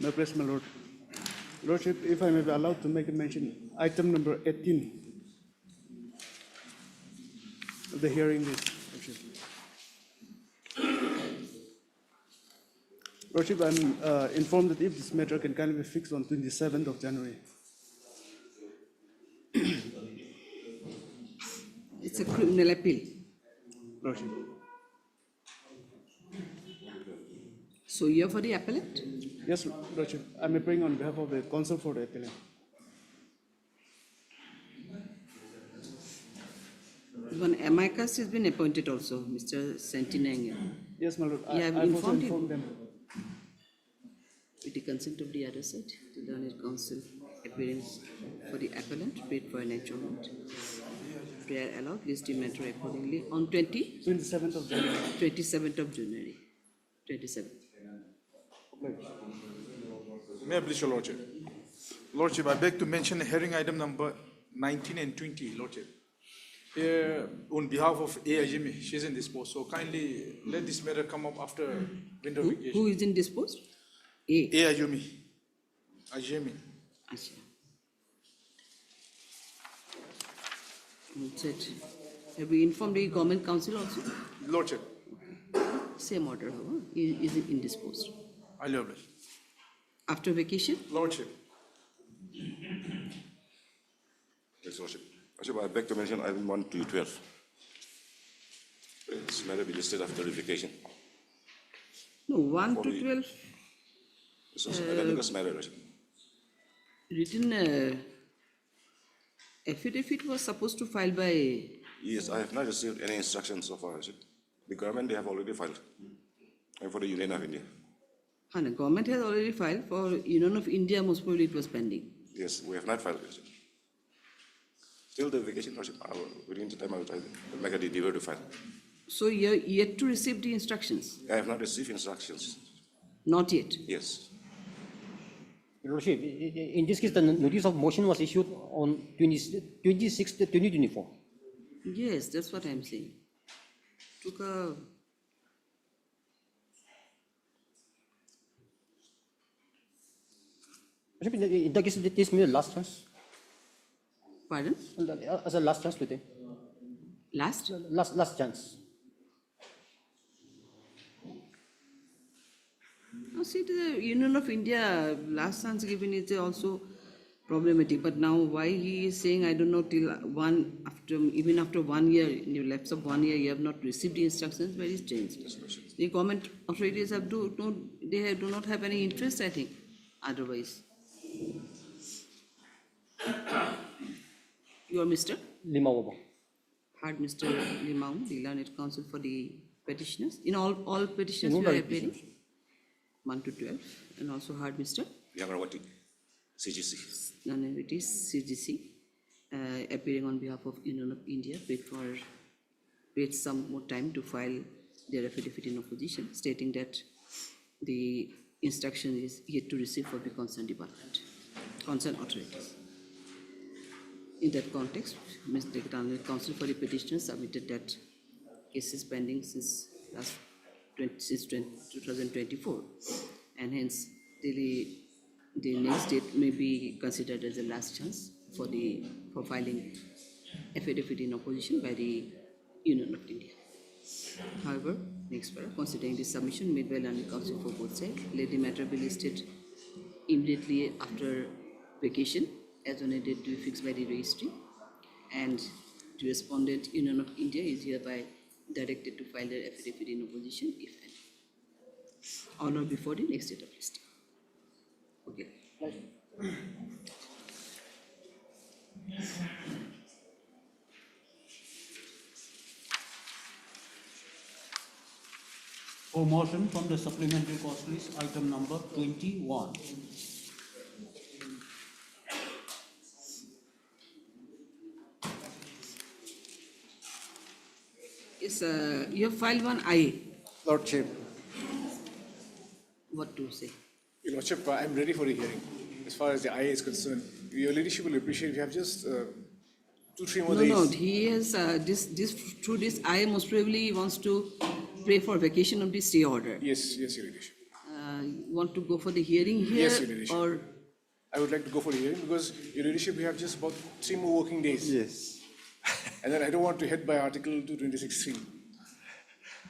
No press, my lord. Lordship, if I may be allowed to make a mention, item number 18 of the hearing is. Lordship, I'm informed that if this matter can kindly be fixed on 27th of January. It's a criminal appeal. Lordship. So you're for the appellant? Yes, Lordship. I'm appearing on behalf of the counsel for the appellant. One amicus has been appointed also, Mr. Sentinang. Yes, my lord. You have I've also informed informed them. With the consent of the other side, the learned counsel appearing for the appellant, paid for an adjournment. Prayer allowed, list the matter accordingly on 27th of January. 27th of January. 27th. May I please, Your Lordship? Lordship, I beg to mention hearing item number 19 and 20, Lordship. Here, on behalf of A. Ajimi, she is indisposed, so kindly let this matter come up after winter vacation. Who is indisposed? A. A. Ajimi. Ajimi. Asha. Said, have we informed the government council also? Lordship, Same order, huh? Is it indisposed? I love it. After vacation? Lordship, Yes, Lordship. Lordship, I beg to mention item 1 to 12. This matter be listed after verification. No, 1 to 12 This was analogous matter, Lordship. written affidavit was supposed to file by. Yes, I have not received any instructions so far, Lordship. The government, they have already filed. And for the Union of India. The government has already filed. For Union of India, most probably it was pending. Yes, we have not filed, Lordship. Till the vacation, Lordship, within the time I will try to make a endeavor to file. So you're yet to receive the instructions? I have not received instructions. Not yet. Yes. Your Lordship, in this case, the notice of motion was issued on 26th, 2024. Yes, that's what I'm saying. Took a. Lordship, in that case, this may be the last chance. Pardon? As a last chance today. Last? Last chance. Now, see, the Union of India last chance given is also problematic. But now, why he is saying, I don't know, till even after 1 year, in the lapse of 1 year, you have not received the instructions, very strange. The government authorities do not have any interest, I think, otherwise. You are Mr. Limawaba. Heard Mr. Limau, the learned counsel for the petitioners. In all petitioners, No, you are no, appearing. 1 to 12. And also heard Mr. Gauhati, CGC. And it is CGC, appearing on behalf of Union of India, wait some more time to file their affidavit in opposition, stating that the instruction is yet to receive for the concerned department, concerned authorities. In that context, Mr. Counsel for the petitioners submitted that case is pending since 2024, and hence the next date may be considered as a last chance for filing affidavit in opposition by the Union of India. However, next para, considering the submission made by learned counsel for both sides, let the matter be listed immediately after vacation as on a date to be fixed by the registry, and the respondent Union of India is hereby directed to file their affidavit in opposition if any, on or before the next date of listing. Okay. For motion from the supplementary cost list, item number 21. Yes, you have filed one I. Lordship. What to say? Your Lordship, I'm ready for the hearing. As far as the IA is concerned, your leadership will appreciate if you have just 2-3 more days. No, he has through this I most probably wants to pray for vacation of the stay order. Yes, your leadership. want to go for the hearing here? Yes, Your Ladyship. Or I would like to go for the hearing because, Your Ladyship, we have just about 3 more working days. Yes. And then I don't want to head by Article 226(3).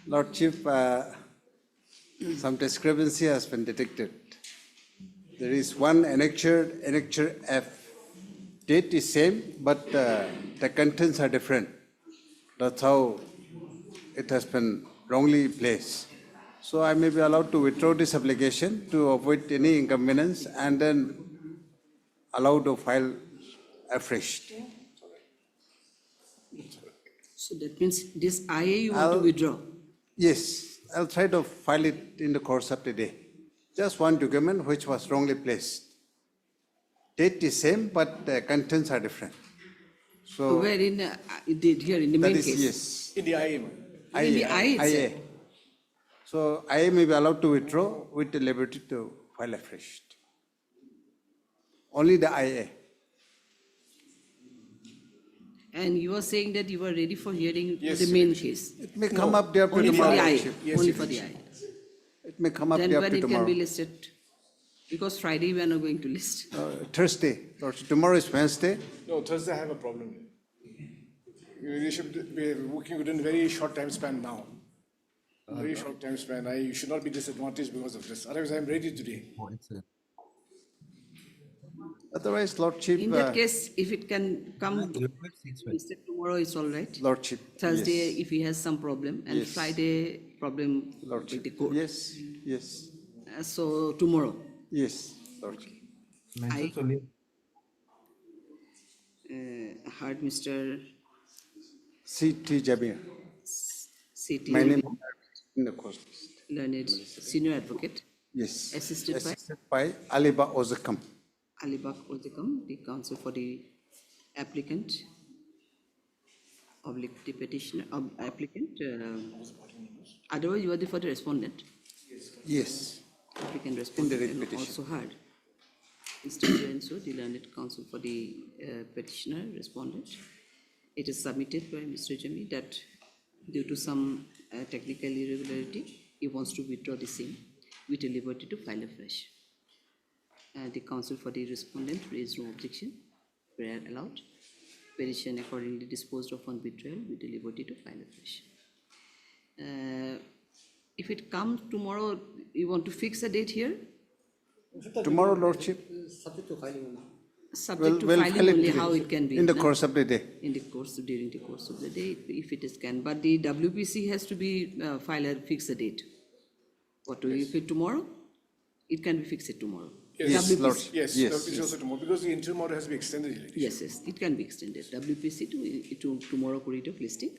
Lordship, some discrepancy has been detected. There is one annexure F. Date is same, but the contents are different. That's how it has been wrongly placed. So I may be allowed to withdraw this application to avoid any inconvenience and then allow to file afresh. so that means this IA you want to withdraw? Yes, I'll try to file it in the course of the day. Just one document which was wrongly placed. Date is same, but the contents are different. So Where in here in the that main is, case? yes. In the IA, ma'am. In the IA itself? IA. So IA may be allowed to withdraw with the liberty to file afresh. Only the IA. And you are saying that you are ready for hearing Yes, the Your main Ladyship. case? It may come up day after Only for tomorrow. the IA? Lordship. Yes, Only Your for the Ladyship. IA? It may come up Then day when after it can tomorrow. be listed? Because Friday we are not going to list. Thursday. Lordship. Tomorrow is Wednesday. No, Thursday I have a problem. Your Ladyship, we are working within a very short time span now. Very short time span. You should not be disadvantaged because of this. Otherwise, I am ready today. Otherwise, Lordship. In that case, if it can come instead tomorrow, it's all right. Lordship. Thursday, Yes. if he has some problem, and Yes. Friday problem with Lordship. the court. Yes. Yes. So tomorrow, Yes. Lordship. I heard Mr. C.T. Jabir. C.T. My name is in the course list. Learned Senior Advocate, Yes. Assisted by? by Aliba Ozakam. Alibak Ozekam, the counsel for the applicant, oblique the petitioner, applicant. Otherwise, you are the for the respondent. Yes. Applicant respondent, writ and petition. also heard Mr. Joenso, the learned counsel for the petitioner respondent. It is submitted by Mr. Jami that due to some technical irregularity, he wants to withdraw the same with a liberty to file afresh. The counsel for the respondent raised no objection. Prayer allowed. Petition accordingly disposed of on withdrawal with the liberty to file afresh. If it comes tomorrow, you want to fix a date here? Tomorrow, Lordship, Subject to filing. Subject to we'll filing file it only today, how it can be. in the no? course of the day. In the course, during the course of the day, if it is can. But the WPC has to be file a fix a date. What do you fit tomorrow? It can be fixed tomorrow. Yes, WPC. Lord. Yes, Yes. it's also tomorrow because the interim order has to be extended. Your Ladyship. Yes, yes, it can be extended. WPC to tomorrow period of listing,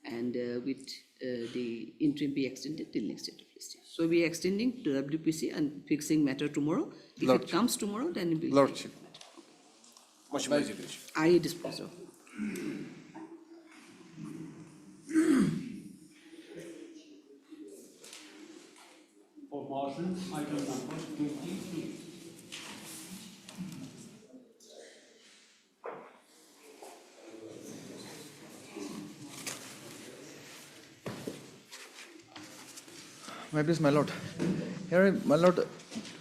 and with the interim be extended till next date of listing. So we are extending to WPC and fixing matter tomorrow. If it Lordship. comes tomorrow, then it will. Lordship. Much obliged, Your Ladyship. I dispose of. For motion, item number 22. My please, my lord. Here, my lord,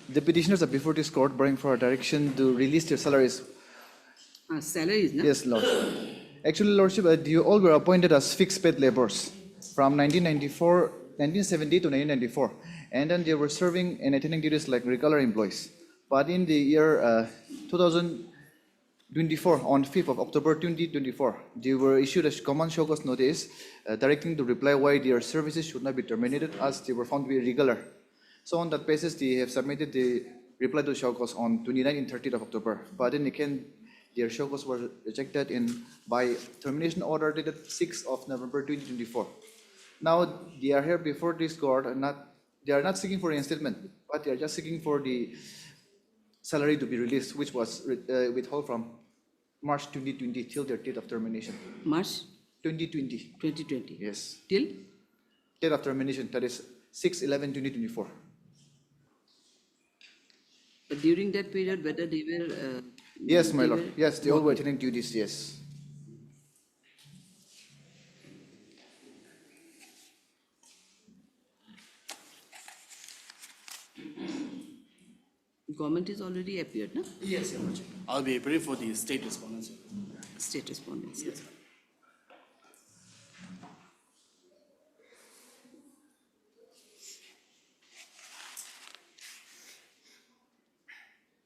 the petitioners are before this court begging for a direction to release their salaries. Salaries, no? Yes, lord. Actually, lordship, you all were appointed as fixed paid laborers from 1970 to 1994. And then they were serving and attending duties like regular employees. But in the year 2024, on 5th of October 2024, they were issued a common show cause notice directing to reply why their services should not be terminated as they were found to be irregular. So on that basis, they have submitted the reply to show cause on 29th and 30th of October. But then again, their show cause were rejected by termination order dated 6th of November 2024. Now they are here before this court and they are not seeking for reinstatement, but they are just seeking for the salary to be released, which was withheld from March 2020 till their date of termination. March 2020, 2020. yes. Till? Date of termination, that is 6/11/2024. But during that period, whether they were. Yes, my they lord. were Yes, they all were working. attending duties, yes. government is already appeared, no? Yes, Your Lordship. I'll be appearing for the state respondents. State respondents. Yes.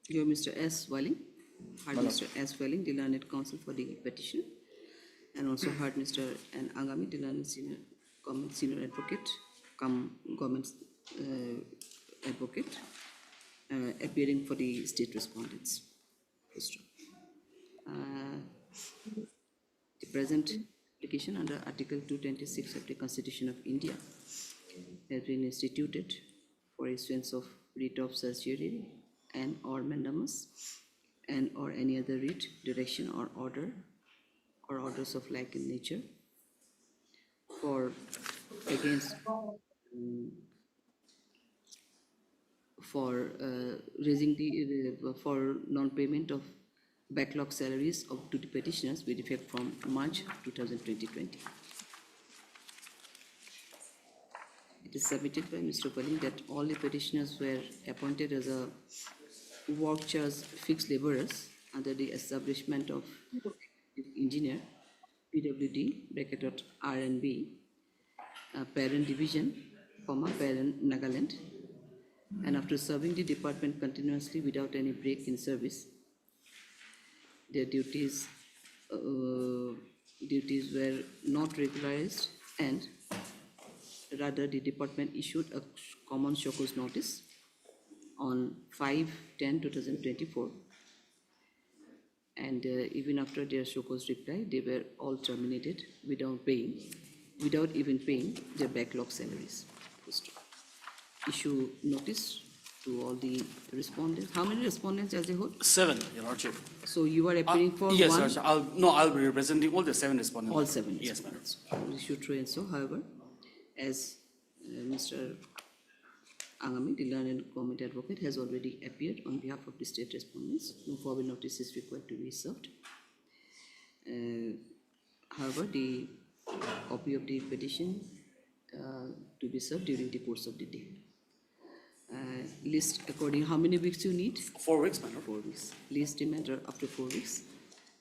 You are Mr. S. Welling, heard Mr. S. Welling, the learned counsel for the petition, and also heard Mr. N. Angami, the learned senior advocate, government advocate, appearing for the state respondents. The present application under Article 226 of the Constitution of India has been instituted for issuance of writ of certiorari and or mandamus and or any other writ, direction or order or orders of like in nature for against for raising the for non-payment of backlog salaries to the petitioners with effect from March 2020. It is submitted by Mr. Welling that all the petitioners were appointed as a work charge fixed laborers under the establishment of engineer PWD bracket dot R&B parent division, parent Nagaland, and after serving the department continuously without any break in service, their duties were not regularized, and rather the department issued a common show cause notice on 5/10/2024, and even after their show cause reply, they were all terminated without even paying their backlog salaries. Issue notice to all the respondents. How many respondents as a whole? 7, Your Lordship. So you are appearing for Yes, one? Your Lordship. I'll be representing all the 7 respondents. All 7 Yes, madam. respondents. Issue true and so, however, as Mr. Angami, the learned government advocate, has already appeared on behalf of the state respondents, no further notice is required to be served. However, the copy of the petition to be served during the course of the day. List according, how many weeks you need? 4 weeks, madam. 4 weeks. List remander up to 4 weeks,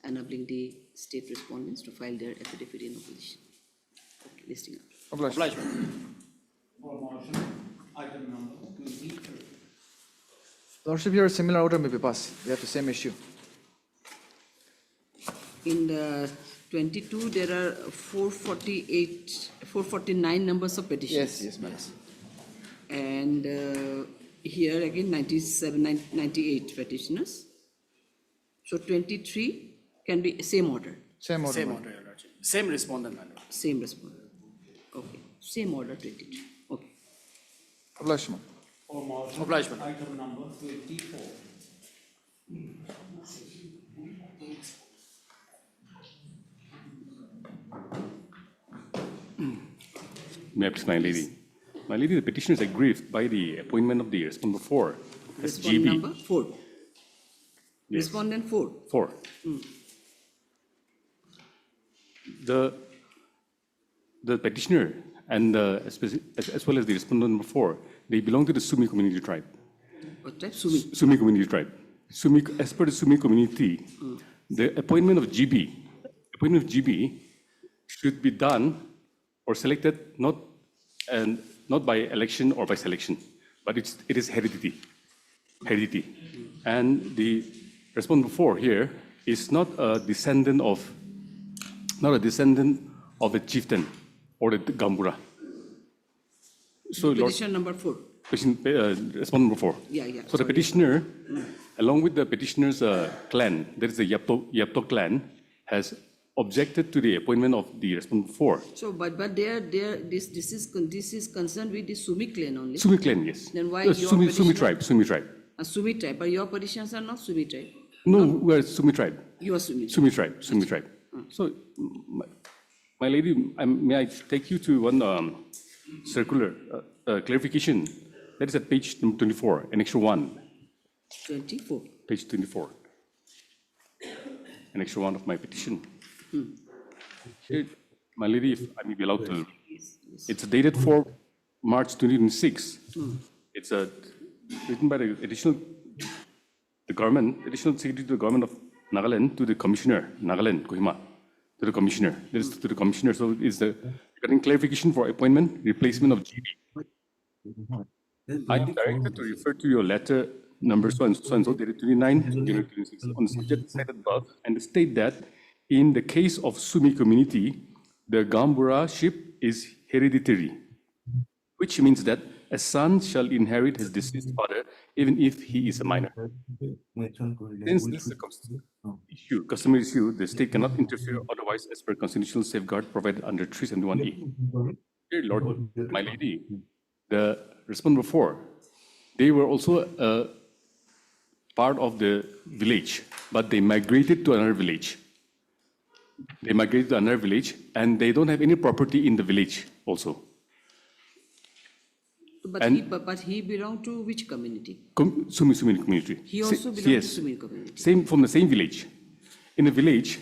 enabling the state respondents to file their affidavit in opposition. Okay, listing up. Obliged. Obliged, madam. For motion, item number 23. Lordship, here a similar order may be passed. We have the same issue. In the 22, there are 449 numbers of petitions. Yes, madam. And here again 98 petitioners. So 23 can be same order, Same order. Same madam. order, Your Lordship. Same respondent, madam. same respondent. Okay, same order 23. Okay. Obliged, madam. For motion, Obliged, madam. item number 24. May I please, my lady? My lady, the petitioner is aggrieved by the appointment of the respondent 4 as Respondent GB. number 4. Yes. Respondent 4. 4. The petitioner and as well as the respondent number 4, they belong to the Sumi community tribe. What type? Sumi. Sumi community tribe. As per the Sumi community, the appointment of GB should be done or selected not by election or by selection, but it is heredity. And the respondent 4 here is not a descendant of a chieftain or the Gambura. So Petition number 4. respondent number 4. Yeah. So the petitioner, along with the petitioner's clan, that is the Yapto clan, has objected to the appointment of the respondent 4. So, but this is concerned with the Sumi clan only. Sumi clan, yes. Then why No, your Sumi petitioner- tribe, Sumi tribe. A Sumi tribe, but your petitions are not Sumi tribe. No, we are Sumi tribe. You are Sumi. Sumi tribe. So, my lady, may I take you to one circular clarification? That is at page number 24, Annexure 1. 24. Page 24. Annexure 1 of my petition. Here, my lady, if I may be allowed to, it's dated for March 2026. It's written by the additional the government, additional secretary to the government of Nagaland to the commissioner, Nagaland, Kohima, to the commissioner. This is to the commissioner. So is the regarding clarification for appointment, replacement of GB. I am directed to refer to your letter number so and so, dated 29 January 26, on the subject cited above, and state that in the case of Sumi community, the Gambura-ship is hereditary, which means that a son shall inherit his deceased father even if he is a minor. Since this is a customary issue, the state cannot interfere otherwise as per constitutional safeguard provided under 371A. Dear Lord, my lady, the respondent before, they were also a part of the village, but they migrated to another village. They migrated to another village, and they don't have any property in the village also. But he belonged to which community? Sumi community. He also belonged to Sumi community. Same from the same village. In the village,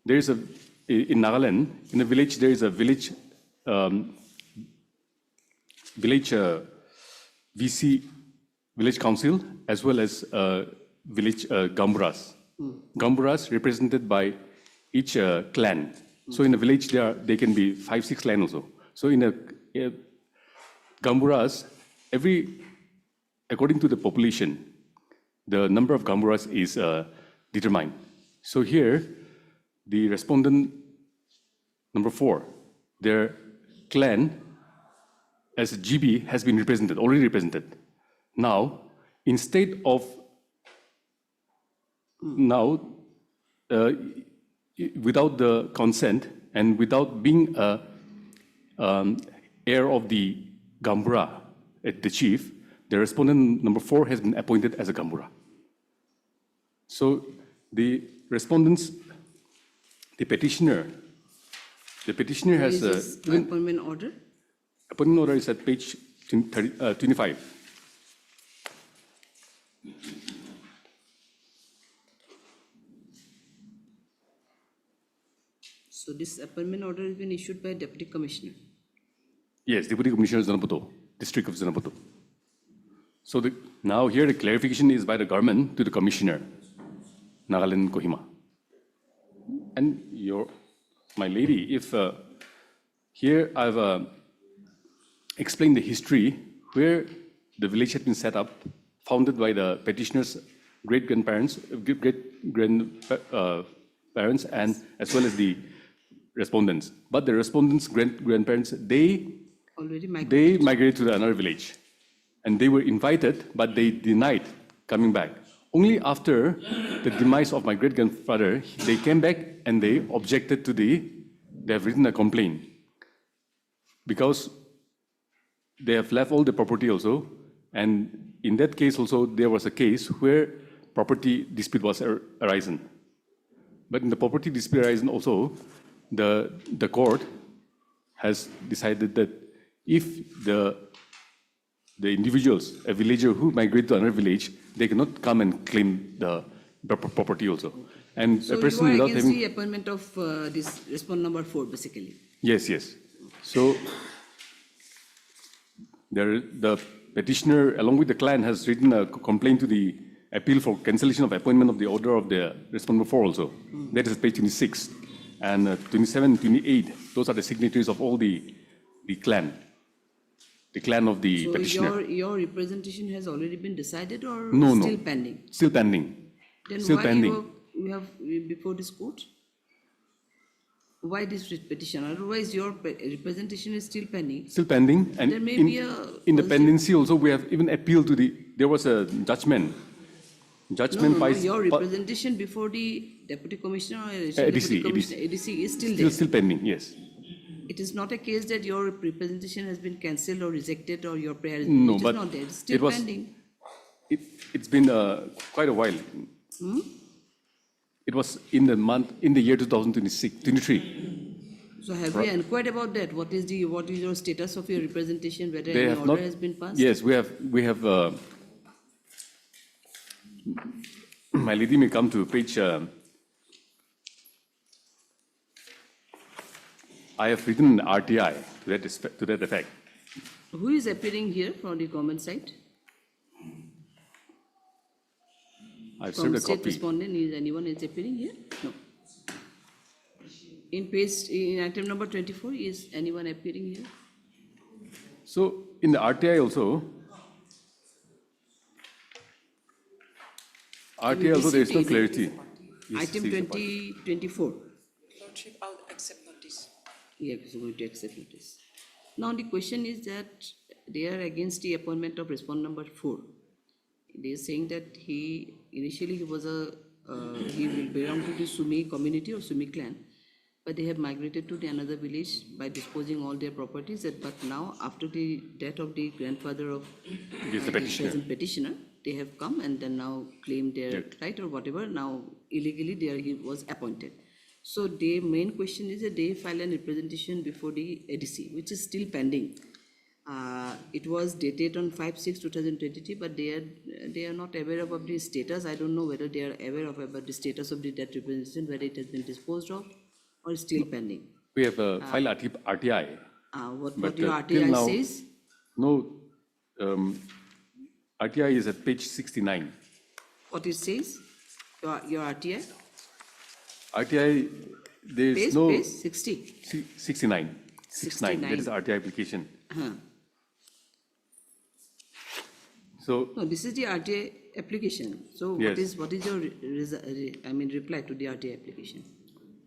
there is in Nagaland. In the village, there is a village VC, village council, as well as village Gamburas. Gamburas represented by each clan. So in a village, they can be 5-6 clans also. So in a Gamburas, according to the population, the number of Gamburas is determined. So here, the respondent number 4, their clan as GB has been represented, already represented. Now, instead of without the consent and without being heir of the Gambura, the chief, the respondent number 4 has been appointed as a Gambura. So the respondents, the petitioner has This appointment order? Appointment order is at page 25. So this appointment order has been issued by Deputy Commissioner. Yes, Deputy Commissioner Zanaputo, District of Zanaputo. So now here the clarification is by the government to the Commissioner, Nagaland Kohima. And my lady, if here I've explained the history where the village had been set up, founded by the petitioner's great-grandparents, parents, and as well as the respondents. But the respondents' grandparents, they migrated to another village. And they were invited, but they denied coming back. Only after the demise of my great-grandfather, they came back and they objected to they have written a complaint. Because they have left all the property also. And in that case also, there was a case where property dispute was arisen. But in the property dispute arisen also, the court has decided that if the individuals, a villager who migrate to another village, they cannot come and claim the property also. And So a person you are without against having... the appointment of this respondent number 4, basically? Yes, yes. So the petitioner, along with the client, has written a complaint to the appeal for cancellation of appointment of the order of the respondent 4 also. That is page 26. And 27, 28, those are the signatories of all the clan. The clan of the petitioner. So your representation has already been decided or No. still pending? Still pending. Then Still why pending. you have before this court? Why this petition? Otherwise, your representation is still pending. Still pending. And There may be a in the positive- pendency also, we have even appealed to there was a judgment. Judgment by... Your representation before the Deputy Commissioner or ADC, ADC is still there. Still pending, yes. It is not a case that your representation has been cancelled or rejected or your prayer is No, it is but not there. It's still it was- pending. It's been quite a while. It was in the year 2023. So have we inquired about that? What is your status of your representation? Whether They any have order not. has been passed? Yes, we have. My lady may come to page. I have written an RTI to that effect. Who is appearing here from the government side? I've From served a state copy. respondent, is anyone is appearing here? No. In item number 24, is anyone appearing here? So in the RTI also, there is no received it. clarity. Yes, Item says the party. 24. Lordship, I'll accept notice. Yes, is going to accept notice. Now the question is that they are against the appointment of respondent number 4. They are saying that initially he was he will belong to the Sumi community or Sumi clan, but they have migrated to another village by disposing all their properties. But now, after the death of the grandfather of Yes, the petitioner. present petitioner, they have come and then now claim their Yeah. right or whatever. Now illegally he was appointed. So the main question is that they file a representation before the ADC, which is still pending. It was dated on 5/6/2023, but they are not aware about the status. I don't know whether they are aware of about the status of that representation, whether it has been disposed of or still pending. We have filed RTI. What But your till RTI now, says? no, RTI is at page 69. What it says? Your RTI? RTI, there is no. Page 60. 69. 69. That is the 69. RTI application. Uh-huh. So No, this is the RTI application. So Yes. what is your reply to the RTI application?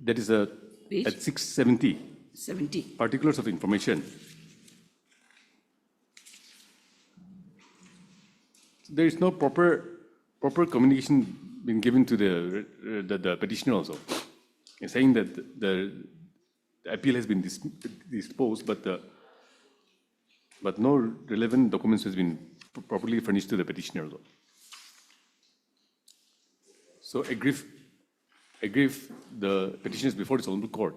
that is Page? at 670, 70. particulars of information. There is no proper communication being given to the petitioner also. It's saying that the appeal has been disposed, but no relevant documents has been properly furnished to the petitioner also. So aggrieve the petitioners before this honorable court,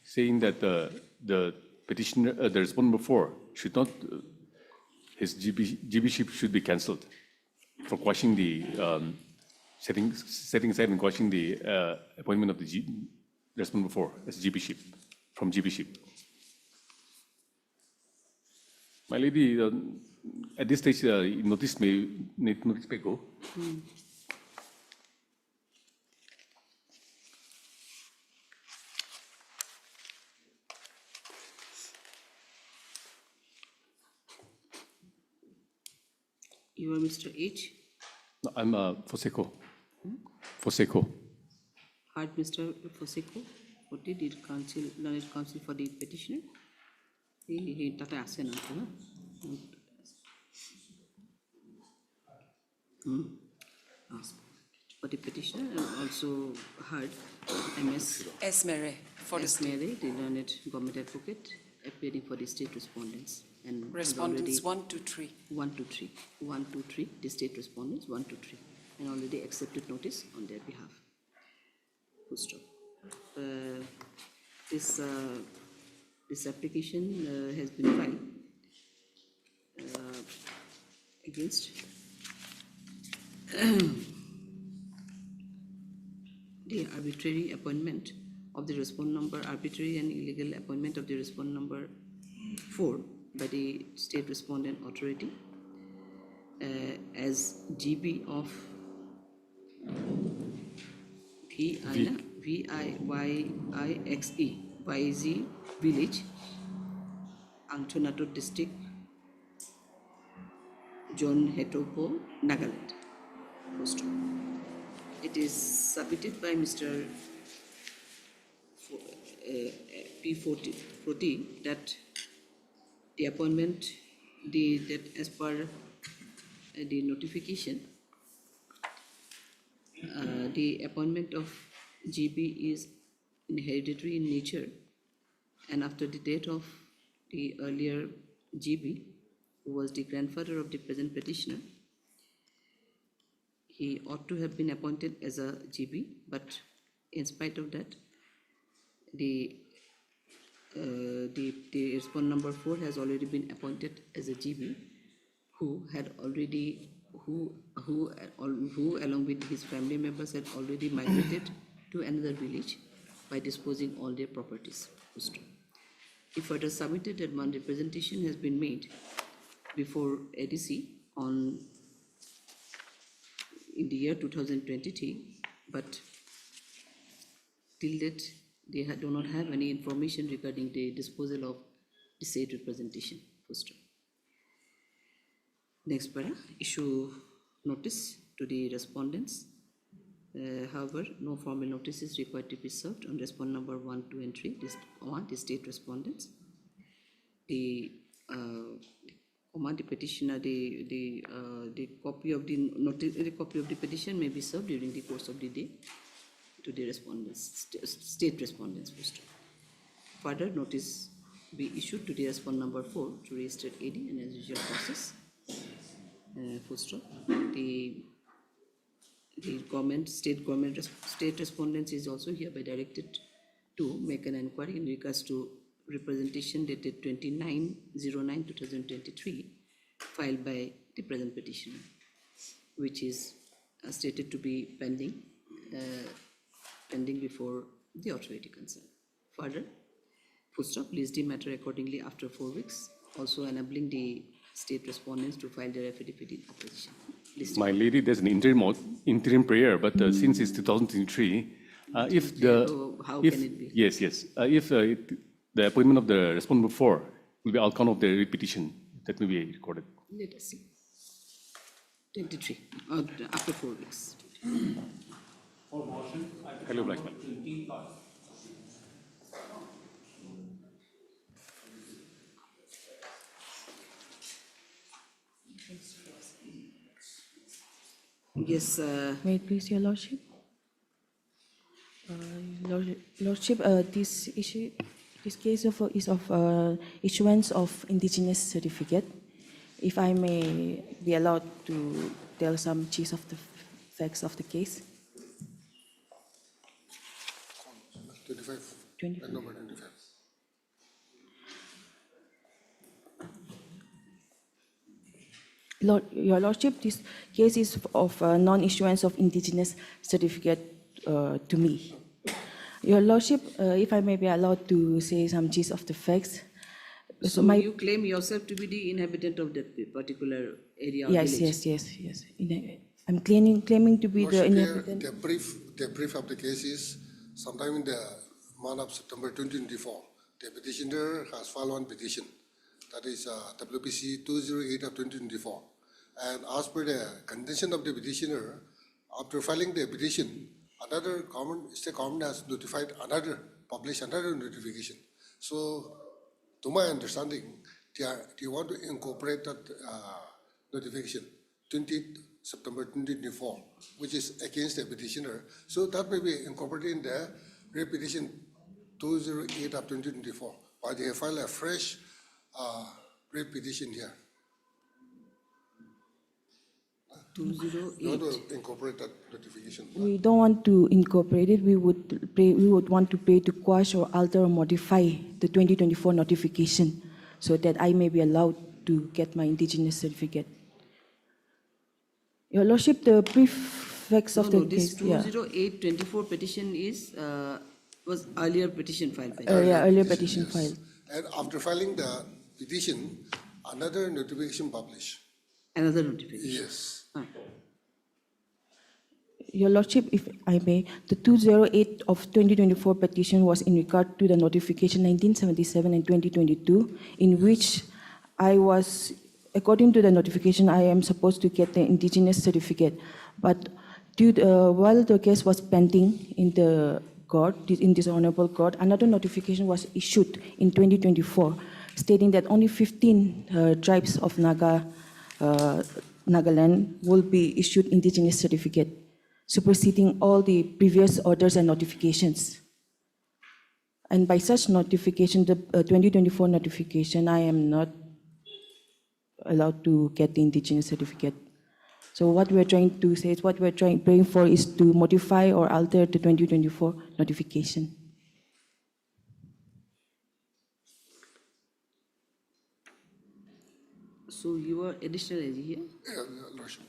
saying that the petitioner, the respondent before, should not, his GB-ship should be cancelled for quashing the, setting aside and quashing the appointment of the respondent before as GB-ship, from GB-ship. My lady, at this stage, notice may go. You are Mr. H. No, I'm Foseco. Foseco. Heard Mr. Foseco. What did the council, learned counsel for the petitioner? He tata ase na to na. For the petitioner, and also heard MS Esmere for the state. Mary, the learned government advocate, appearing for the state respondents. And has Respondents already 1 to 3. 1 to 3, 1 to 3, the state respondents 1 to 3, and already accepted notice on their behalf. Full stop. This application has been filed against the arbitrary appointment of the respondent number, arbitrary and illegal appointment of the respondent number 4 by the state respondent authority as GB of VIYIXE, YZ village, Angchonato district, John Hetopo, Nagaland. Post. It is submitted by Mr. P40 that the appointment, that as per the notification, the appointment of GB is hereditary in nature, and after the death of the earlier GB, who was the grandfather of the present petitioner, he ought to have been appointed as a GB, but in spite of that, the respondent number 4 has already been appointed as a GB, who along with his family members had already migrated to another village by disposing all their properties. He further submitted that one representation has been made before ADC on in the year 2023, but till date, they do not have any information regarding the disposal of the said representation. Full stop. Next para, issue notice to the respondents. However, no formal notice is required to be served on respondent number 1, 2, and 3, the state respondents. The the petitioner, the copy of the notice, the copy of the petition may be served during the course of the day to the respondents, state respondents. First. Further, notice be issued to the respondent number 4 to registered AD and as usual process. Full stop. The government, state respondents is also hereby directed to make an inquiry in regards to representation dated 29/09/2023 filed by the present petitioner, which is stated to be pending before the authority concerned. Further, full stop, list the matter accordingly after 4 weeks, also enabling the state respondents to file their affidavit in opposition. My lady, there's an interim prayer, but since it's 2023, if the So how if, can it be? Yes, if the appointment of the respondent before will be outcome of the repetition, that may be recorded. Let us see. 23 after 4 weeks. For motion, Hello, item Black number Man. 25. Yes, Wait, please, Your Lordship. Lordship, this case is of issuance of indigenous certificate. If I may be allowed to tell some gist of the facts of the case. 25. 25. Number 25. Your Lordship, this case is of non-issuance of indigenous certificate to me. Your Lordship, if I may be allowed to say some gist of the facts. so you claim yourself to be the inhabitant of that particular area or Yes, village? yes. I'm claiming to be the Lordship, inhabitant. the brief of the case is sometime in the month of September 2024, the petitioner has filed one petition, that is WPC 208 of 2024. And as per the condition of the petitioner, after filing the petition, another state government has published another notification. So, to my understanding, they want to incorporate that notification, 20th September 2024, which is against the petitioner. So that may be incorporated in the repetition 208 of 2024, but they have filed a fresh repetition here. 208. You want to incorporate that notification? We don't want to incorporate it. We would want to pay to quash or alter or modify the 2024 notification so that I may be allowed to get my indigenous certificate. Your Lordship, the brief facts of the This case. Yeah. 208/24 petition was earlier petition filed by. Earlier petition yes. filed. And after filing the petition, another notification published. Another notification. Yes. Your Lordship, if I may, the 208 of 2024 petition was in regard to the notification 1977 and 2022, in which I was, according to the notification, I am supposed to get the indigenous certificate. But while the case was pending in the court, in this honorable court, another notification was issued in 2024, stating that only 15 tribes of Nagaland will be issued indigenous certificate, superseding all the previous orders and notifications. And by such notification, the 2024 notification, I am not allowed to get the indigenous certificate. So what we're trying to say is, what we're praying for is to modify or alter the 2024 notification. So your additional AG here? Yeah, Lordship.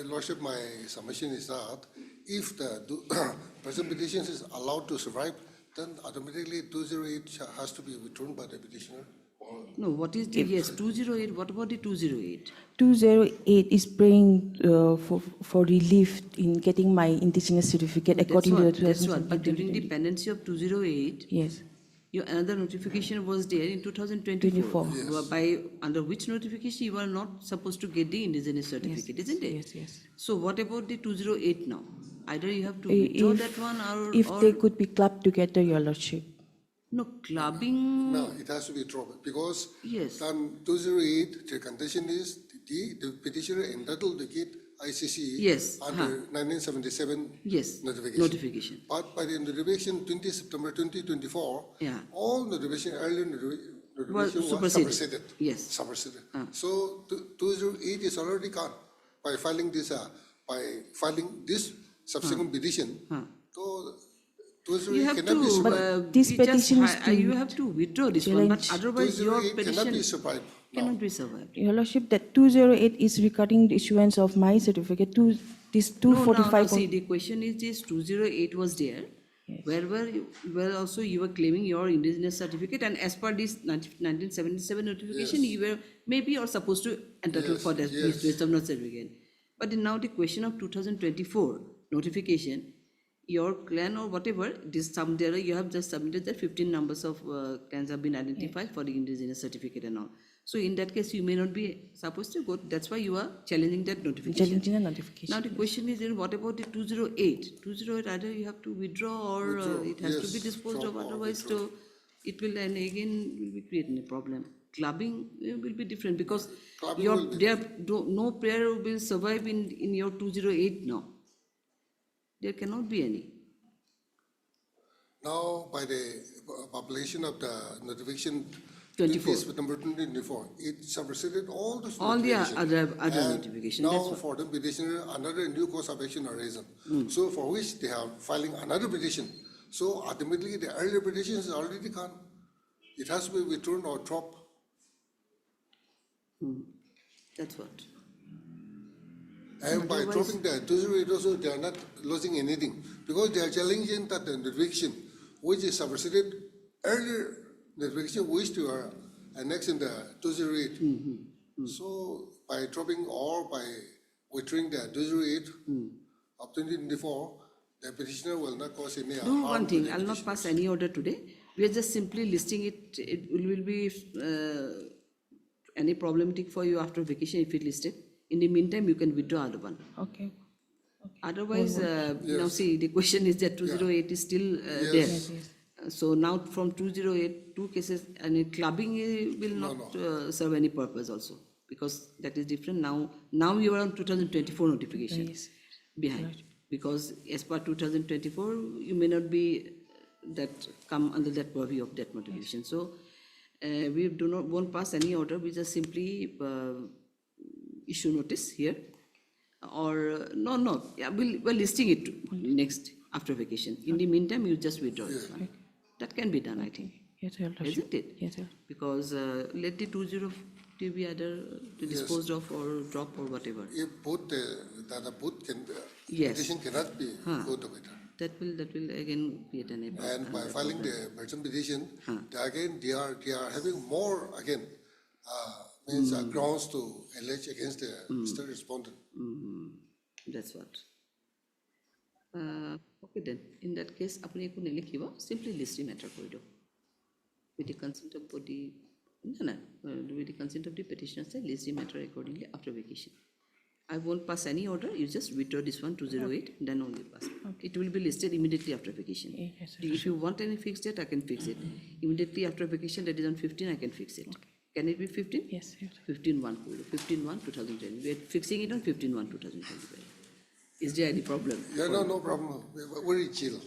Lordship, my submission is that if the present petition is allowed to survive, then automatically 208 has to be withdrawn by the petitioner or No, what is the, yes, 208, what about the 208? 208 is praying for relief in getting my indigenous certificate according to the That's what, but 2017. during the pendency of 208, Yes, your another notification was there in 2024. 24. By, under which notification you are not supposed to get the indigenous certificate, isn't it? yes, yes. So what about the 208 now? Either you have to withdraw that one If or they could be clubbed together, Your Lordship. no, clubbing. No, it has to be dropped because Yes. on 208, the condition is the petitioner entitled to get ICC Yes, under 1977 Yes, notification. notification. But by the notification 20 September 2024, Yeah. all notification, earlier notification was superseded. superseded. Yes. Superseded. So 208 is already gone by filing this subsequent petition. So 208 You have cannot be to, survived. This we just petition is to you have to withdraw this one, but challenge- otherwise your 208 cannot be petition survived. now. cannot be survived. Your Lordship, that 208 is regarding the issuance of my certificate. This No, 245. see, the question is this 208 was there, where also you were claiming your indigenous certificate, and as per this 1977 notification, you were maybe or supposed to entitle for that place of not certificate. But now the question of 2024 notification, your clan or whatever, this some there you have just submitted that 15 numbers of clans have been identified for the indigenous certificate and all. So in that case, you may not be supposed to go. That's why you are challenging that notification. Challenging the notification. Now the question is, then what about the 208? 208 either you have to withdraw or it has to be disposed of. Otherwise, so it will, and again will be creating a problem. Clubbing will be different because Clubbing your will be there no prayer will survive in your 208 now. There cannot be any. Now, by the population of the notification 24. September 2024, it superseded all those All the notifications. other And notification, that's Now, what. for the petitioner, another new cause of action arisen. So for which they are filing another petition. So ultimately, the earlier petition is already gone. It has to be withdrawn or dropped. That's what. And by dropping the 208 also, they are not losing anything because they are challenging that the notification, which is superseded earlier notification, which they are annexed in the 208. So by dropping or by withdrawing the 208 of 2024, the petitioner will not cause any Do harm. one to thing, the I'll not petitioner. pass any order today. We are just simply listing it. It will be any problematic for you after vacation if it listed. In the meantime, you can withdraw other one. Okay. Otherwise, now see, the question is that 208 is still there. Yes. So now from 208, two cases, and clubbing will not serve any purpose also, because that is different. Now you are on 2024 notification Yes. behind, because as per 2024, you may not be that come under that purview of that notification. So we won't pass any order. We just simply issue notice here, or yeah, we're listing it next after vacation. In the meantime, you just withdraw this one. That can be done, I think, Yes, Your Lordship. isn't it? Yes, sir. Because let the 20 be either disposed of or drop or whatever. If both both can, Yes. petition cannot be go together. That will again create an And by filing the merchant petition, they are having more again grounds to allege against the state respondent. That's what. Okay then, in that case, apni ekko nelikhiba, simply list matter kori do. With the consent of body, with the consent of the petitioner, say list the matter accordingly after vacation. I won't pass any order. You just withdraw this one 208, then only pass. It will be listed immediately after vacation. Yes, sir. If you want any fixed date, I can fix it. Immediately after vacation, that is on 15, I can fix it. Can it be 15? Yes, yes. 15/1/2020. We are fixing it on 15/1/2020. Is there any problem? Yeah, no problem. We're very chill.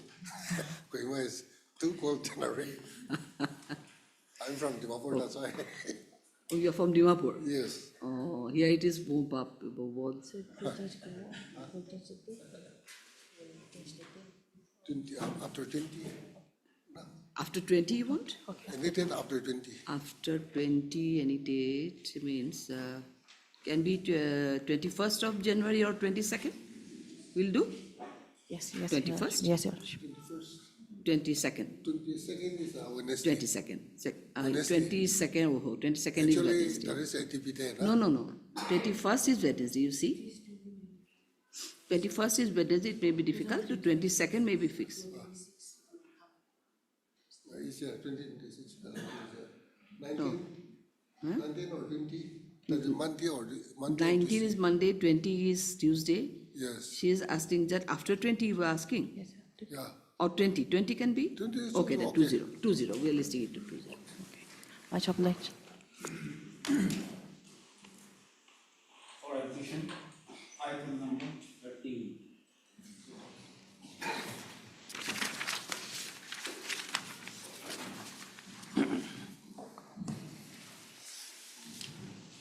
Kohima is too cold January. I'm from Dimapur, that's why. Oh, you are from Dimapur? Yes. Oh, here it is boom up. After 20. After 20 you want? Anything after 20. After 20, any date means can be 21st of January or 22nd. Will do? Yes, yes. 21st? Yes, Your Lordship. 22nd. 22nd is Wednesday. 22nd. Wednesday. 22nd, oh, 22nd is Actually, Wednesday. that is activity. No. 21st is Wednesday, you see. 21st is Wednesday, it may be difficult, so 22nd may be fixed. Is 26, 19? 19 or 20? That's Monday or Monday? 19 is Monday, 20 is Tuesday. Yes. She is asking that after 20 you were asking? Yes. Yeah. Or 20? 20 can be? 20 is Okay, then okay. 20. 20, we are listing it to 20. Much obliged. For admission, item number 13.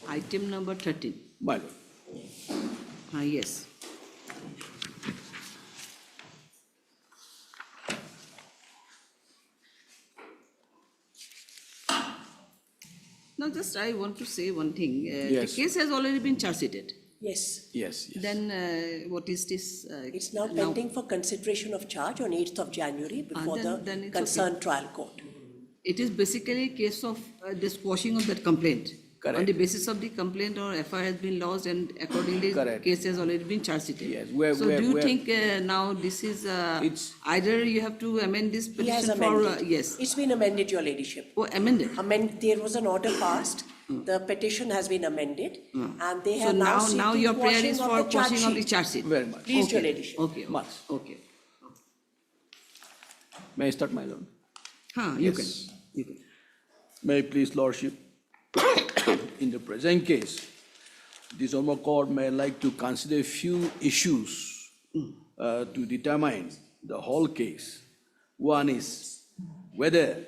Item number 13. My lord. Yes. Now, just I want to say one thing. Yes. The case has already been charge sheeted. Yes, Yes, yes. Then what is this? it's now pending for consideration of charge on 8th of January before then the it's concerned trial court. It is basically a case of the squashing of that complaint. On Correct. the basis of the complaint or FIR has been lodged and accordingly Correct. case has already been charge sheeted. Yes, So do you where- think now this is It's- either you have to amend this He has petition for, amended. yes, It's been amended, your ladyship. oh, amended? There was an order passed, the petition has been amended, and they So have now now seeking your prayer quashing is of for the charge quashing of the sheet. charge sheet? Very much. Please, your Okay, ladyship. Okay, Much. okay. May I start, my lord? You can, Yes. you can. May I please, lordship, in the present case, this honorable court may like to consider a few issues to determine the whole case. One is whether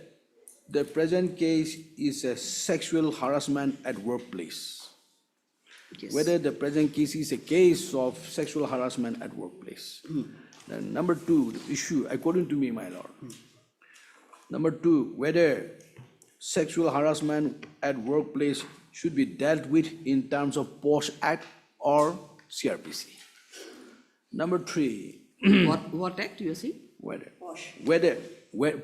the present case is a sexual harassment at workplace. Yes. Whether the present case is a case of sexual harassment at workplace. Then number two, the issue, according to me, my lord. Number two, whether sexual harassment at workplace should be dealt with in terms of POSH Act or CRPC. Number three, What act you see? whether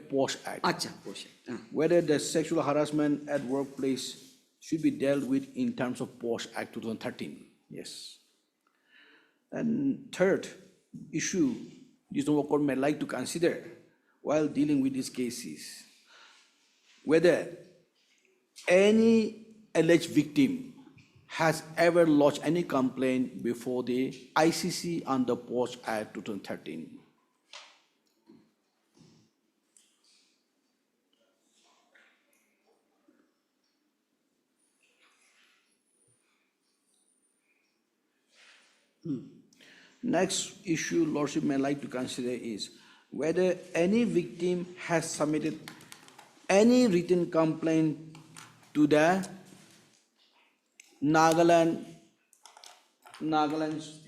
POSH Act. Acha, Posha. Whether the sexual harassment at workplace should be dealt with in terms of POSH Act 2013. Yes. And third issue, this honorable court may like to consider while dealing with these cases, whether any alleged victim has ever lodged any complaint before the ICC under POSH Act 2013. Next issue lordship may like to consider is whether any victim has submitted any written complaint to the Nagaland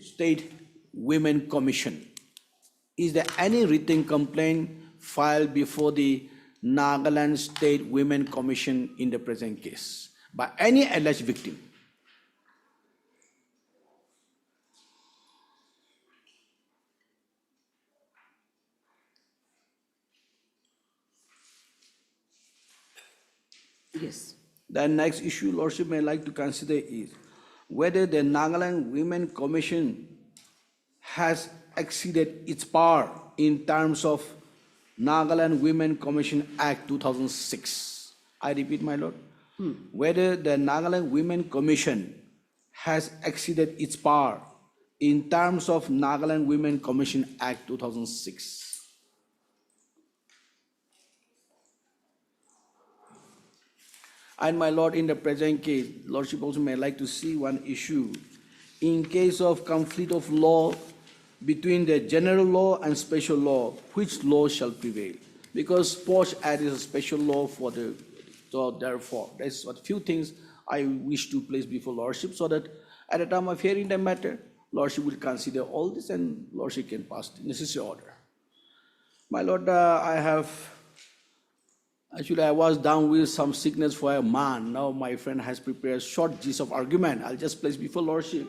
State Women Commission. Is there any written complaint filed before the Nagaland State Women Commission in the present case by any alleged victim? Yes. The next issue lordship may like to consider is whether the Nagaland Women Commission has exceeded its power in terms of Nagaland Women Commission Act 2006. I repeat, my lord. Whether the Nagaland Women Commission has exceeded its power in terms of Nagaland Women Commission Act 2006. And my lord, in the present case, lordship also may like to see one issue. In case of conflict of law between the general law and special law, which law shall prevail? Because POSH Act is a special law for the, so therefore, that's what few things I wish to place before lordship, so that at the time of hearing the matter, lordship will consider all this and lordship can pass the necessary order. My lord, Actually, I was down with some sickness for a month. Now my friend has prepared a short gist of argument. I'll just place before lordship.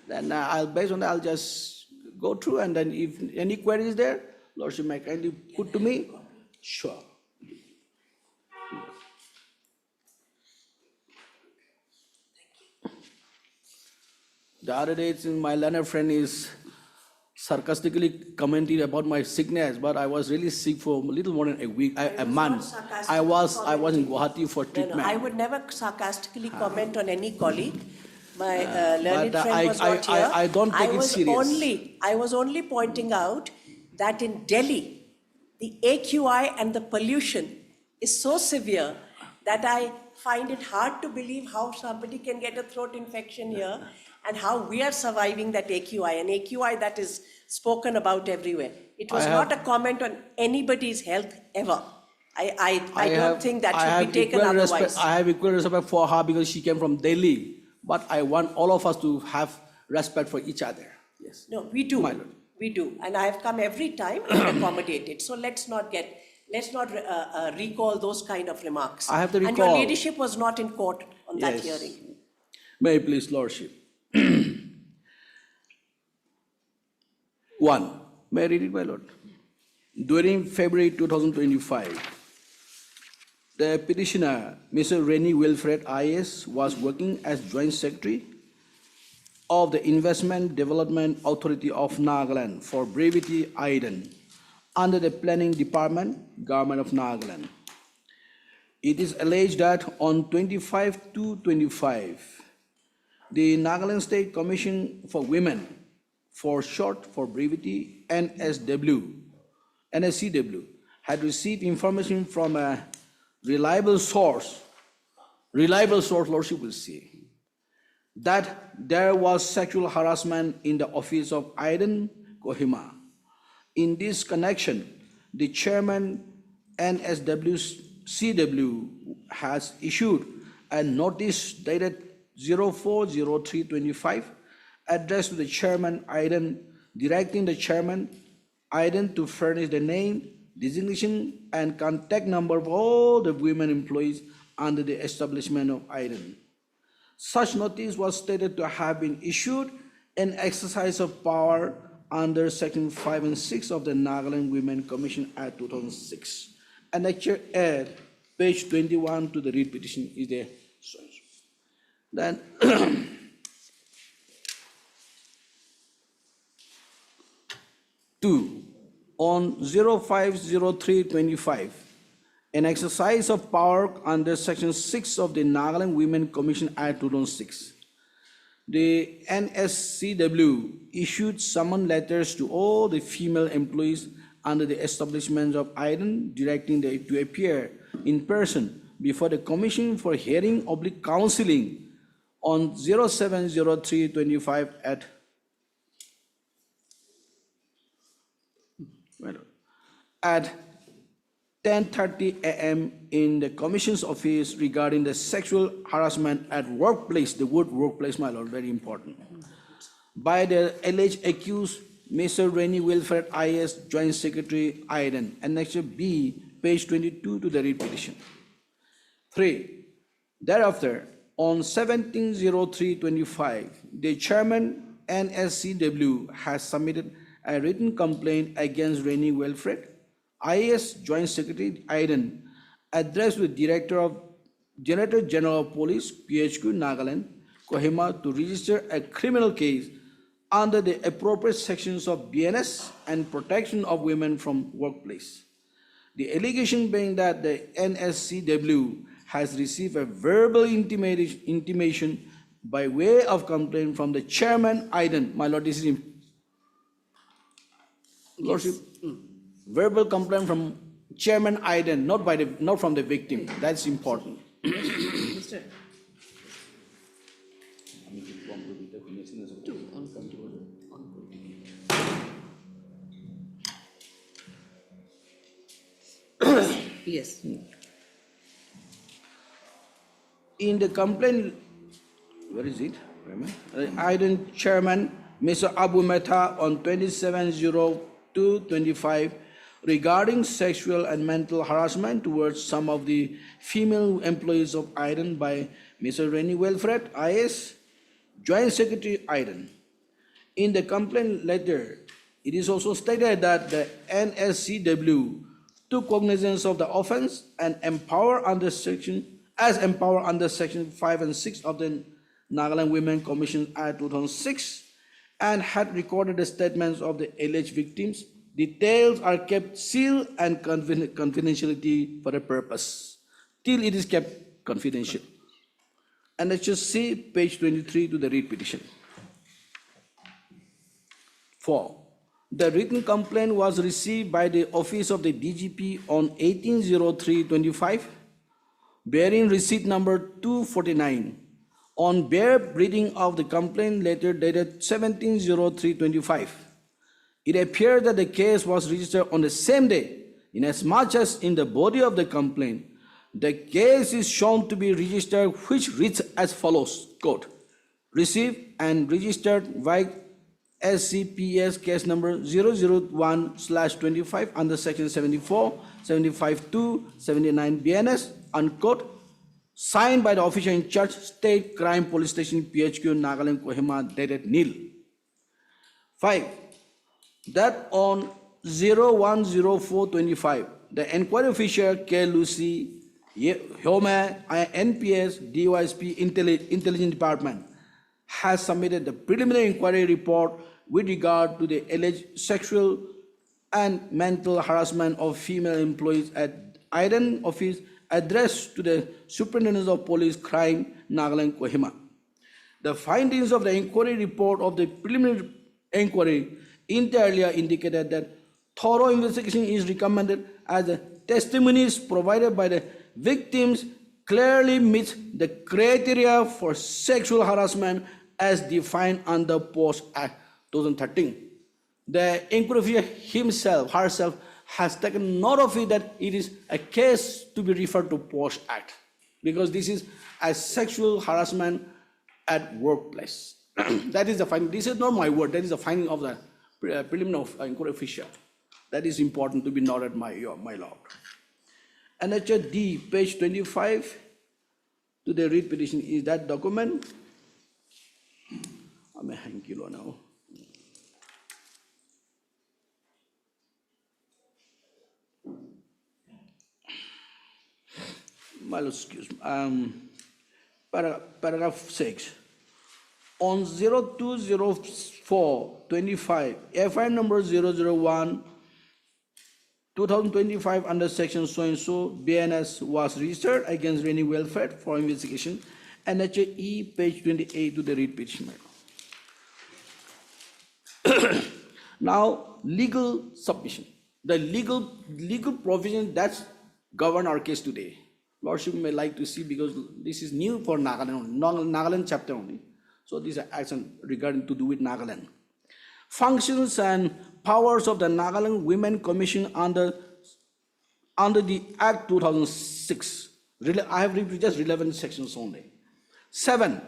Then based on that, I'll just go through, and then if any query is there, lordship may kindly put to me. Sure. The other day, my learned friend is sarcastically commenting about my sickness, but I was really sick for a little more than a week, a month. I was in Gauhati for treatment. No, I would never sarcastically comment on any colleague. My learned but, friend was not here. I don't take it serious. I was only pointing out that in Delhi, the AQI and the pollution is so severe that I find it hard to believe how somebody can get a throat infection here and how we are surviving that AQI, an AQI that is spoken about everywhere. It was not a comment on anybody's health ever. I don't think that should be taken otherwise. I have equal respect for her because she came from Delhi, but I want all of us to have respect for each other. Yes. No, we do. My lord. We do. And I have come every time and accommodated. So let's not recall those kind of remarks. I have to And your recall. leadership was not in court on that Yes. hearing. May I please, Lordship. One, may I read it, my lord? During February 2025, the petitioner, Mr. Rennie Wilfred IS, was working as Joint Secretary of the Investment Development Authority of Nagaland for brevity Iden under the Planning Department, Government of Nagaland. It is alleged that on 25/2/25, the Nagaland State Commission for Women, for short for brevity NSCW, had received information from a reliable source, Lordship will say, that there was sexual harassment in the office of Iden Kohima. In this connection, the chairman NSCW has issued a notice dated 04/03/25 addressed to the chairman Iden, directing the chairman Iden to furnish the name, designation, and contact number of all the women employees under the establishment of Iden. Such notice was stated to have been issued in exercise of power under Section 5 and 6 of the Nagaland Women Commission Act 2006. Annexure at page 21 to the read petition is there. Then, two, on 05/03/25, an exercise of power under Section 6 of the Nagaland Women Commission Act 2006. The NSCW issued summon letters to all the female employees under the establishment of Iden, directing them to appear in person before the Commission for hearing / counseling on 07/03/25 at 10:30 a.m. in the Commission's office regarding the sexual harassment at workplace, the word workplace, my lord, very important, by the alleged accused, Mr. Rennie Wilfred IS, Joint Secretary, Iden, Annexure B, page 22 to the read petition. 3. Thereafter, on 17/03/25, the chairman NSCW has submitted a written complaint against Rennie Wilfred IS, Joint Secretary, Iden, addressed to the Director General of Police, PHQ, Nagaland, Kohima, to register a criminal case under the appropriate sections of BNS and protection of women from workplace. The allegation being that the NSCW has received a verbal intimation by way of complaint from the chairman, Iden. My lord, this is Lordship. Verbal complaint from Chairman Iden, not from the victim. That's important. Mr. Yes. In the complaint, where is it? Iden Chairman, Mr. Abu Mehta, on 27/02/25, regarding sexual and mental harassment towards some of the female employees of Iden by Mr. Rennie Wilfred IS, Joint Secretary Iden. In the complaint letter, it is also stated that the NSCW took cognizance of the offense and empowered under section 5 and 6 of the Nagaland Women Commission Act 2006 and had recorded the statements of the alleged victims. Details are kept sealed and confidentiality for a purpose, till it is kept confidential. And let's just see page 23 to the read petition. 4. The written complaint was received by the office of the DGP on 18/03/25, bearing receipt number 249. On bare reading of the complaint letter dated 17/03/25, it appears that the case was registered on the same day, inasmuch as in the body of the complaint, the case is shown to be registered, which reads as follows, quote, received and registered by SCPS case number 001/25 under section 74, 75-2, 79 BNS, unquote, signed by the official in charge, State Crime Police Station, PHQ, Nagaland, Kohima, dated nil. 5. That on 01/04/25, the inquiry officer K. Lucy Home, NPS, DYSP, Intelligence Department, has submitted the preliminary inquiry report with regard to the alleged sexual and mental harassment of female employees at Iron Office addressed to the Superintendent of Police Crime, Nagaland, Kohima. The findings of the inquiry report of the preliminary inquiry earlier indicated that thorough investigation is recommended as the testimonies provided by the victims clearly meet the criteria for sexual harassment as defined under Post Act 2013. The inquiry herself has taken note of it that it is a case to be referred to Post Act, because this is a sexual harassment at workplace. That is the finding. This is not my word. That is the finding of the preliminary inquiry official. That is important to be noted, my lord. And D, page 25 to the read petition is that document. I'm a kilo now. My lord, excuse me. Paragraph 6. On 02/04/25, FIR number 001/2025 under section so-and-so BNS was registered against Rainy Welfare for investigation. NHE, page 28 to the read petition. Now, legal submission. The legal provision that's govern our case today. Lordship may like to see, because this is new for Nagaland chapter only. So these are action regarding to do with Nagaland. Functions and powers of the Nagaland Women Commission under the Act 2006. I have read just relevant sections only. 7.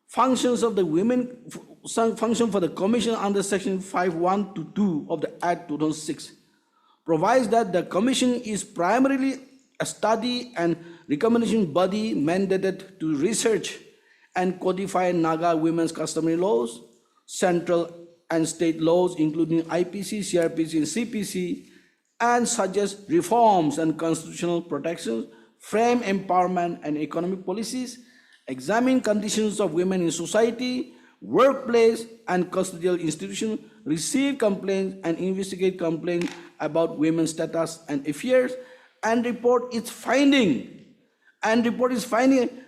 Functions of the function for the Commission under section 5(1)-(2) of the Act 2006 provides that the Commission is primarily a study and recommendation body mandated to research and codify Naga women's customary laws, central and state laws, including IPC, CRPC, and CPC, and suggest reforms and constitutional protections, frame empowerment and economic policies, examine conditions of women in society, workplace, and custodial institutions, receive complaints and investigate complaints about women's status and affairs, and report its finding.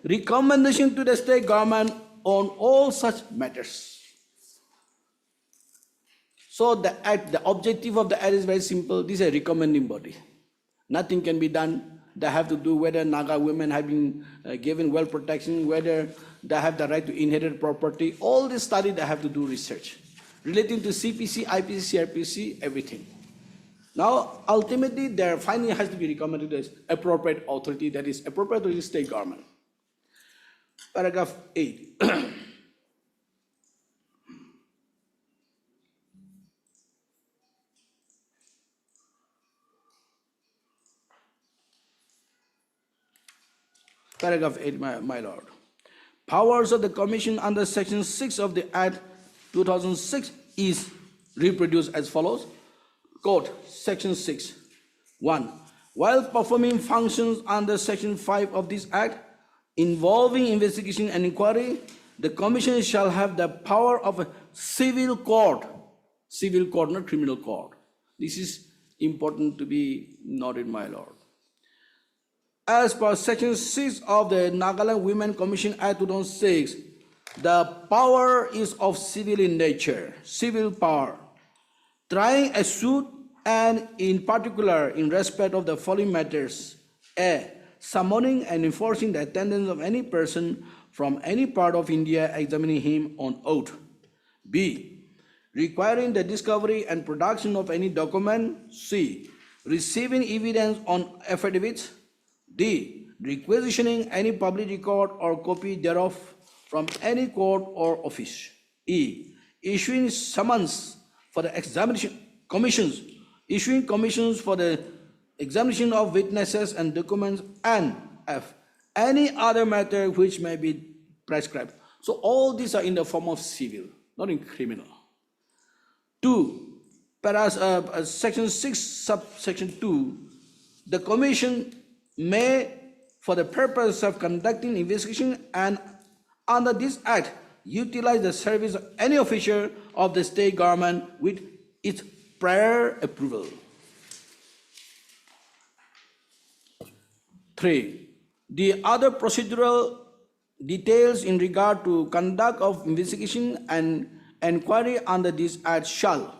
Recommendation to the state government on all such matters. So the objective of the act is very simple. This is a recommending body. Nothing can be done. They have to do whether Naga women have been given well protection, whether they have the right to inherit property. All this study they have to do research relating to CPC, IPC, CRPC, everything. Now, ultimately, their finding has to be recommended to the appropriate authority, that is appropriate to the state government. Paragraph 8. Paragraph 8, my lord. Powers of the Commission under Section 6 of the Act 2006 is reproduced as follows. Quote, Section 6. 1. while performing functions under Section 5 of this Act involving investigation and inquiry, the Commission shall have the power of a civil court, not criminal court. This is important to be noted, my lord. As per Section 6 of the Nagaland Women Commission Act 2006, the power is of civil in nature, civil power, trying a suit and in particular in respect of the following matters: A, summoning and enforcing the attendance of any person from any part of India examining him on oath. B, requiring the discovery and production of any document. C, receiving evidence on affidavits. D, requisitioning any public record or copy thereof from any court or office. E, issuing summons for the examination commissions, issuing commissions for the examination of witnesses and documents. And F, any other matter which may be prescribed. So all these are in the form of civil, not in criminal. 2, Section 6, subsection 2, the Commission may, for the purpose of conducting investigation and under this Act, utilize the service of any official of the state government with its prior approval. 3, the other procedural details in regard to conduct of investigation and inquiry under this Act shall,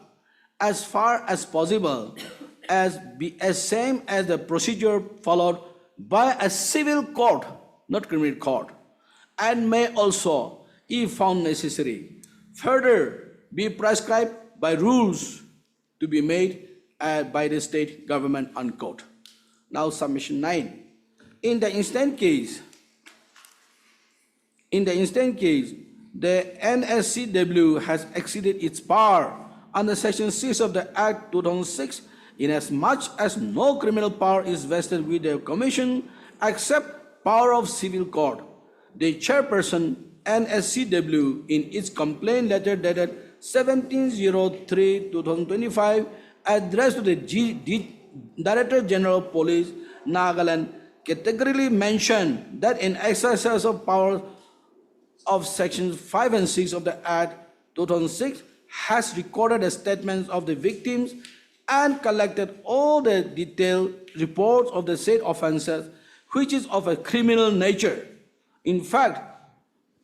as far as possible, be as same as the procedure followed by a civil court, not criminal court, and may also, if found necessary, further be prescribed by rules to be made by the state government, unquote. Now, submission 9. In the instant case, the NSCW has exceeded its power under Section 6 of the Act 2006, inasmuch as no criminal power is vested with the Commission except power of civil court. The chairperson, NSCW, in its complaint letter dated 17/03/2025, addressed to the Director General of Police, Nagaland, categorically mentioned that in exercise of power of Sections 5 and 6 of the Act 2006, has recorded the statements of the victims and collected all the detailed reports of the said offences, which is of a criminal nature. In fact,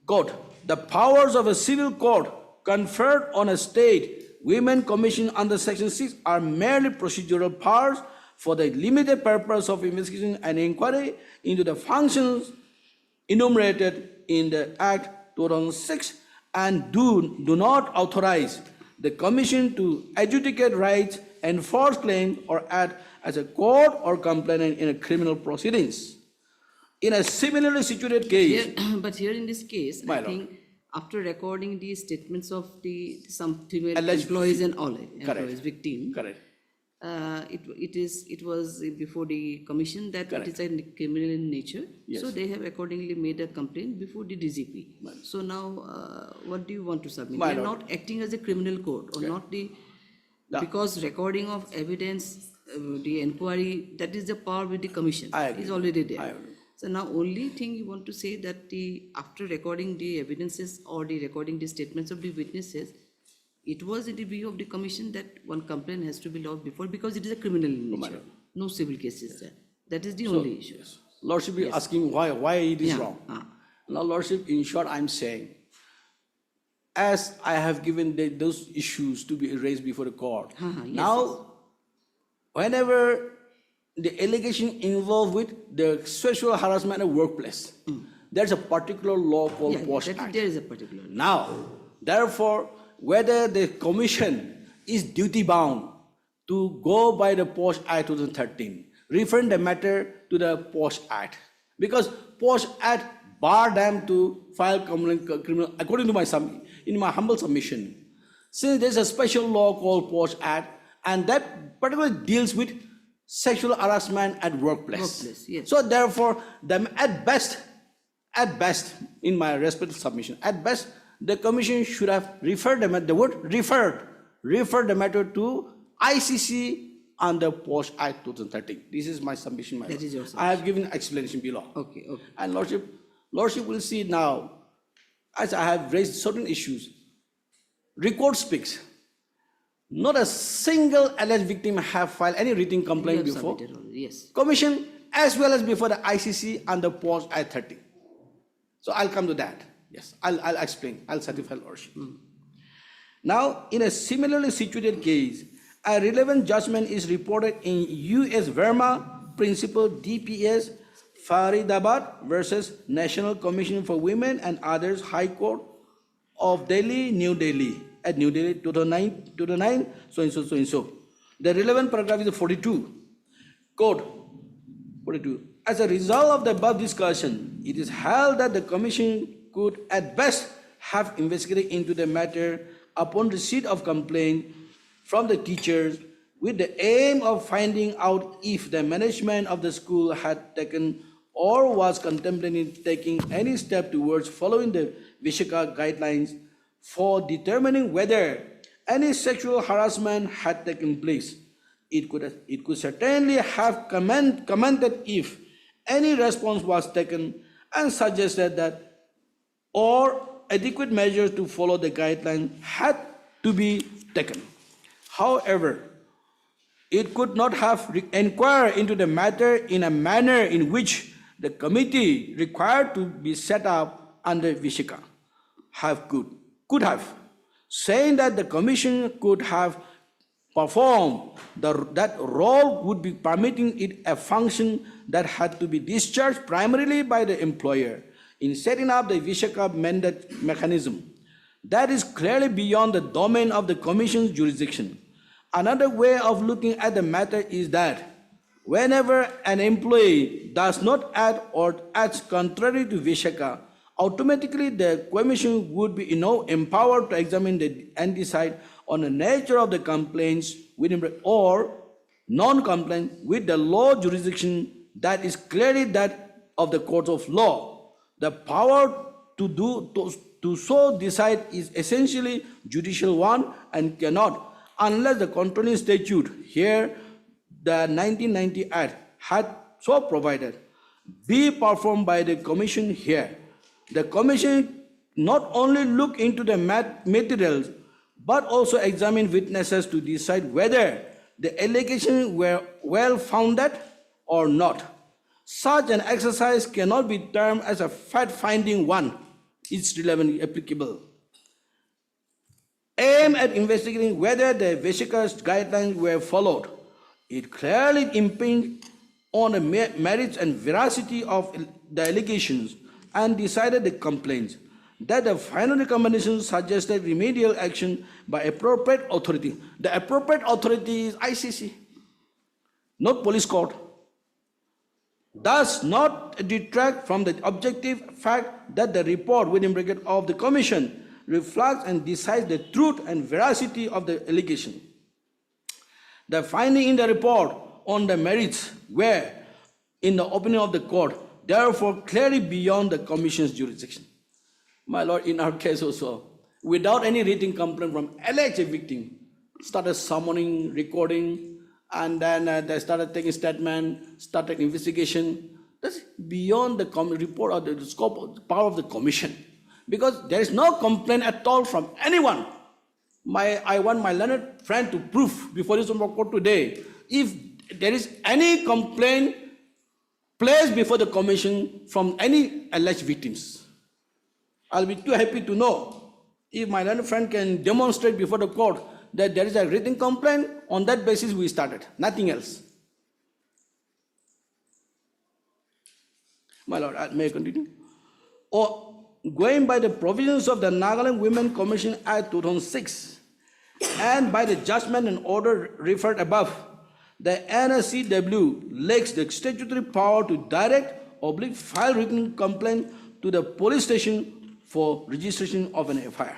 quote, the powers of a civil court conferred on a state women commission under Section 6 are merely procedural powers for the limited purpose of investigation and inquiry into the functions enumerated in the Act 2006 and do not authorize the Commission to adjudicate rights, enforce claims, or act as a court or complainant in a criminal proceedings. In a similarly situated case, But here in this case, My I lord. think after recording the statements of some female Alleged employees and all Correct. employees, victim, correct, it was before the commission that Correct. it is a criminal in nature. Yes. So they have accordingly made a complaint before the DGP. So now, what do you want to submit? My They are lord. not acting as a criminal court or not the, Yeah. because recording of evidence, the inquiry, that is the power with the commission. I agree. Is already there. I agree. So now only thing you want to say that after recording the evidences or the recording the statements of the witnesses, it was in the view of the commission that one complaint has to be lodged before because it is a criminal in nature. No civil cases there. That is the only issue. yes. Lordship is asking why it is Yeah. wrong. Now, Lordship, in short, I'm saying, as I have given those issues to be raised before the court, Yes, now, whenever the allegation involved with the sexual harassment at workplace, there's a particular law called Yeah, Post that- Act. there is a particular. Now, therefore, whether the commission is duty bound to go by the Post Act 2013, referring the matter to the Post Act, because Post Act bar them to file criminal, according to in my humble submission. Since there's a special law called Post Act, and that particularly deals with sexual harassment at workplace. Workplace, yes. So therefore, at best, in my respective submission, at best, the commission should have referred the matter to ICC under Post Act 2013. This is my submission, my That lord. is your I have given explanation below. Okay, okay. And Lordship will see now, as I have raised certain issues, record speaks. Not a single alleged victim have filed any written You complaint have before submitted already, yes. Commission as well as before the ICC under Post Act 30. So I'll come to that. Yes, I'll explain. I'll certify Lordship. Now, in a similarly situated case, a relevant judgment is reported in U.S. Verma Principal DPS Faridabad versus National Commission for Women and Others High Court of Delhi, New Delhi, at New Delhi, 2009, so and so, so and so. The relevant paragraph is 42. Quote, 42. As a result of the above discussion, it is held that the Commission could at best have investigated into the matter upon receipt of complaint from the teachers with the aim of finding out if the management of the school had taken or was contemplating taking any step towards following the Vishaka guidelines for determining whether any sexual harassment had taken place. It could certainly have commented if any response was taken and suggested that or adequate measures to follow the guidelines had to be taken. However, it could not have inquired into the matter in a manner in which the committee required to be set up under Vishaka could have, saying that the Commission could have performed that role would be permitting it a function that had to be discharged primarily by the employer in setting up the Vishaka mandate mechanism. That is clearly beyond the domain of the Commission's jurisdiction. Another way of looking at the matter is that whenever an employee does not act or acts contrary to Vishaka, automatically the Commission would be empowered to examine and decide on the nature of the complaints or non-complaint with the law jurisdiction that is clearly that of the courts of law. The power to so decide is essentially judicial one and cannot, unless the controlling statute here, the 1990 Act, had so provided, be performed by the Commission here. The Commission not only look into the materials, but also examine witnesses to decide whether the allegations were well-founded or not. Such an exercise cannot be termed as a fact-finding one. It's relevantly applicable. Aim at investigating whether the Vishaka's guidelines were followed. It clearly impinged on the merits and veracity of the allegations and decided the complaints. That the final recommendation suggested remedial action by appropriate authority. The appropriate authority is ICC, not police court. Does not detract from the objective fact that the report of the Commission reflects and decides the truth and veracity of the allegation. The finding in the report on the merits were, in the opinion of the court, therefore clearly beyond the Commission's jurisdiction. My lord, in our case also, without any written complaint from alleged victim, started summoning, recording, and then they started taking statement, started investigation. That's beyond the report or the scope of power of the Commission. Because there is no complaint at all from anyone. I want my learned friend to prove before this court today, if there is any complaint placed before the Commission from any alleged victims. I'll be too happy to know if my learned friend can demonstrate before the court that there is a written complaint. On that basis we started, nothing else. My lord, may I continue? Or going by the provisions of the Nagaland Women Commission Act 2006 and by the judgment and order referred above, the NSCW lacks the statutory power to file written complaint to the police station for registration of an FIR.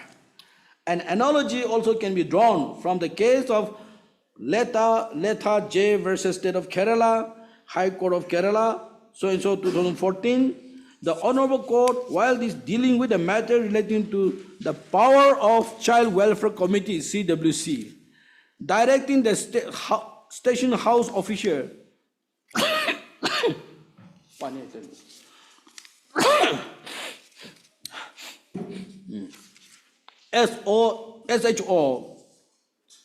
An analogy also can be drawn from the case of Letha J versus State of Kerala, High Court of Kerala, so-and-so 2014. The Honorable Court, while this dealing with a matter relating to the power of Child Welfare Committee, CWC, directing the station house officer SHO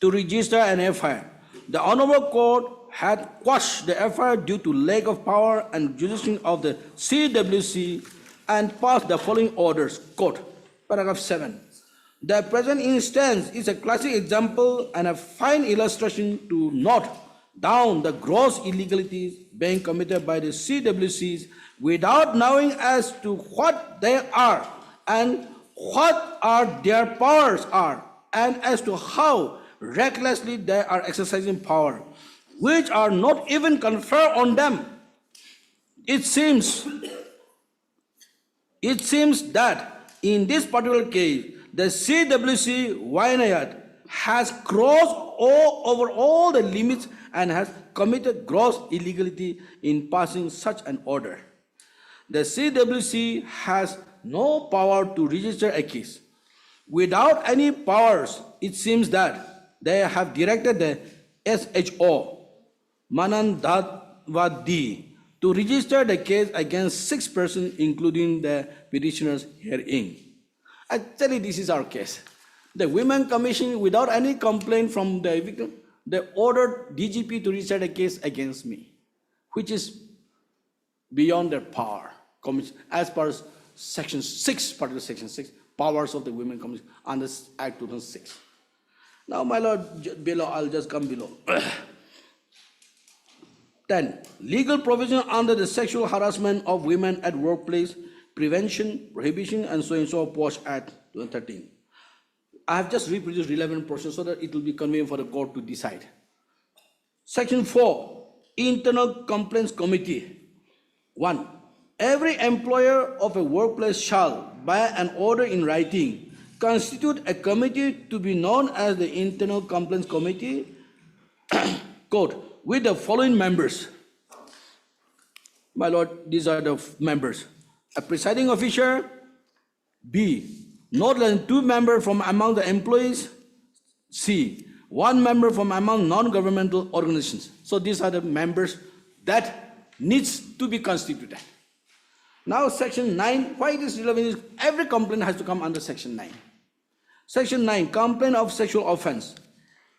to register an FIR. The Honorable Court had quashed the FIR due to lack of power and jurisdiction of the CWC and passed the following orders. Quote, paragraph 7. The present instance is a classic example and a fine illustration to note down the gross illegalities being committed by the CWCs without knowing as to what they are and what are their powers are, and as to how recklessly they are exercising power, which are not even conferred on them. It seems that in this particular case, the CWC Vinayat has crossed over all the limits and has committed gross illegality in passing such an order. The CWC has no power to register a case. Without any powers, it seems that they have directed the SHO, Manandavadi, to register the case against 6 persons, including the petitioners herein. Actually, this is our case. The Women Commission, without any complaint from the victim, they ordered DGP to register the case against me, which is beyond their power, as per Section 6, particular Section 6, powers of the Women Commission under Act 2006. Now, my lord, below, I'll just come below. 10. Legal provision under the Sexual Harassment of Women at Workplace, Prevention, Prohibition, and so POSH Act 2013. I have just reproduced relevant portions so that it will be convenient for the court to decide. Section 4, Internal Complaints Committee. 1. Every employer of a workplace shall, by an order in writing, constitute a committee to be known as the Internal Complaints Committee, quote, with the following members. My lord, these are the members. A presiding officer. B, not less than 2 members from among the employees. C, 1 member from among non-governmental organizations. So these are the members that needs to be constituted. Now Section 9, why it is relevant is every complaint has to come under Section 9. Section 9, complaint of sexual offense.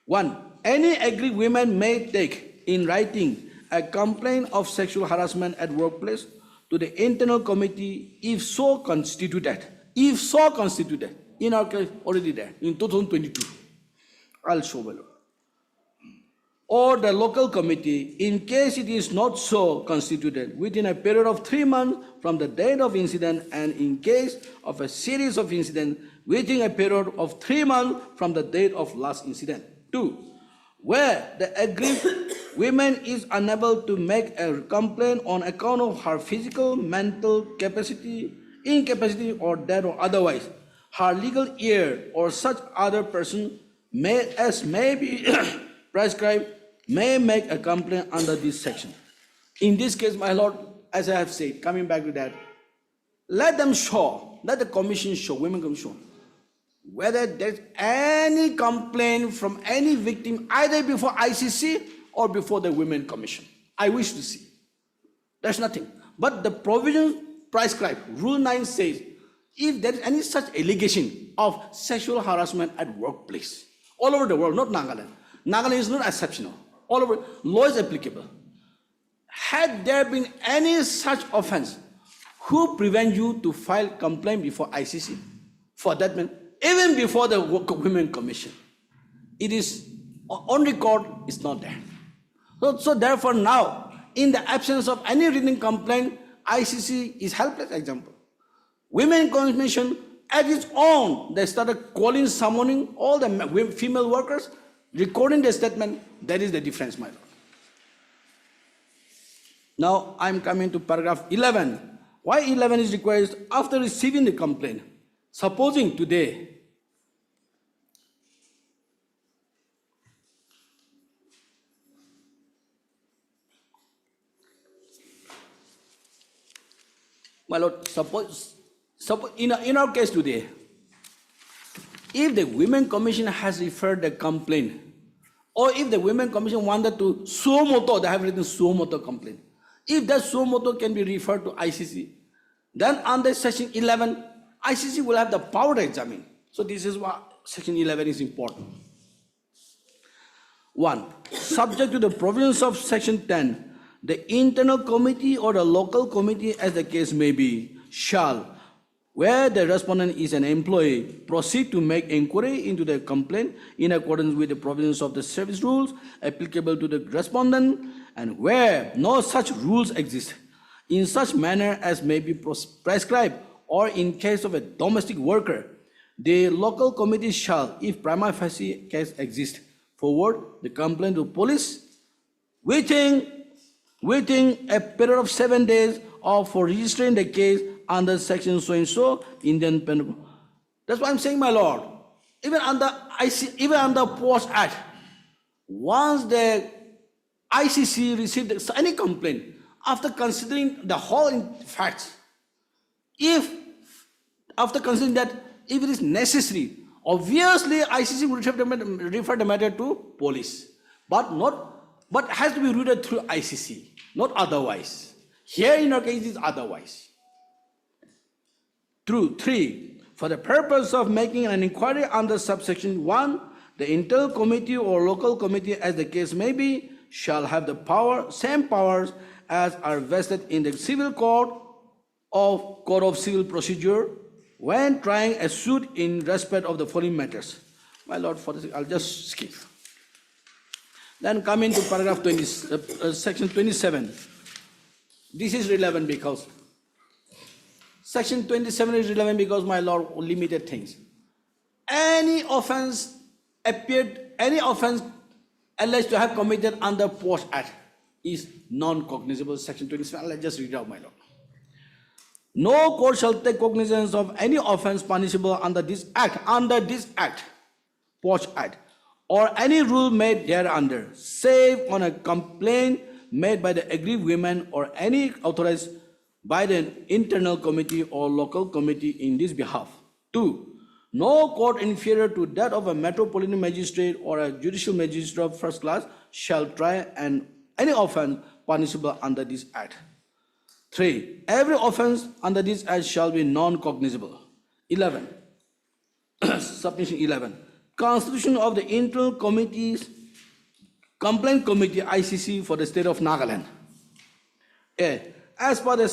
1, any aggrieved woman may take in writing a complaint of sexual harassment at workplace to the internal committee if so constituted. If so constituted, in our case already there, in 2022. I'll show below. Or the local committee, in case it is not so constituted, within a period of 3 months from the date of incident, and in case of a series of incidents, within a period of 3 months from the date of last incident. 2, where the aggrieved woman is unable to make a complaint on account of her physical, mental capacity, incapacity, or death or otherwise, her legal heir or such other person may be prescribed may make a complaint under this section. In this case, my lord, as I have said, coming back to that, let the commission show, women commission, whether there's any complaint from any victim either before ICC or before the Women Commission. I wish to see. There's nothing. But the provision prescribed, Rule 9 says, if there is any such allegation of sexual harassment at workplace, all over the world, not Nagaland. Nagaland is not exceptional. All over, law is applicable. Had there been any such offense, who prevent you to file complaint before ICC? For that matter, even before the Women Commission. It is on record, it's not there. So therefore now, in the absence of any written complaint, ICC is helpless example. Women Commission, at its own, they started calling, summoning all the female workers, recording the statement. That is the difference, my lord. Now I'm coming to paragraph 11. Why 11 is required? After receiving the complaint, supposing today, my lord, suppose in our case today, if the Women Commission has referred the complaint Or if the Women Commission wanted to suo moto, they have written suo moto complaint. If that suo moto can be referred to ICC, then under Section 11, ICC will have the power to examine. So this is why Section 11 is important. 1. Subject to the provisions of Section 10, the internal committee or the local committee, as the case may be, shall, where the respondent is an employee, proceed to make inquiry into the complaint in accordance with the provisions of the service rules applicable to the respondent, and where no such rules exist, in such manner as may be prescribed, or in case of a domestic worker, the local committee shall, if prima facie case exists, forward the complaint to police within a period of 7 days or for registering the case under section so and so Indian Penal. That's what I'm saying, my lord. Even under Post Act, once the ICC received any complaint, after considering the whole facts, after considering that if it is necessary, obviously ICC would refer the matter to police, but has to be routed through ICC, not otherwise. Here in our case, it is otherwise. 3. For the purpose of making an inquiry under subsection 1, the internal committee or local committee, as the case may be, shall have the same powers as are vested in the civil code of civil procedure when trying a suit in respect of the following matters. My lord, for this, I'll just skip. Then come into paragraph 20, section 27. This is relevant because section 27 is relevant because, my lord, limited things. Any offense alleged to have committed under Post Act is non-cognizable. Section 27, let's just read it out, my lord. No court shall take cognizance of any offense punishable under this act, Post Act, or any rule made thereunder, save on a complaint made by the aggrieved women or any authorized by the internal committee or local committee in this behalf. 2. No court inferior to that of a metropolitan magistrate or a judicial magistrate of first class shall try any offense punishable under this act. 3. Every offense under this act shall be non-cognizable. 11. Submission 11. Constitution of the internal committees, complaint committee ICC for the state of Nagaland. A. As per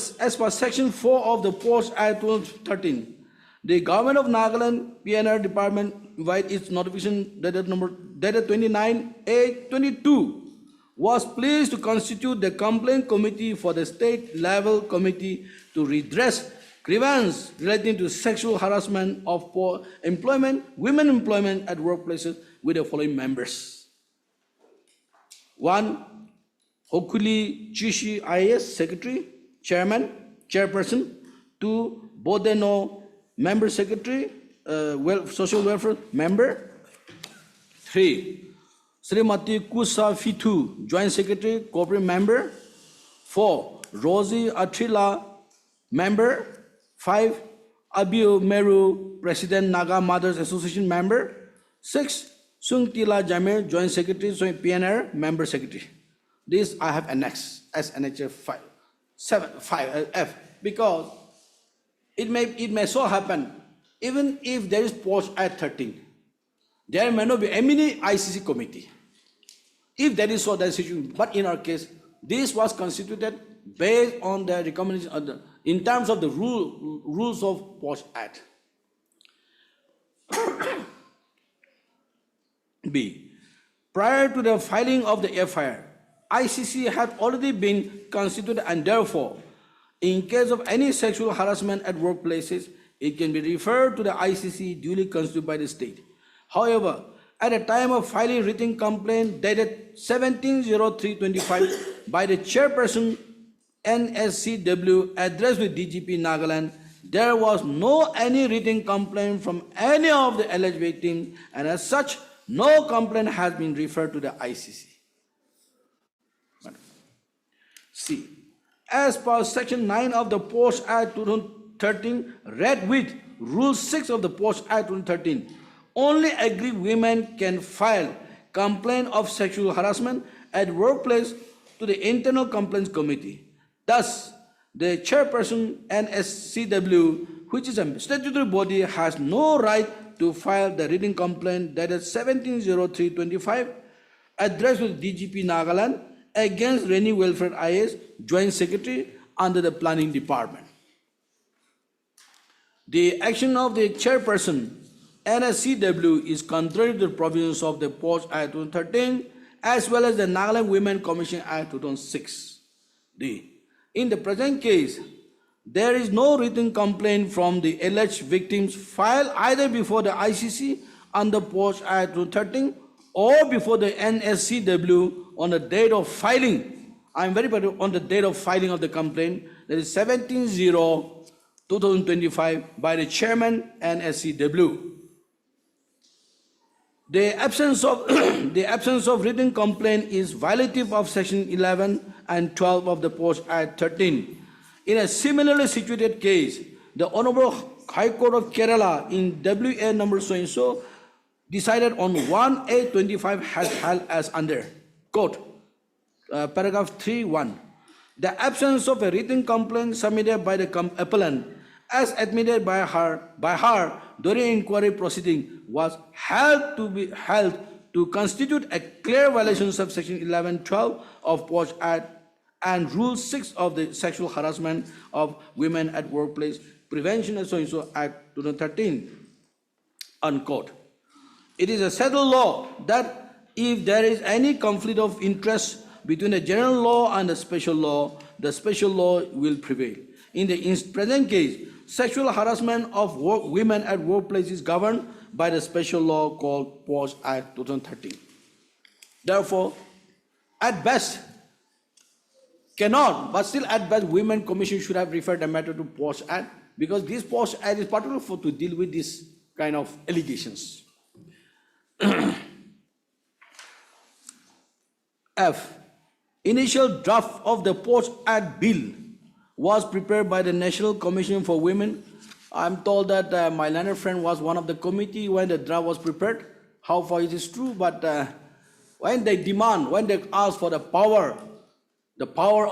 section 4 of the Post Act 2013, the government of Nagaland PNR department, via its notification dated 29/8/22, was pleased to constitute the complaint committee for the state level committee to redress grievance relating to sexual harassment of women employment at workplaces with the following members. 1. Hokuli Chishi IAS Secretary, Chairperson. 2. Bodeno Member Secretary, Social Welfare Member. 3. Srimati Kusa Fitu, Joint Secretary, Corporate Member. 4. Rosie Atrila, Member. 5. Abiu Meru, President, Naga Mothers Association, Member. 6. Sungtila Jamir, Joint Secretary, PNR, Member Secretary. This I have annexed as NHF 5F, because it may so happen, even if there is Post Act 13, there may not be any ICC committee. If there is so, that situation. But in our case, this was constituted based on the recommendation in terms of the rules of Post Act. B. Prior to the filing of the FIR, ICC had already been constituted, and therefore, in case of any sexual harassment at workplaces, it can be referred to the ICC duly constituted by the state. However, at the time of filing written complaint dated 17/03/25 by the chairperson NSCW addressed with DGP Nagaland, there was no any written complaint from any of the alleged victims, and as such, no complaint has been referred to the ICC. C. As per Section 9 of the Post Act 2013, read with Rule 6 of the Post Act 2013, only aggrieved women can file complaint of sexual harassment at workplace to the Internal Complaints Committee. Thus, the chairperson NSCW, which is a statutory body, has no right to file the written complaint dated 17/03/25 addressed to DGP Nagaland against Reni Welfare IS, Joint Secretary under the Planning Department. The action of the chairperson NSCW is contrary to the provisions of the Post Act 2013 as well as the Nagaland Women Commission Act 2006. In the present case, there is no written complaint from the alleged victims filed either before the ICC under Post Act 2013 or before the NSCW on the date of filing. I'm very particular on the date of filing of the complaint, that is 17/0/2025 by the chairman NSCW. The absence of written complaint is violative of Section 11 and 12 of the Post Act 13. In a similarly situated case, the Honorable High Court of Kerala in WA number so-and-so decided on 1/8/25 has held as under, quote, paragraph 3(1). The absence of a written complaint submitted by the appellant as admitted by her during inquiry proceeding was held to constitute a clear violation of Section 11(12) of Post Act and Rule 6 of the Sexual Harassment of Women at Workplace Prevention and so-and-so Act 2013, unquote. It is a settled law that if there is any conflict of interest between the general law and the special law will prevail. In the present case, sexual harassment of women at workplace is governed by the special law called Post Act 2013. Therefore, at best, cannot, but still at best, Women Commission should have referred the matter to Post Act because this Post Act is particular for to deal with this kind of allegations. F. Initial draft of the Post Act bill was prepared by the National Commission for Women. I'm told that my learned friend was one of the committee when the draft was prepared. How far it is true, but when they ask for the power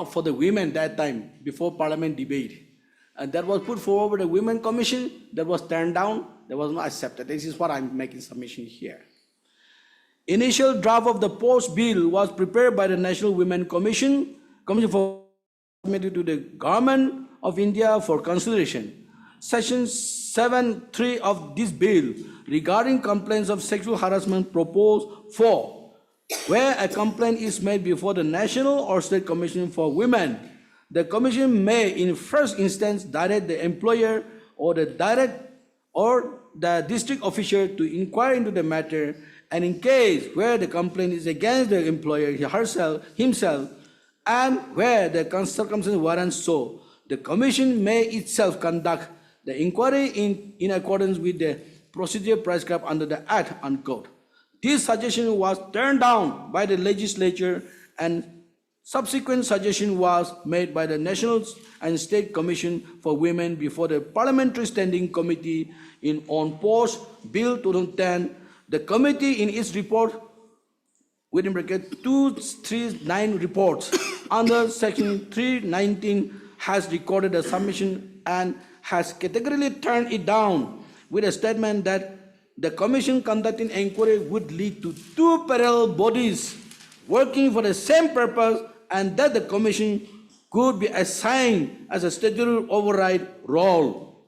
for the women that time before Parliament debate, and that was put forward by the Women Commission, that was turned down, that was not accepted. This is what I'm making submission here. Initial draft of the Post Bill was prepared by the National Women Commission for submitted to the Government of India for consideration. Section 7(3) of this bill regarding complaints of sexual harassment proposed for where a complaint is made before the National or State Commission for Women, the Commission may in first instance direct the employer or the district official to inquire into the matter, and in case where the complaint is against the employer himself, and where the circumstances warrant so, the Commission may itself conduct the inquiry in accordance with the procedure prescribed under the Act, unquote. This suggestion was turned down by the legislature, and subsequent suggestion was made by the National and State Commission for Women before the Parliamentary Standing Committee on Post Bill 2010. The committee in its report, within bracket 239 reports, under section 319 has recorded a submission and has categorically turned it down with a statement that the commission conducting inquiry would lead to two parallel bodies working for the same purpose, and that the commission could be assigned as a statutory oversight role.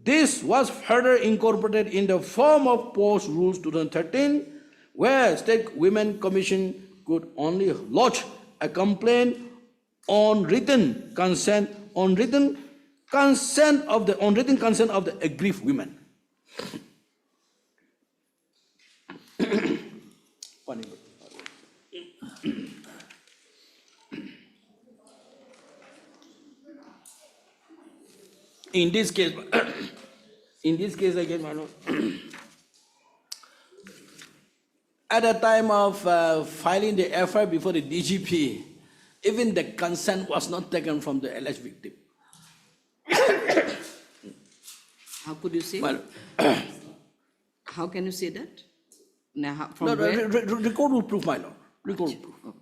This was further incorporated in the form of Post Rules 2013, where State Women Commission could only lodge a complaint on written consent of the aggrieved women. In this case again, my lord, at the time of filing the FIR before the DGP, even the consent was not taken from the alleged victim. How could you say? Well, How can you say that? Now, from No, where? record will prove, my lord. Record will prove.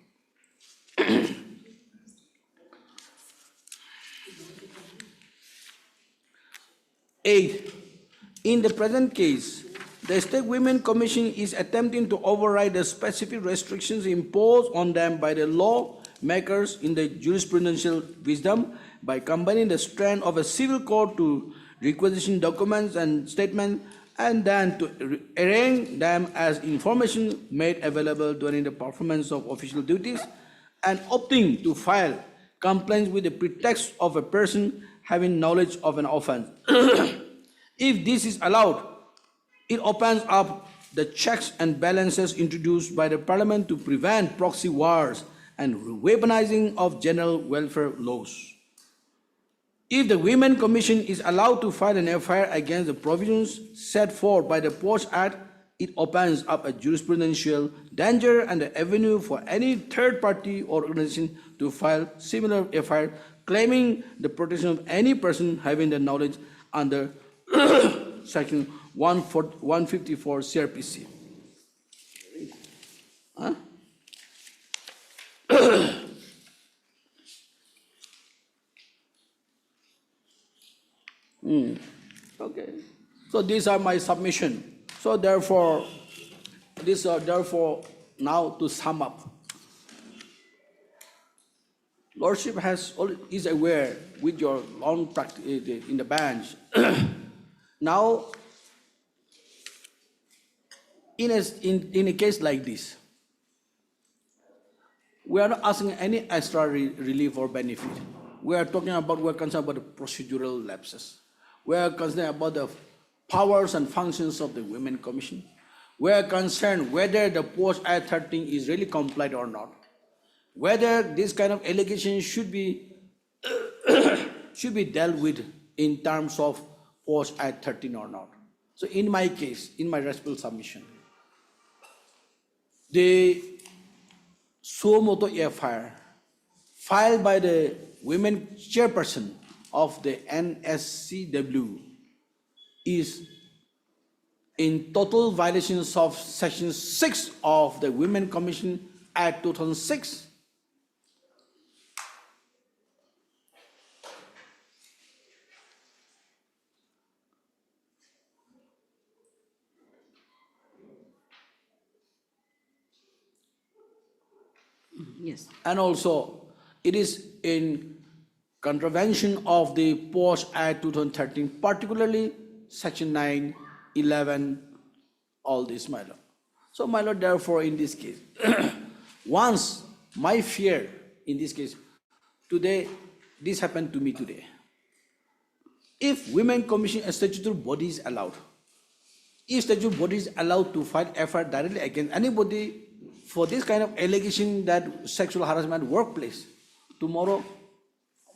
Okay. 8. In the present case, the State Women Commission is attempting to override the specific restrictions imposed on them by the lawmakers in the jurisprudential wisdom by combining the strength of a civil code to requisition documents and statements and then to arrange them as information made available during the performance of official duties and opting to file complaints with the pretext of a person having knowledge of an offense. If this is allowed, it opens up the checks and balances introduced by the Parliament to prevent proxy wars and weaponizing of general welfare laws. If the Women Commission is allowed to file an FIR against the provisions set forth by the Post Act, it opens up a jurisprudential danger and the avenue for any third party or organization to file similar FIR claiming the protection of any person having the knowledge under Section 154 CRPC. Huh? Okay. So these are my submission. So therefore, now to sum up. Lordship is aware with your long practice in the bench. Now, in a case like this, we are not asking any extra relief or benefit. We're concerned about the procedural lapses. We are concerned about the powers and functions of the Women Commission. We are concerned whether the Post Act 13 is really complied or not. Whether this kind of allegation should be dealt with in terms of Post Act 13 or not. So in my case, in my respectful submission, the suo motu FIR filed by the women chairperson of the NSCW is in total violations of Section 6 of the Women Commission Act 2006. Yes. And also, it is in contravention of the Post Act 2013, particularly Section 9, 11, all this, my lord. So, my lord, therefore, in this case, once my fear, in this case, today, this happened to me today. If Women Commission statutory body is allowed, if statutory body is allowed to file FIR directly against anybody for this kind of allegation that sexual harassment workplace, tomorrow,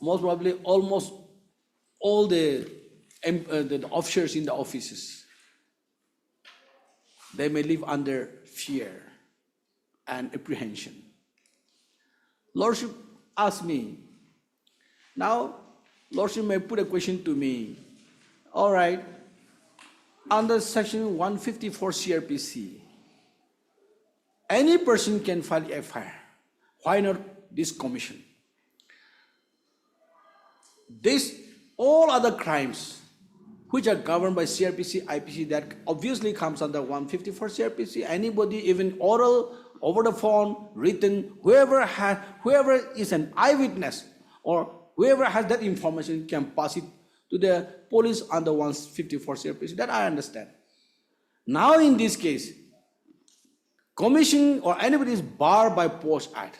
most probably almost all the officers in the offices, they may live under fear and apprehension. Lordship asked me, now Lordship may put a question to me, all right, under Section 154 CRPC, any person can file a FIR. Why not this commission? All other crimes which are governed by CRPC, IPC, that obviously comes under 154 CRPC. Anybody, even oral, over the phone, written, whoever is an eyewitness or whoever has that information can pass it to the police under 154 CRPC. That I understand. Now in this case, commission or anybody is barred by Post Act.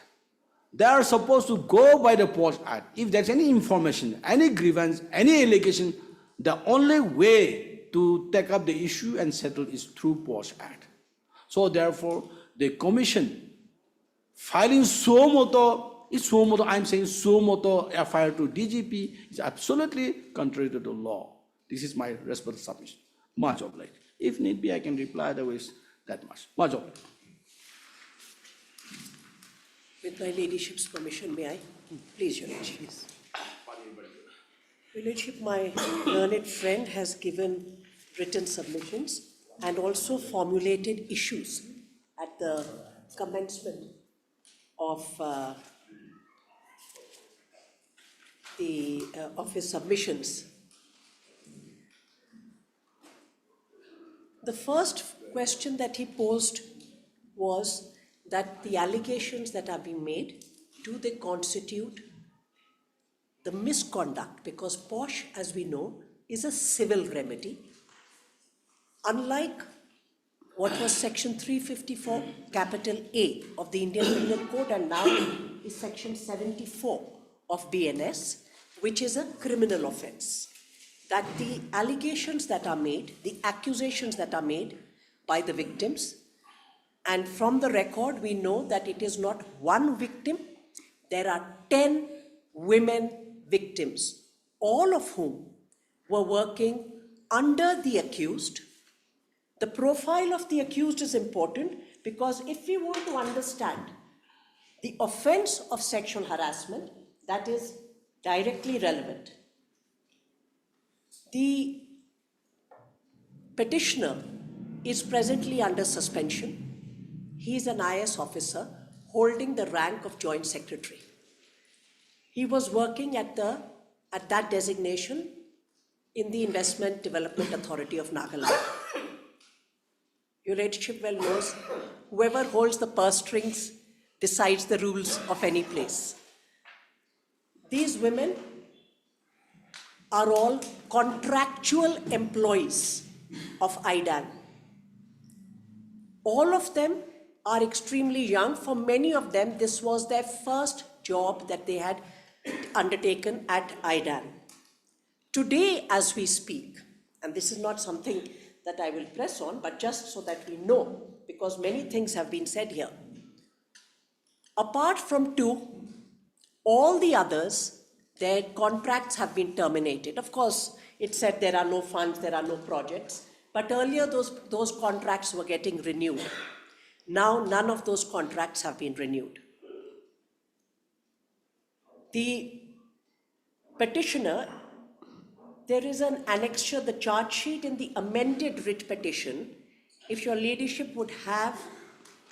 They are supposed to go by the Post Act. If there's any information, any grievance, any allegation, the only way to take up the issue and settle is through Post Act. So therefore, the commission filing suo motu, I'm saying suo motu FIR to DGP is absolutely contrary to the law. This is my respectful submission. Much obliged. If need be, I can reply, otherwise that much. Much obliged. With my ladyship's permission, may I? Please, your lordship. Your lordship, my learned friend has given written submissions and also formulated issues the commencement of of his submissions. The first question that he posed was that the allegations that are being made, do they constitute the misconduct? Because POSH, as we know, is a civil remedy. Unlike what was Section 354, capital A of the Indian Penal Code, and now is Section 74 of BNS, which is a criminal offense. That the allegations that are made, the accusations that are made by the victims, and from the record we know that it is not one victim, there are 10 women victims, all of whom were working under the accused. The profile of the accused is important because if we want to understand the offense of sexual harassment, that is directly relevant. The petitioner is presently under suspension. He is an IS officer holding the rank of Joint Secretary. He was working at that designation in the Investment Development Authority of Nagaland. Your Ladyship well knows, whoever holds the purse strings decides the rules of any place. These women are all contractual employees of IDAN. All of them are extremely young. For many of them, this was their first job that they had undertaken at IDAN. Today, as we speak, and this is not something that I will press on, but just so that we know, because many things have been said here. Apart from two, all the others, their contracts have been terminated. Of course, it said there are no funds, there are no projects, but earlier those contracts were getting renewed. Now, none of those contracts have been renewed. The petitioner, there is an annexure, the charge sheet in the amended writ petition, if your Ladyship would have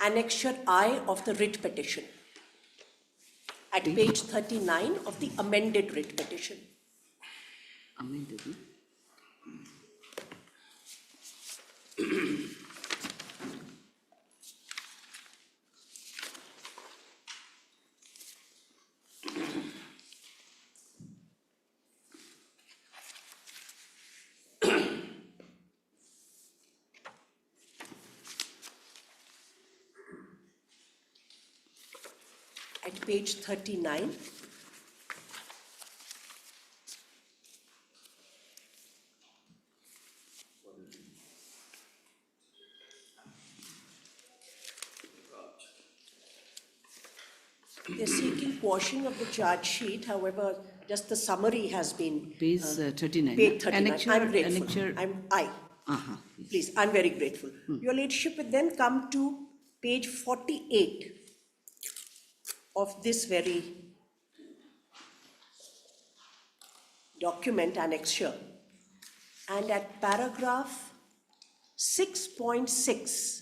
annexure I of the writ petition at page 39 of the amended writ petition. Amended, no? At page 39, they're seeking quashing of the charge sheet. However, just the summary has been Page 39. page 39. Annexure, I'm grateful. annexure. Please, I'm very grateful. Your Ladyship would then come to page 48 of this very document annexure, and at paragraph 6.6,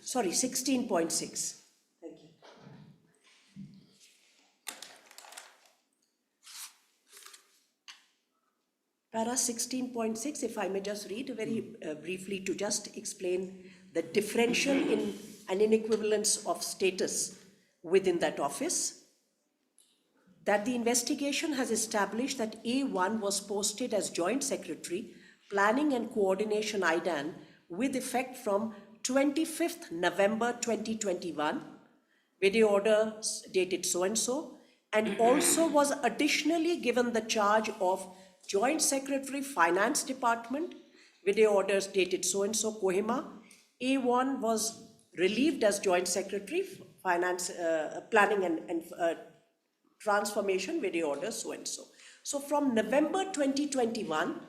sorry, 16.6. Thank you. Para 16.6, if I may just read very briefly to just explain the differential in an inequivalence of status within that office. That the investigation has established that A1 was posted as Joint Secretary, Planning and Coordination IDAN with effect from 25th November 2021, video order dated so-and-so, and also was additionally given the charge of Joint Secretary, Finance Department, video orders dated so-and-so, Kohima. A1 was relieved as Joint Secretary, Finance, Planning and Transformation, video orders so-and-so. So from November 2021,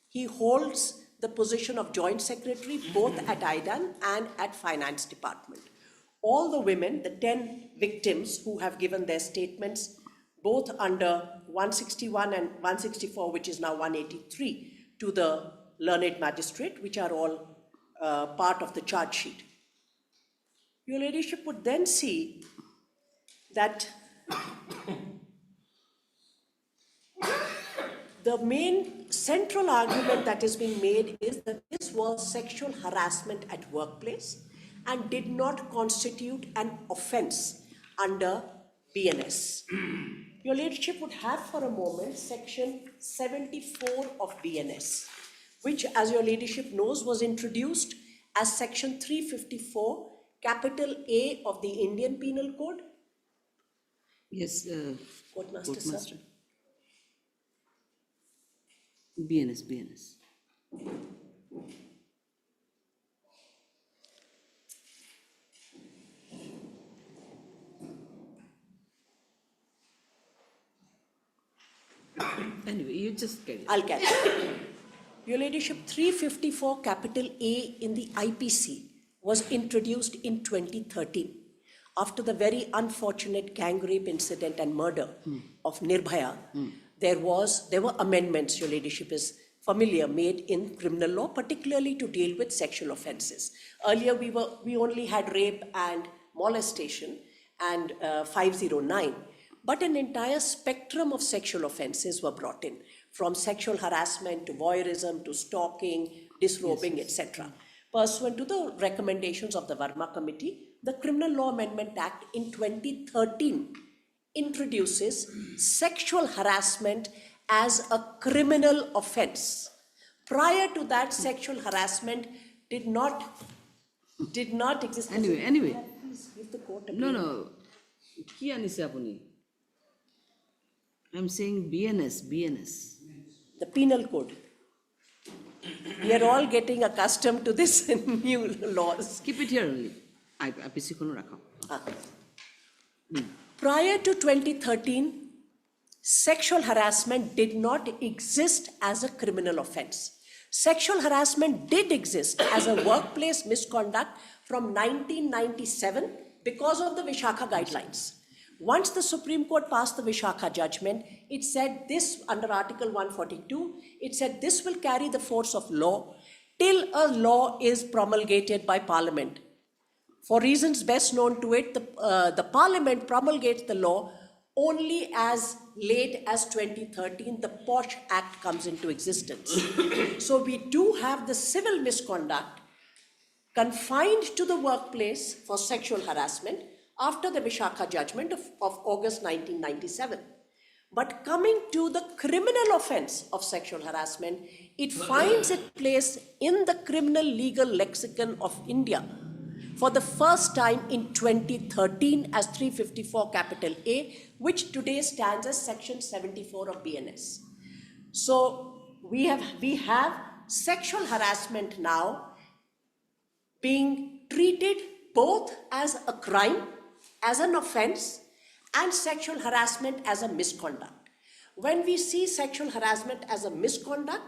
he holds the position of Joint Secretary both at IDAN and at Finance Department. All the women, the 10 victims who have given their statements both under 161 and 164, which is now 183, to the learned magistrate, which are all part of the charge sheet. Your Ladyship would then see that the main central argument that is being made is that this was sexual harassment at workplace and did not constitute an offense under BNS. Your Ladyship would have for a moment section 74 of BNS, which, as your Ladyship knows, was introduced as section 354, capital A of the Indian Penal Code. Yes, Courtmaster, sir. BNS. Anyway, you just carry on. I'll catch it. Your Ladyship, 354 capital A in the IPC was introduced in 2013 after the very unfortunate gang rape incident and murder of Nirbhaya. There were amendments, Your Ladyship is familiar, made in criminal law, particularly to deal with sexual offences. Earlier, we only had rape and molestation and 509. But an entire spectrum of sexual offences were brought in, from sexual harassment to voyeurism to stalking, disrobing, etc. Pursuant to the recommendations of the Verma Committee, the Criminal Law Amendment Act in 2013 introduces sexual harassment as a criminal offence. Prior to that, sexual harassment did not exist. Anyway. Please give the court a No. Ki anise apuni? I'm saying BNS. The penal code. We are all getting accustomed to this new laws. Keep it here only. IPC kono rakha. Prior to 2013, sexual harassment did not exist as a criminal offence. Sexual harassment did exist as a workplace misconduct from 1997 because of the Vishakha guidelines. Once the Supreme Court passed the Vishakha judgment, it said this, under Article 142, it said this will carry the force of law till a law is promulgated by Parliament. For reasons best known to it, the Parliament promulgates the law only as late as 2013, the POSH Act comes into existence. So we do have the civil misconduct confined to the workplace for sexual harassment after the Vishakha judgment of August 1997. But coming to the criminal offence of sexual harassment, it finds its place in the criminal legal lexicon of India for the first time in 2013 as 354 capital A, which today stands as section 74 of BNS. So we have sexual harassment now being treated both as a crime, as an offence, and sexual harassment as a misconduct. When we see sexual harassment as a misconduct,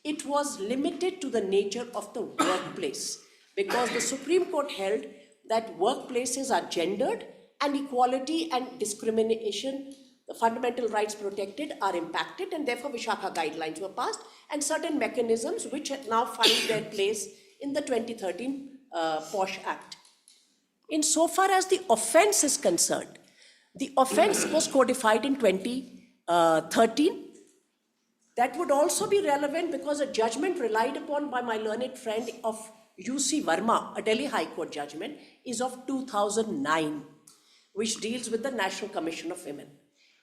it was limited to the nature of the workplace, because the Supreme Court held that workplaces are gendered and equality and discrimination, the fundamental rights protected, are impacted, and therefore Vishakha guidelines were passed and certain mechanisms which now find their place in the 2013 POSH Act. Insofar as the offence is concerned, the offence was codified in 2013. That would also be relevant because a judgment relied upon by my learned friend of UC Verma, a Delhi High Court judgment, is of 2009, which deals with the National Commission of Women.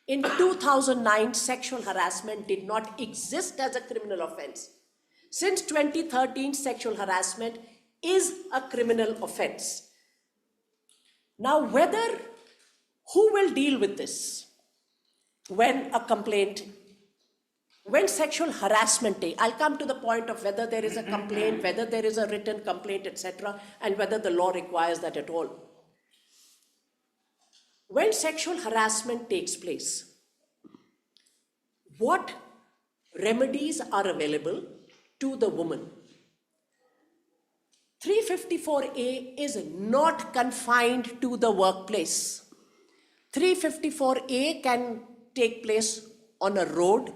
In 2009, sexual harassment did not exist as a criminal offence. Since 2013, sexual harassment is a criminal offence. Now, who will deal with this when sexual harassment, I'll come to the point of whether there is a complaint, whether there is a written complaint, etc., and whether the law requires that at all. When sexual harassment takes place, what remedies are available to the woman? 354A is not confined to the workplace. 354A can take place on a road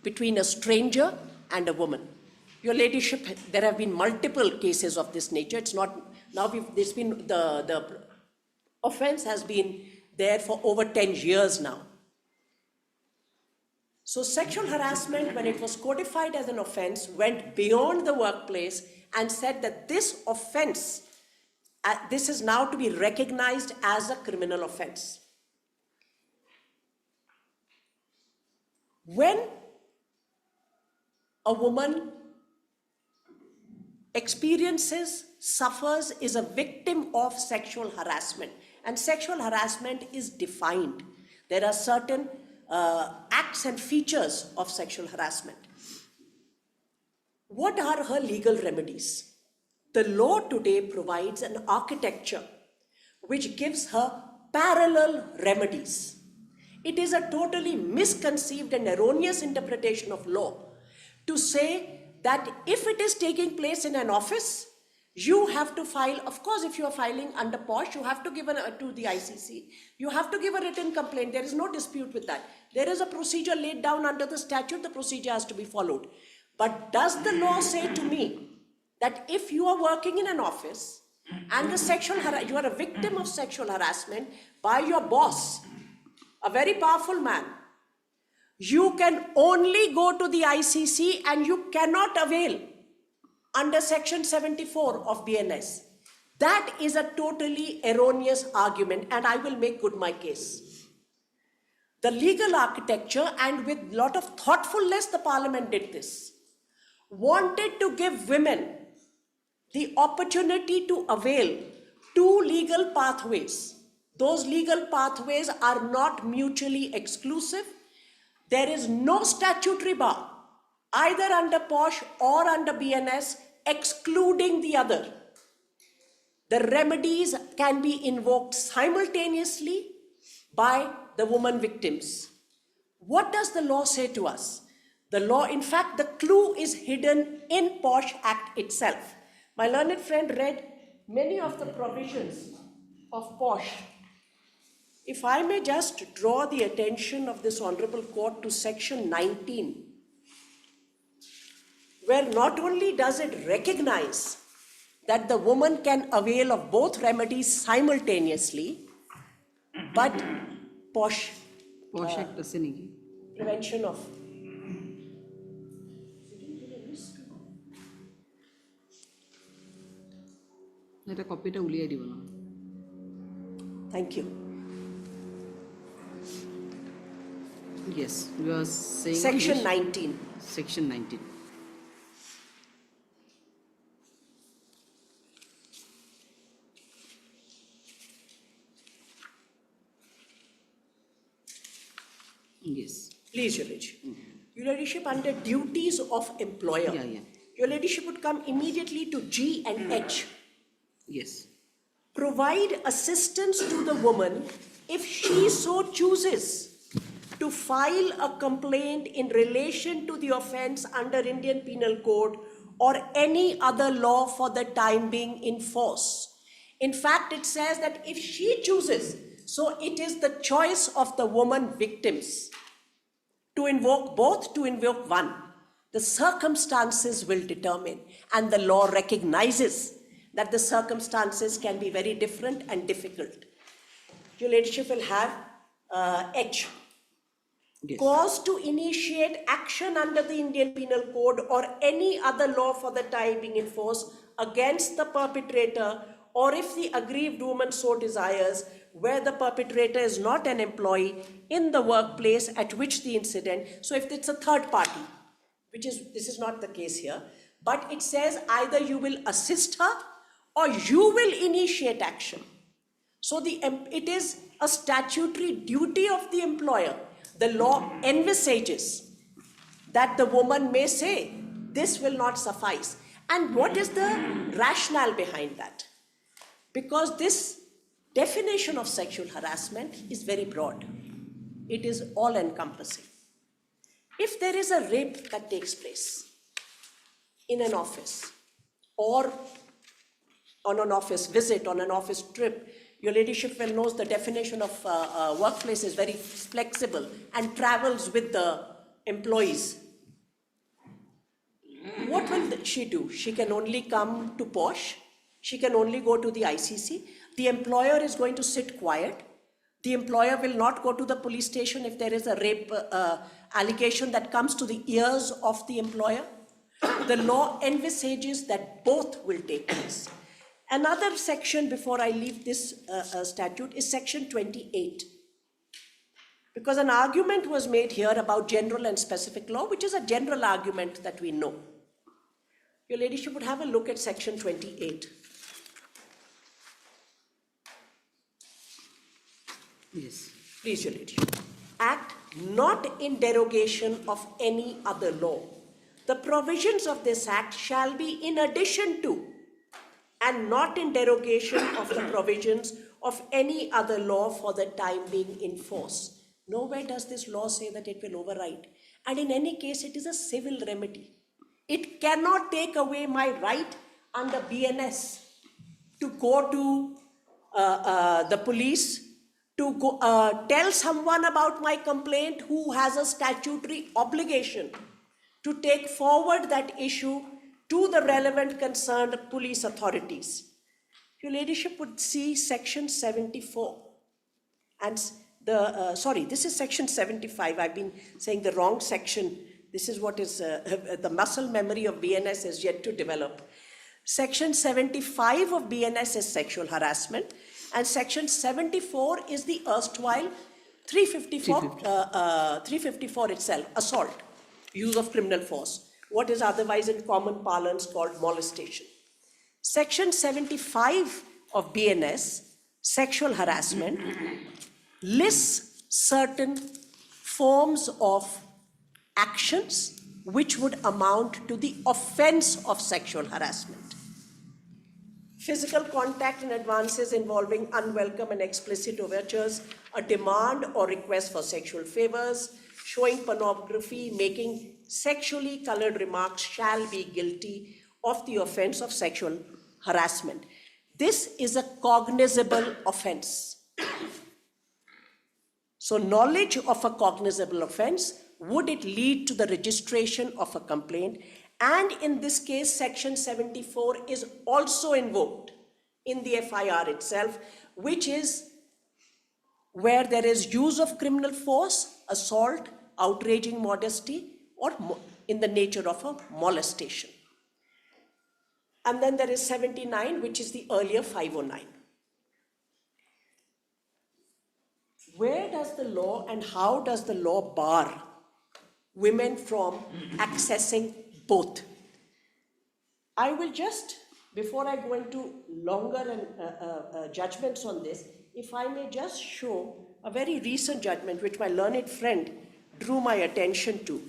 between a stranger and a woman. Your Ladyship, there have been multiple cases of this nature. It's not, now there's been, the offense has been there for over 10 years now. So sexual harassment, when it was codified as an offense, went beyond the workplace and said that this offense, this is now to be recognized as a criminal offense. When a woman experiences, suffers, is a victim of sexual harassment, and sexual harassment is defined. There are certain acts and features of sexual harassment. What are her legal remedies? The law today provides an architecture which gives her parallel remedies. It is a totally misconceived and erroneous interpretation of law to say that if it is taking place in an office, you have to file, of course, if you are filing under POSH, you have to give to the ICC, you have to give a written complaint. There is no dispute with that. There is a procedure laid down under the statute, the procedure has to be followed. But does the law say to me that if you are working in an office and you are a victim of sexual harassment by your boss, a very powerful man, you can only go to the ICC and you cannot avail under section 74 of BNS. That is a totally erroneous argument, and I will make good my case. The legal architecture, and with a lot of thoughtfulness, the parliament did this, wanted to give women the opportunity to avail two legal pathways. Those legal pathways are not mutually exclusive. There is no statutory bar, either under POSH or under BNS, excluding the other. The remedies can be invoked simultaneously by the woman victims. What does the law say to us? The law, in fact, the clue is hidden in POSH Act itself. My learned friend read many of the provisions of POSH. If I may just draw the attention of this Honorable Court to section 19, where not only does it recognize that the woman can avail of both remedies simultaneously, but POSH, prevention of Thank you. Yes, you are saying Section which? 19. Section 19. Yes. Please, Your Ladyship. Your Ladyship, under duties of employer, Your Ladyship would come immediately to G and H. Yes. Provide assistance to the woman if she so chooses to file a complaint in relation to the offense under Indian Penal Code or any other law for the time being in force. In fact, it says that if she chooses, so it is the choice of the woman victims to invoke both, to invoke one. The circumstances will determine, and the law recognizes that the circumstances can be very different and difficult. Your Ladyship will have H. Yes. Cause to initiate action under the Indian Penal Code or any other law for the time being in force against the perpetrator, or if the aggrieved woman so desires, where the perpetrator is not an employee in the workplace at which the incident, so if it's a third party, this is not the case here, but it says either you will assist her or you will initiate action. So it is a statutory duty of the employer. The law envisages that the woman may say, this will not suffice. And what is the rationale behind that? Because this definition of sexual harassment is very broad. It is all-encompassing. If there is a rape that takes place in an office or on an office visit, on an office trip, Your Ladyship well knows the definition of workplace is very flexible and travels with the employees. what will she do? She can only come to POSH. She can only go to the ICC. The employer is going to sit quiet. The employer will not go to the police station if there is a rape allegation that comes to the ears of the employer. The law envisages that both will take place. Another section before I leave this statute is section 28. Because an argument was made here about general and specific law, which is a general argument that we know. Your Ladyship would have a look at section 28. Yes. Please, Your Ladyship. Act not in derogation of any other law. The provisions of this act shall be in addition to and not in derogation of the provisions of any other law for the time being in force. Nowhere does this law say that it will override. And in any case, it is a civil remedy. It cannot take away my right under BNS to go to the police, to go, tell someone about my complaint who has a statutory obligation to take forward that issue to the relevant concerned police authorities. Your Ladyship would see section 74. And this is section 75. I've been saying the wrong section. This is what is, the muscle memory of BNS is yet to develop. Section 75 of BNS is sexual harassment, and section 74 is the erstwhile 354 itself, assault, use of criminal force, what is otherwise in common parlance called molestation. Section 75 of BNS, sexual harassment, lists certain forms of actions which would amount to the offense of sexual harassment. Physical contact and advances involving unwelcome and explicit overtures, a demand or request for sexual favors, showing pornography, making sexually colored remarks shall be guilty of the offense of sexual harassment. This is a cognizable offense. So knowledge of a cognizable offense, would it lead to the registration of a complaint? And in this case, section 74 is also invoked in the FIR itself, which is where there is use of criminal force, assault, outraging modesty, or in the nature of a molestation. And then there is 79, which is the earlier 509. Where does the law and how does the law bar women from accessing both? I will just, before I go into longer judgments on this, if I may just show a very recent judgment which my learned friend drew my attention to.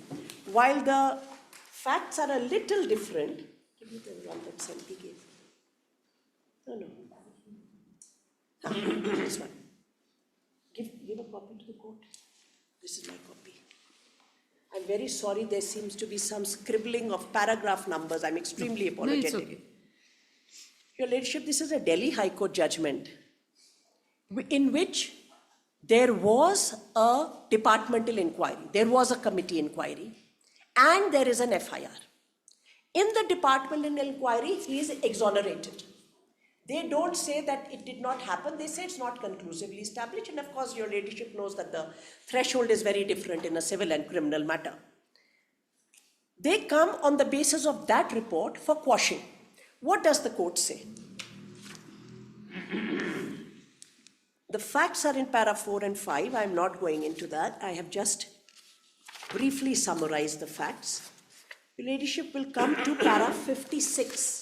While the facts are a little different, give me the one that Santi gave. No. This one. Give a copy to the court. This is my copy. I'm very sorry, there seems to be some scribbling of paragraph numbers. I'm extremely apologetic. No, it's okay. Your Ladyship, this is a Delhi High Court judgment in which there was a departmental inquiry, there was a committee inquiry, and there is an FIR. In the departmental inquiry, he is exonerated. They don't say that it did not happen, they say it's not conclusively established, and of course your Ladyship knows that the threshold is very different in a civil and criminal matter. They come on the basis of that report for quashing. What does the court say? The facts are in para 4 and 5, I'm not going into that, I have just briefly summarized the facts. Your Ladyship will come to para 56.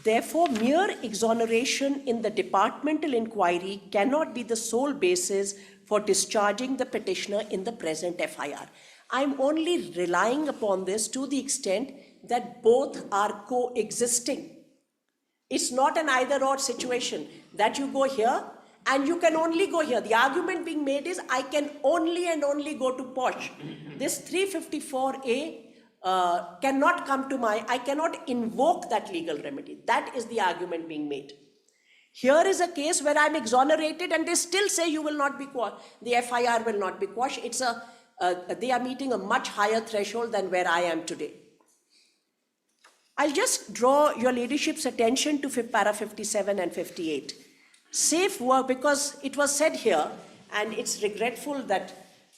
Therefore, mere exoneration in the departmental inquiry cannot be the sole basis for discharging the petitioner in the present FIR. I'm only relying upon this to the extent that both are coexisting. It's not an either-or situation that you go here and you can only go here. The argument being made is I can only and only go to POSH. This 354A cannot come to I cannot invoke that legal remedy. That is the argument being made. Here is a case where I'm exonerated and they still say you will not be quashed. The FIR will not be quashed. It's a they are meeting a much higher threshold than where I am today. I'll just draw your ladyship's attention to para 57 and 58. Safe work, because it was said here, and it's regretful that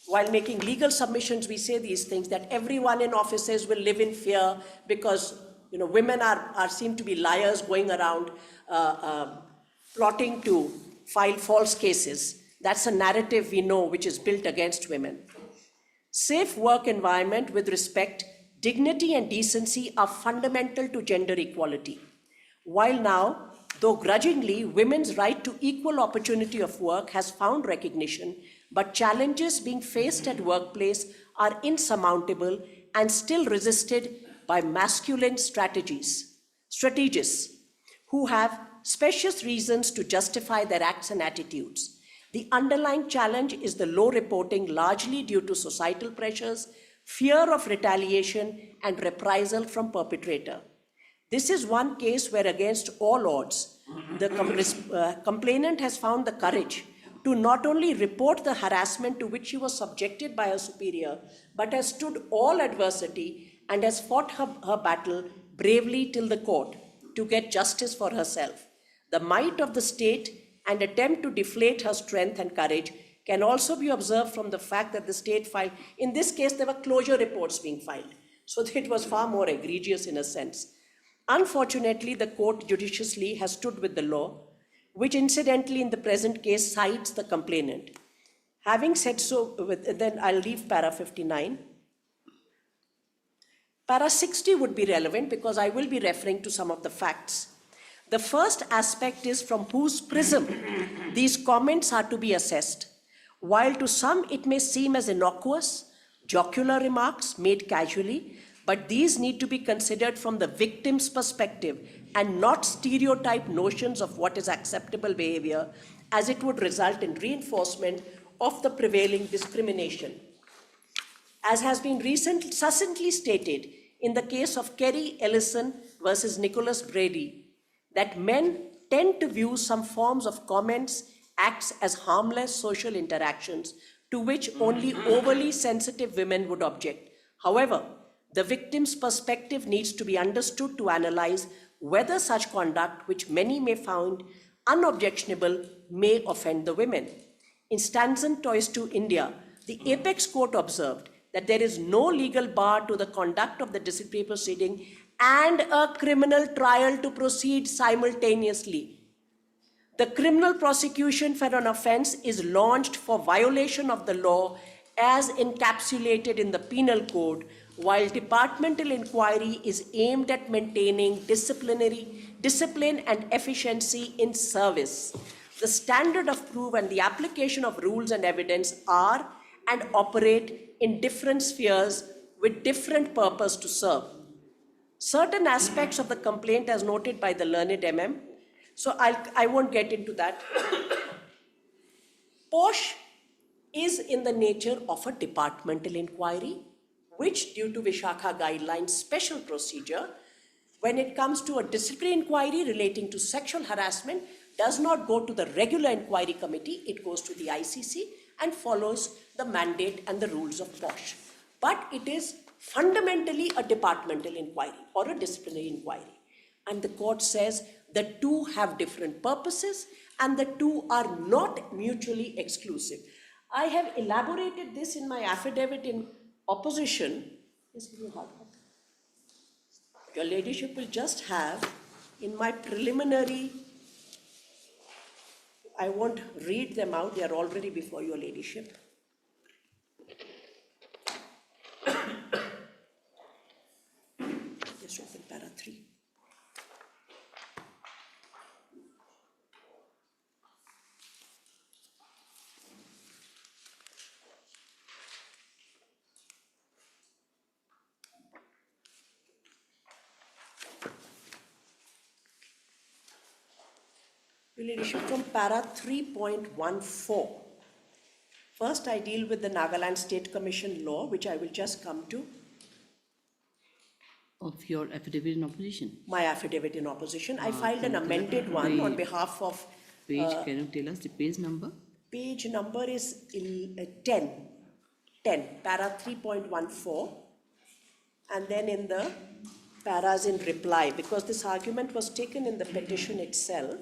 while making legal submissions, we say these things, that everyone in offices will live in fear because, you know, women are seem to be liars going around plotting to file false cases. That's a narrative we know which is built against women. Safe work environment with respect, dignity and decency are fundamental to gender equality. While now, though grudgingly, women's right to equal opportunity of work has found recognition, but challenges being faced at workplace are insurmountable and still resisted by masculine strategists who have specious reasons to justify their acts and attitudes. The underlying challenge is the low reporting, largely due to societal pressures, fear of retaliation, and reprisal from perpetrator. This is one case where, against all odds, the complainant has found the courage to not only report the harassment to which she was subjected by her superior, but has stood all adversity and has fought her battle bravely till the court to get justice for herself. The might of the state and attempt to deflate her strength and courage can also be observed from the fact that the state filed, in this case, there were closure reports being filed. So it was far more egregious in a sense. Unfortunately, the court judiciously has stood with the law, which incidentally in the present case cites the complainant. Having said so, then I'll leave para 59. Para 60 would be relevant because I will be referring to some of the facts. The first aspect is from whose prism these comments are to be assessed. While to some it may seem as innocuous, jocular remarks made casually, but these need to be considered from the victim's perspective and not stereotyped notions of what is acceptable behavior, as it would result in reinforcement of the prevailing discrimination. As has been succinctly stated in the case of Kerry Ellison versus Nicholas Brady, that men tend to view some forms of comments, acts as harmless social interactions to which only overly sensitive women would object. However, the victim's perspective needs to be understood to analyze whether such conduct, which many may find unobjectionable, may offend the women. In Stanton Toys to India, the Apex Court observed that there is no legal bar to the conduct of the disciplinary proceeding and a criminal trial to proceed simultaneously. The criminal prosecution for an offense is launched for violation of the law as encapsulated in the penal code, while departmental inquiry is aimed at maintaining discipline and efficiency in service. The standard of proof and the application of rules and evidence are and operate in different spheres with different purpose to serve. Certain aspects of the complaint as noted by the learned MM, so I won't get into that. POSH is in the nature of a departmental inquiry, which due to Vishakha guidelines special procedure, when it comes to a disciplinary inquiry relating to sexual harassment, does not go to the regular inquiry committee, it goes to the ICC and follows the mandate and the rules of POSH. But it is fundamentally a departmental inquiry or a disciplinary inquiry. And the court says the two have different purposes and the two are not mutually exclusive. I have elaborated this in my affidavit in opposition. Your ladyship will just have in my preliminary, I won't read them out, they are already before your ladyship. Just open para 3. Your ladyship, from para 3.14. First, I deal with the Nagaland State Commission law, which I will just come to. Of your affidavit in opposition? My affidavit in opposition. I filed an amended one on behalf of... Page, can you tell us the page number? Page number is 10. 10, para 3.14, and then in the paras in reply, because this argument was taken in the petition itself,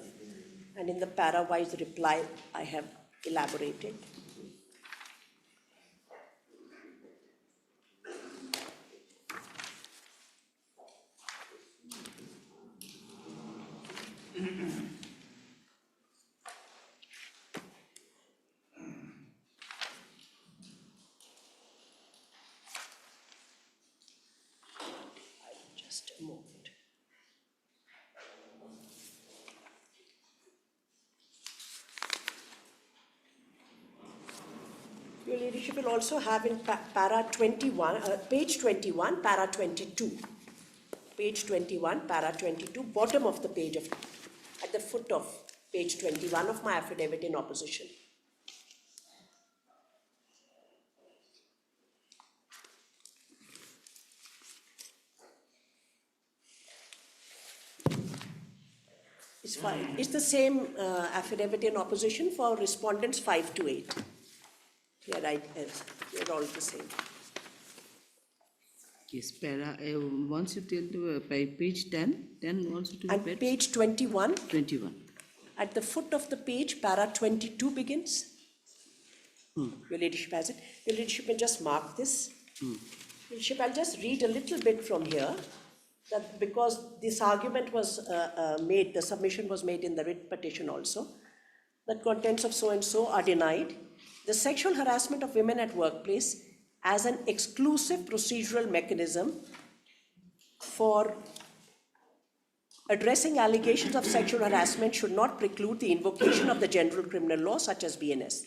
and in the para-wise reply, I have elaborated. Just a moment. Your Ladyship will also have in para 21, page 21, para 22. Page 21, para 22, bottom of the page, at the foot of page 21 of my affidavit in opposition. It's fine. It's the same affidavit in opposition for respondents 5 to 8. Here you're all the same. Yes, para, once you tell the page 10, then once you do And page 21, 21. at the foot of the page, para 22 begins. Your Ladyship has it. Your Ladyship may just mark this. Your Ladyship, I'll just read a little bit from here, that because this argument was made, the submission was made in the writ petition also, that contents of so-and-so are denied. The sexual harassment of women at workplace as an exclusive procedural mechanism for addressing allegations of sexual harassment should not preclude the invocation of the general criminal law such as BNS.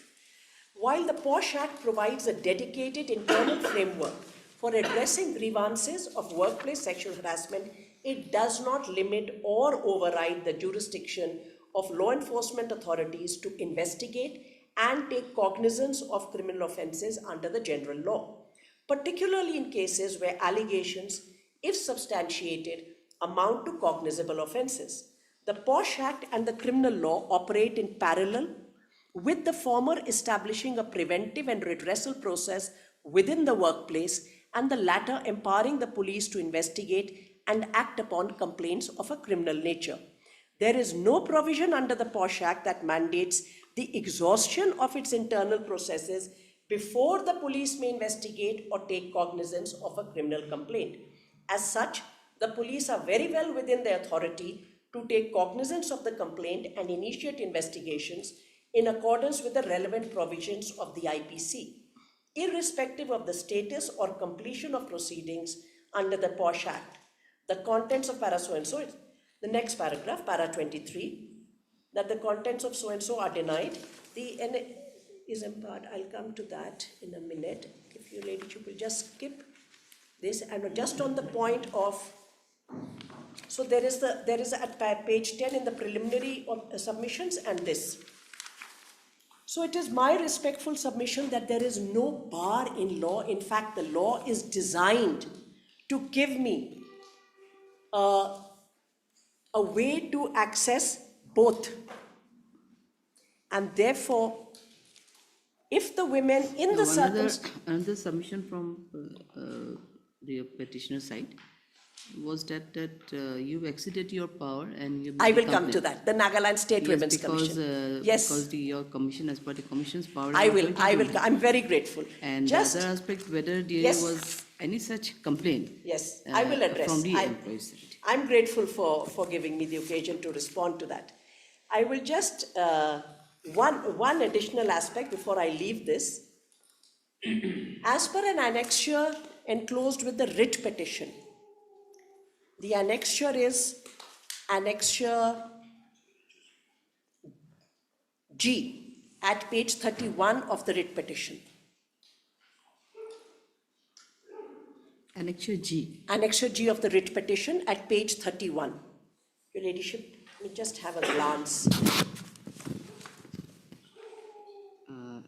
While the POSH Act provides a dedicated internal framework for addressing grievances of workplace sexual harassment, it does not limit or override the jurisdiction of law enforcement authorities to investigate and take cognizance of criminal offences under the general law, particularly in cases where allegations, if substantiated, amount to cognizable offences. The POSH Act and the criminal law operate in parallel, with the former establishing a preventive and redressal process within the workplace and the latter empowering the police to investigate and act upon complaints of a criminal nature. There is no provision under the POSH Act that mandates the exhaustion of its internal processes before the police may investigate or take cognizance of a criminal complaint. As such, the police are very well within their authority to take cognizance of the complaint and initiate investigations in accordance with the relevant provisions of the IPC, irrespective of the status or completion of proceedings under the POSH Act. The contents of para so-and-so, the next paragraph, para 23, that the contents of so-and-so are denied. The N is empowered. I'll come to that in a minute. If your Ladyship will just skip this, and just on the point of, so there is at page 10 in the preliminary submissions and this. So it is my respectful submission that there is no bar in law. In fact, the law is designed to give me a way to access both. And therefore, if the women in the circumstance... Another submission from the petitioner side was that you exceeded your power and you... I will come to that, the Nagaland State Women's Commission. Yes, because your commission, as per the commission's power... I will, I'm very grateful. And just, the other aspect, whether there was any such complaint... Yes, I will address. From the employees. I'm grateful for giving me the occasion to respond to that. I will just, one additional aspect before I leave this. As per an annexure enclosed with the writ petition, the annexure is annexure G at page 31 of the writ petition. Annexure G. Annexure G of the writ petition at page 31. Your Ladyship, let me just have a glance.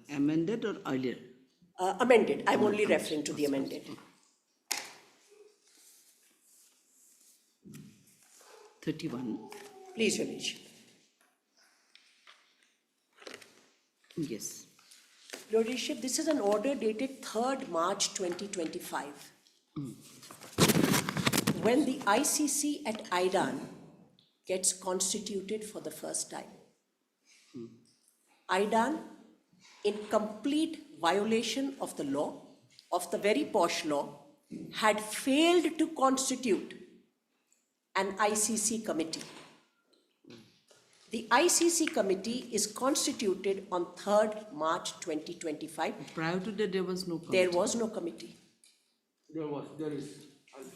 Amended or earlier? Amended. I'm only referring to the amended. 31. Please, Your Ladyship. Yes. Your Lordship, this is an order dated 3rd March 2025. When the ICC at Iran gets constituted for the first time. Iran, in complete violation of the law, of the very posh law, had failed to constitute an ICC committee. The ICC committee is constituted on 3rd March 2025. Prior to that, there was no committee. There was no committee. There is.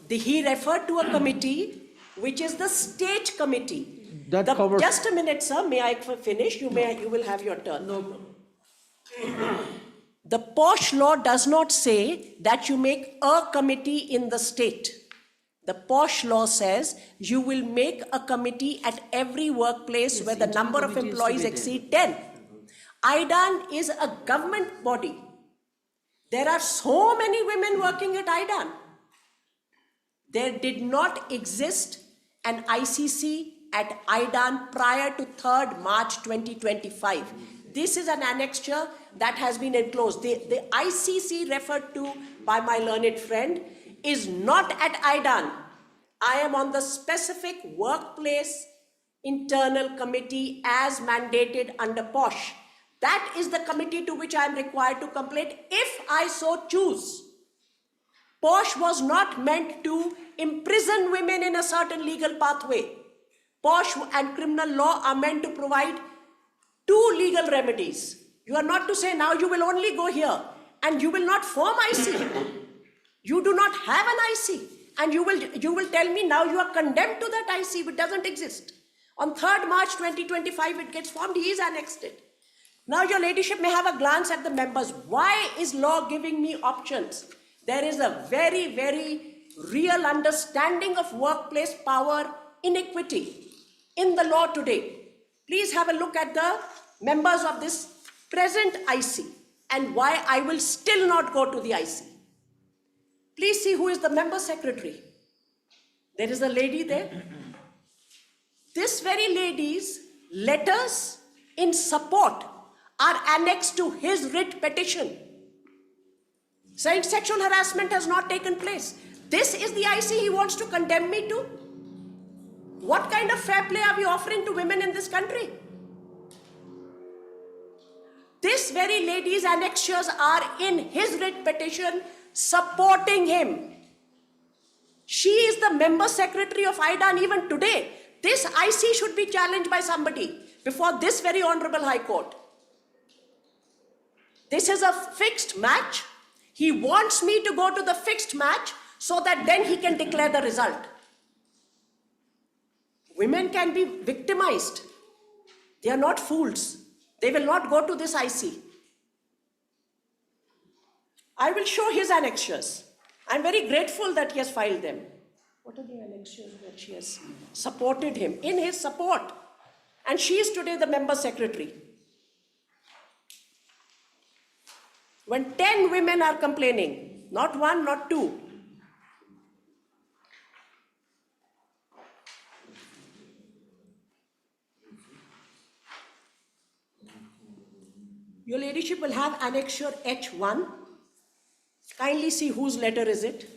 He referred to a committee which is the state committee. That covers. Just a minute, sir. May I finish? You will have your turn. No problem. The posh law does not say that you make a committee in the state. The posh law says you will make a committee at every workplace Yes, where the number of intercommittee is employees to be exceed 10. IDAN is a government body. There are so many women working at IDAN. There did not exist an ICC at IDAN prior to 3rd March 2025. This is an annexure that has been enclosed. The ICC referred to by my learned friend is not at IDAN. I am on the specific workplace internal committee as mandated under POSH. That is the committee to which I am required to complain if I so choose. POSH was not meant to imprison women in a certain legal pathway. POSH and criminal law are meant to provide two legal remedies. You are not to say now you will only go here and you will not form IC. You do not have an IC and you will tell me now you are condemned to that IC which doesn't exist. On 3rd March 2025 it gets formed, he is annexed it. Now your ladyship may have a glance at the members. Why is law giving me options? There is a very, very real understanding of workplace power inequity in the law today. Please have a look at the members of this present IC and why I will still not go to the IC. Please see who is the member secretary. There is a lady there. This very lady's letters in support are annexed to his writ petition, saying sexual harassment has not taken place. This is the IC he wants to condemn me to? What kind of fair play are we offering to women in this country? This very lady's annexures are in his writ petition supporting him. She is the member secretary of IDAN even today. This IC should be challenged by somebody before this very honorable High Court. This is a fixed match. He wants me to go to the fixed match so that then he can declare the result. Women can be victimized. They are not fools. They will not go to this IC. I will show his annexures. I'm very grateful that he has filed them. What are the annexures that she has supported him in his support? And she is today the member secretary. When 10 women are complaining, not one, not two. Your ladyship will have annexure H1. Kindly see whose letter is it.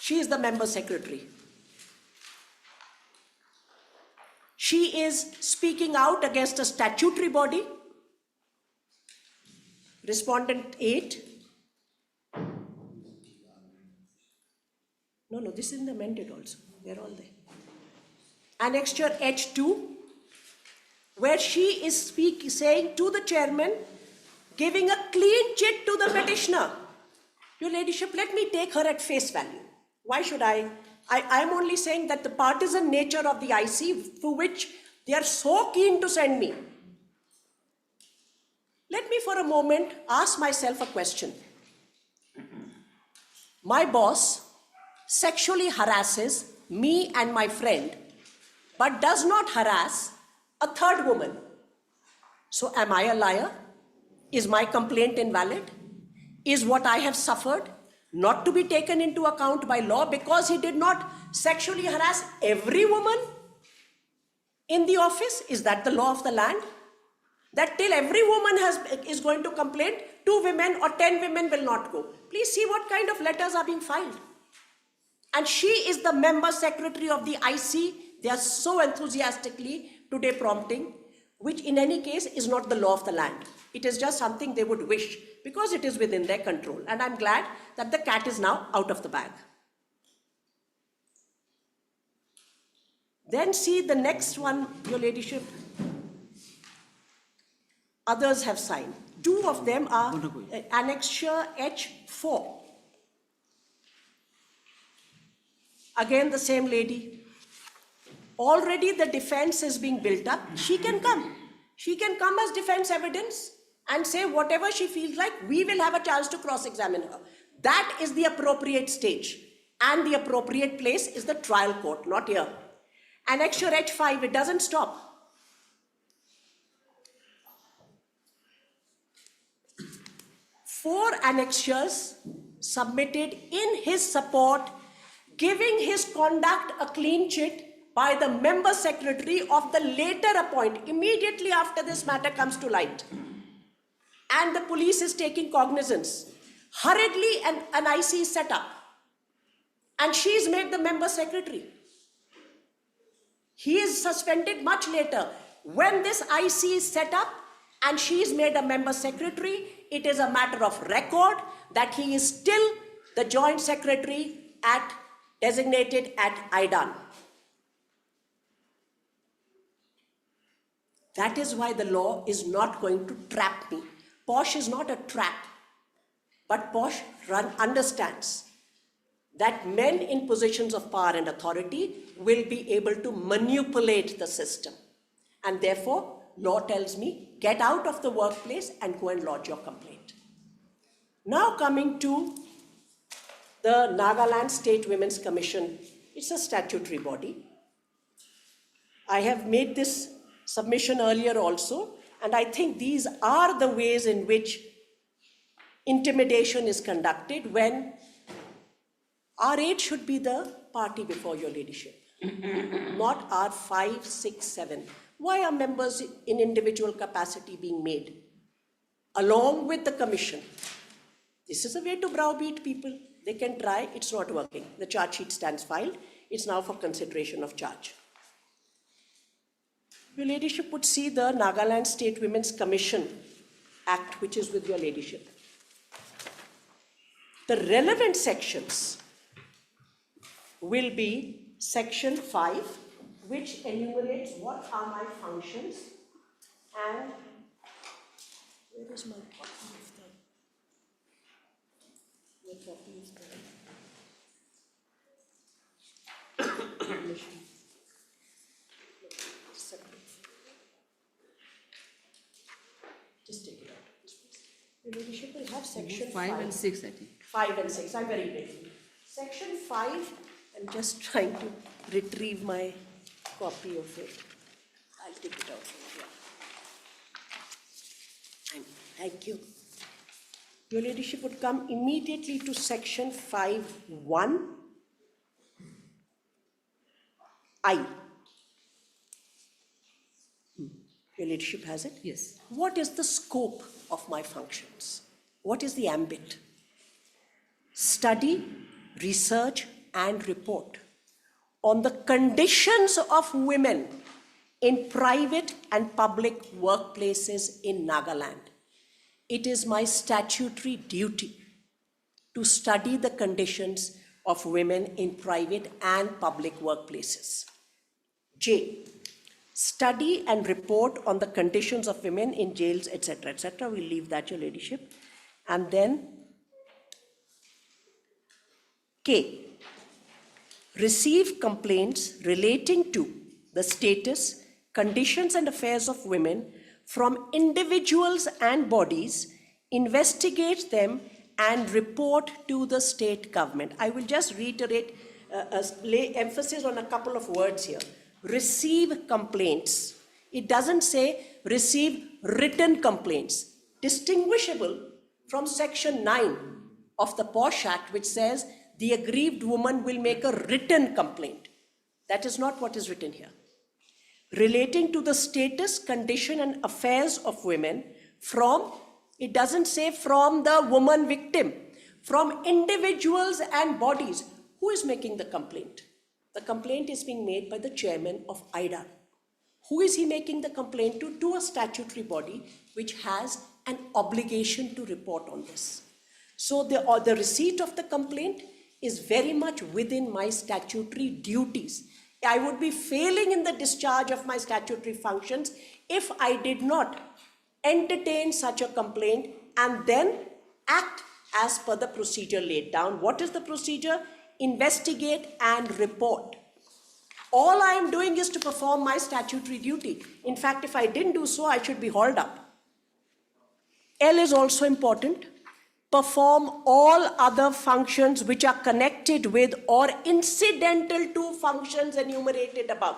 She is the member secretary. She is speaking out against a statutory body. Respondent 8. No, this is amended also. They're all there. Annexure H2, where she is saying to the chairman, giving a clean chit to the petitioner. Your ladyship, let me take her at face value. Why should I am only saying that the partisan nature of the IC, for which they are so keen to send me. Let me for a moment ask myself a question. My boss sexually harasses me and my friend, but does not harass a third woman. So am I a liar? Is my complaint invalid? Is what I have suffered not to be taken into account by law because he did not sexually harass every woman? in the office? Is that the law of the land? That till every woman is going to complain, 2 women or 10 women will not go. Please see what kind of letters are being filed. And she is the member secretary of the IC. They are so enthusiastically today prompting, which in any case is not the law of the land. It is just something they would wish because it is within their control. And I'm glad that the cat is now out of the bag. Then see the next one, Your Ladyship. Others have signed. 2 of them are Annexure H4. Again, the same lady. Already the defense is being built up. She can come. She can come as defense evidence and say whatever she feels like. We will have a chance to cross-examine her. That is the appropriate stage. And the appropriate place is the trial court, not here. Annexure H5, it doesn't stop. 4 annexures submitted in his support, giving his conduct a clean chit by the member secretary of the later appoint, immediately after this matter comes to light. And the police is taking cognizance. Hurriedly, an IC is set up. And she is made the member secretary. He is suspended much later. When this IC is set up and she is made a member secretary, it is a matter of record that he is still the joint secretary designated at IDAN. That is why the law is not going to trap me. POSH is not a trap, but POSH understands that men in positions of power and authority will be able to manipulate the system. And therefore, law tells me, get out of the workplace and go and lodge your complaint. Now coming to the Nagaland State Women's Commission. It's a statutory body. I have made this submission earlier also, and I think these are the ways in which intimidation is conducted when R8 should be the party before Your Ladyship, not R5, 6, 7. Why are members in individual capacity being made along with the commission? This is a way to browbeat people. They can try, it's not working. The charge sheet stands filed. It's now for consideration of charge. Your Ladyship would see the Nagaland State Women's Commission Act, which is with Your Ladyship. The relevant sections will be Section 5, which enumerates what are my functions, and where is my copy of the commission? Just take it out. Your Ladyship will have Section 5 and 6, I think. 5 and 6, I'm very grateful. Section 5, I'm just trying to retrieve my copy of it. I'll take it out from here. Thank you. Your Ladyship would come immediately to Section 5(1) I. Your Ladyship has it? Yes. What is the scope of my functions? What is the ambit? Study, research, and report on the conditions of women in private and public workplaces in Nagaland. It is my statutory duty to study the conditions of women in private and public workplaces. J, study and report on the conditions of women in jails, etc., etc. We'll leave that, Your Ladyship. And then K, receive complaints relating to the status, conditions, and affairs of women from individuals and bodies, investigate them, and report to the state government. I will just reiterate, lay emphasis on a couple of words here. Receive complaints. It doesn't say receive written complaints, distinguishable from Section 9 of the POSH Act, which says the aggrieved woman will make a written complaint. That is not what is written here. relating to the status, condition, and affairs of women from, it doesn't say from the woman victim, from individuals and bodies. Who is making the complaint? The complaint is being made by the chairman of IDA. Who is he making the complaint to? To a statutory body which has an obligation to report on this. So the receipt of the complaint is very much within my statutory duties. I would be failing in the discharge of my statutory functions if I did not entertain such a complaint and then act as per the procedure laid down. What is the procedure? Investigate and report. All I am doing is to perform my statutory duty. In fact, if I didn't do so, I should be hauled up. L is also important. Perform all other functions which are connected with or incidental to functions enumerated above.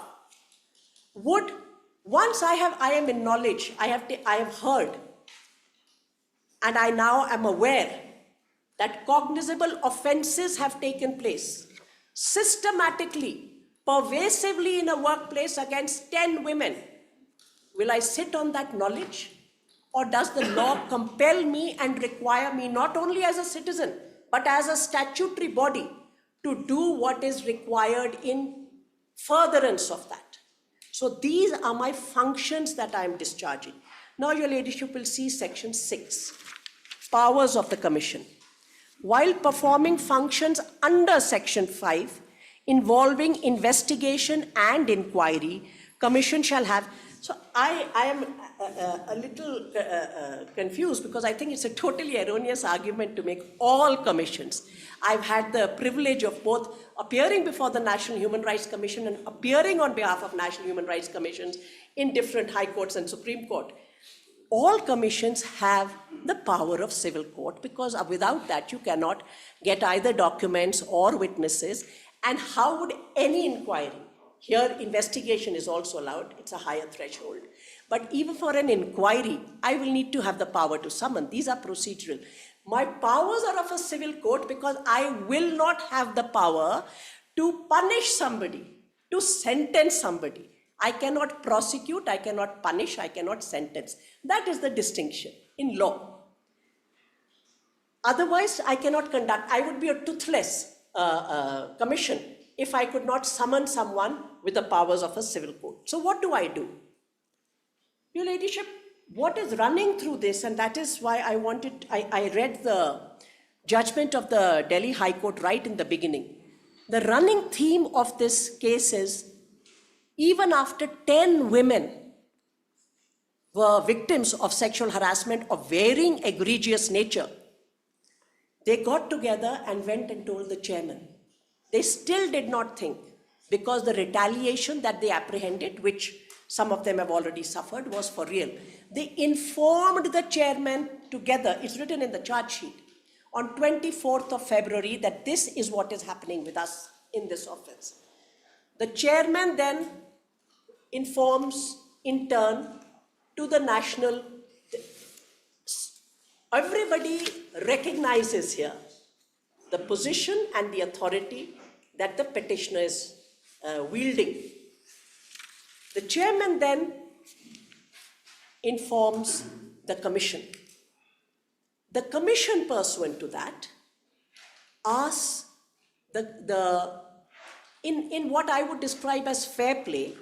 Once I am in knowledge, I have heard, and I now am aware that cognizable offenses have taken place systematically, pervasively in a workplace against 10 women. Will I sit on that knowledge? Or does the law compel me and require me, not only as a citizen, but as a statutory body, to do what is required in furtherance of that? So these are my functions that I am discharging. Now your ladyship will see section 6, powers of the commission. While performing functions under section 5, involving investigation and inquiry, commission shall have. So I am a little confused because I think it's a totally erroneous argument to make all commissions. I've had the privilege of both appearing before the National Human Rights Commission and appearing on behalf of National Human Rights Commissions in different high courts and Supreme Court. All commissions have the power of civil court because without that you cannot get either documents or witnesses. And how would any inquiry? Here, investigation is also allowed. It's a higher threshold. But even for an inquiry, I will need to have the power to summon. These are procedural. My powers are of a civil court because I will not have the power to punish somebody, to sentence somebody. I cannot prosecute, I cannot punish, I cannot sentence. That is the distinction in law. Otherwise, I cannot conduct. I would be a toothless commission if I could not summon someone with the powers of a civil court. So what do? Your ladyship, what is running through this, and that is why I read the judgment of the Delhi High Court right in the beginning. The running theme of this case is, even after 10 women were victims of sexual harassment of varying egregious nature, they got together and went and told the chairman. They still did not think, because the retaliation that they apprehended, which some of them have already suffered, was for real. They informed the chairman together, it's written in the charge sheet, on 24th of February that this is what is happening with us in this office. The chairman then informs in turn to the national. Everybody recognizes here the position and the authority that the petitioner is wielding. The chairman then informs the commission. The commission, pursuant to that, asks in what I would describe as fair play,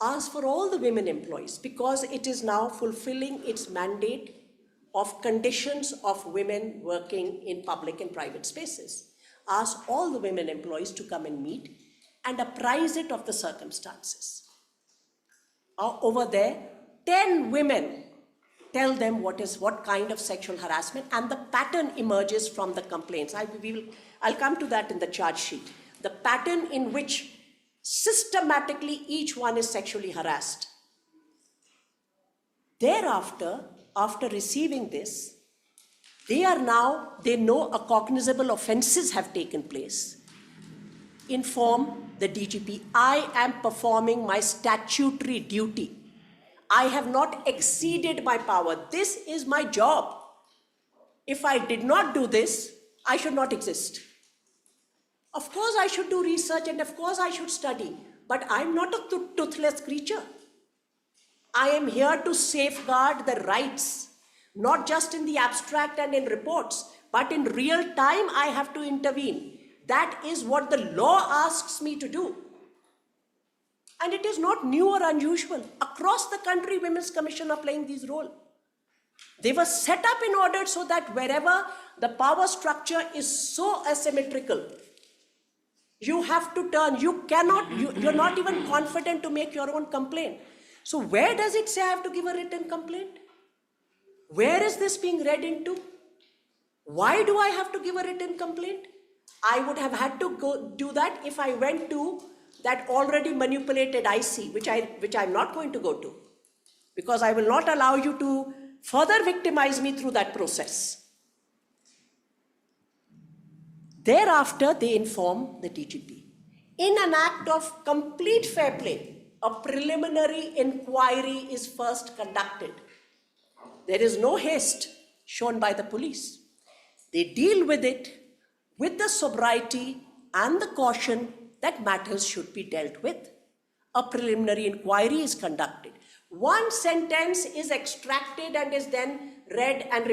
asks for all the women employees, because it is now fulfilling its mandate of conditions of women working in public and private spaces, asks all the women employees to come and meet and apprise it of the circumstances. Over there, 10 women tell them what kind of sexual harassment, and the pattern emerges from the complaints. I'll come to that in the charge sheet. The pattern in which systematically each one is sexually harassed. Thereafter, after receiving this, they know a cognizable offenses have taken place. Inform the DGP, I am performing my statutory duty. I have not exceeded my power. This is my job. If I did not do this, I should not exist. Of course I should do research and of course I should study. But I'm not a toothless creature. I am here to safeguard the rights, not just in the abstract and in reports, but in real time I have to intervene. That is what the law asks me to do. And it is not new or unusual. Across the country, Women's Commission are playing this role. They were set up in order so that wherever the power structure is so asymmetrical, you have to turn. You cannot, you're not even confident to make your own complaint. So where does it say I have to give a written complaint? Where is this being read into? Why do I have to give a written complaint? I would have had to go do that if I went to that already manipulated IC, which I'm not going to go to, because I will not allow you to further victimize me through that process. Thereafter, they inform the DGP. In an act of complete fair play, a preliminary inquiry is first conducted. There is no haste shown by the police. They deal with it with the sobriety and the caution that matters should be dealt with. A preliminary inquiry is conducted. One sentence is extracted and is then read and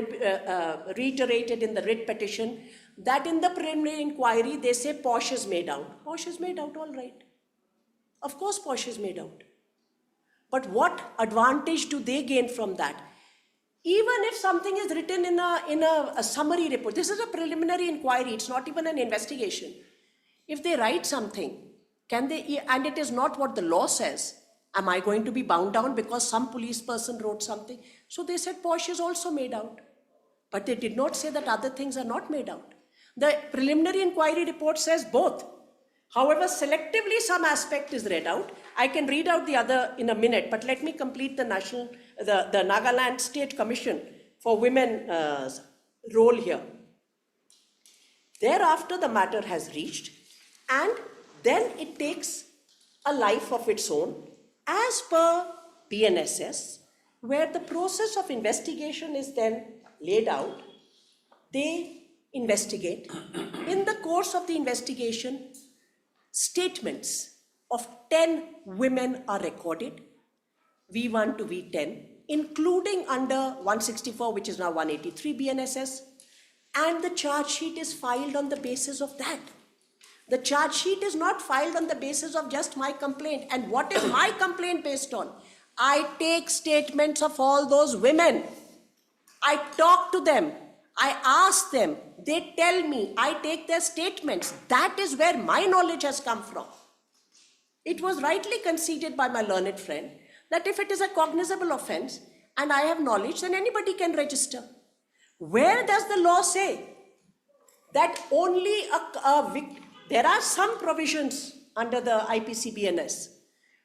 reiterated in the writ petition, that in the preliminary inquiry they say Posh is made out. Posh is made out, all right. Of course Posh is made out. But what advantage do they gain from that? Even if something is written in a summary report, this is a preliminary inquiry, it's not even an investigation. If they write something, can they, and it is not what the law says, am I going to be bound down because some police person wrote something? So they said Posh is also made out. But they did not say that other things are not made out. The preliminary inquiry report says both. However, selectively some aspect is read out. I can read out the other in a minute, but let me complete the Nagaland State Commission for Women's role here. Thereafter, the matter has reached, and then it takes a life of its own as per BNSS, where the process of investigation is then laid out. They investigate. In the course of the investigation, statements of 10 women are recorded, V1 to V10, including under 164, which is now 183 BNSS, and the charge sheet is filed on the basis of that. The charge sheet is not filed on the basis of just my complaint. And what is my complaint based on? I take statements of all those women. I talk to them. I ask them. They tell me. I take their statements. That is where my knowledge has come from. It was rightly conceded by my learned friend that if it is a cognizable offense and I have knowledge, then anybody can register. Where does the law say that only a victim? There are some provisions under the IPC-BNS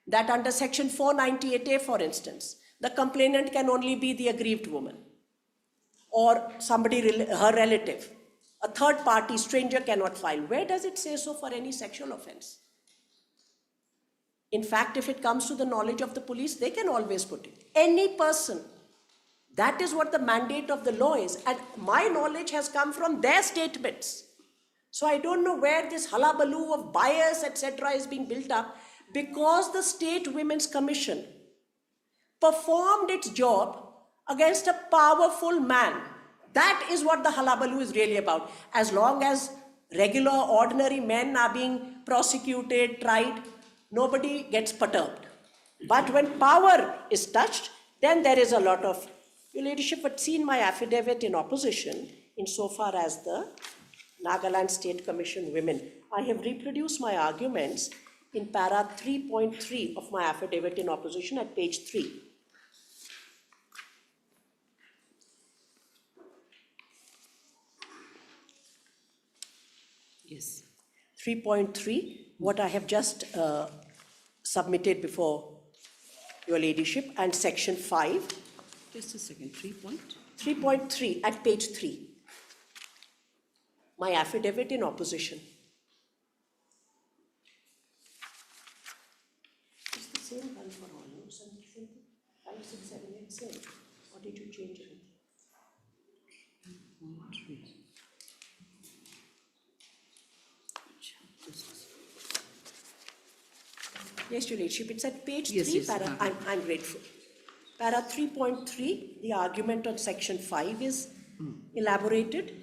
that under section 498A, for instance, the complainant can only be the aggrieved woman or somebody, her relative. A third party, stranger cannot file. Where does it say so for any sexual offense? In fact, if it comes to the knowledge of the police, they can always put it. Any person. That is what the mandate of the law is. And my knowledge has come from their statements. So I don't know where this hullabaloo of bias, etc. is being built up, because the State Women's Commission performed its job against a powerful man. That is what the hullabaloo is really about. As long as regular, ordinary men are being prosecuted, tried, nobody gets perturbed. But when power is touched, then there is a lot of... Your Ladyship had seen my affidavit in opposition insofar as the Nagaland State Commission women. I have reproduced my arguments in para 3.3 of my affidavit in opposition at page 3. Yes. 3.3, what I have just submitted before Your Ladyship, and section 5. Just a second, 3.3 at page 3. My affidavit in opposition. It's the same one for all, no? 5, 6, 7, 8, same. Or did you change it? Yes, Your Lordship, it's at page Yes, 3, yes, para, I'm grateful. Para 3.3, the argument on section 5 is elaborated.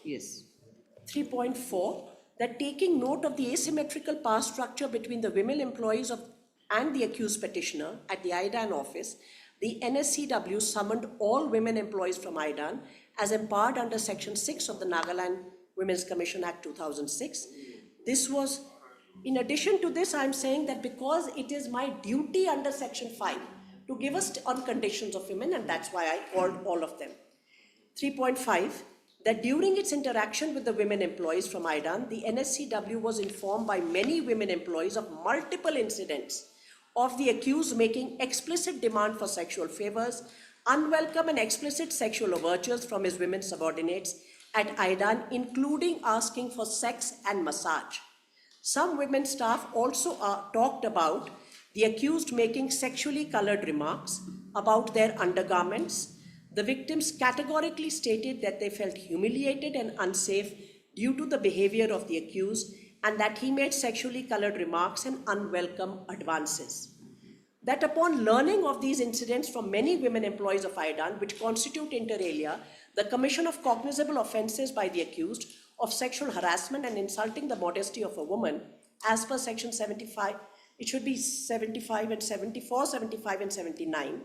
Yes. 3.4, that taking note of the asymmetrical power structure between the women employees and the accused petitioner at the IDAN office, the NSCW summoned all women employees from IDAN as empowered under Section 6 of the Nagaland Women's Commission Act 2006. This was, in addition to this, I'm saying that because it is my duty under Section 5 to give us on conditions of women, and that's why I called all of them. 3.5, that during its interaction with the women employees from IDAN, the NSCW was informed by many women employees of multiple incidents of the accused making explicit demand for sexual favors, unwelcome and explicit sexual overtures from his women subordinates at IDAN, including asking for sex and massage. Some women staff also talked about the accused making sexually colored remarks about their undergarments. The victims categorically stated that they felt humiliated and unsafe due to the behavior of the accused and that he made sexually colored remarks and unwelcome advances. That upon learning of these incidents from many women employees of IDAN, which constitute inter alia the commission of cognizable offences by the accused of sexual harassment and insulting the modesty of a woman, as per section 75, it should be 75 and 74, 75 and 79,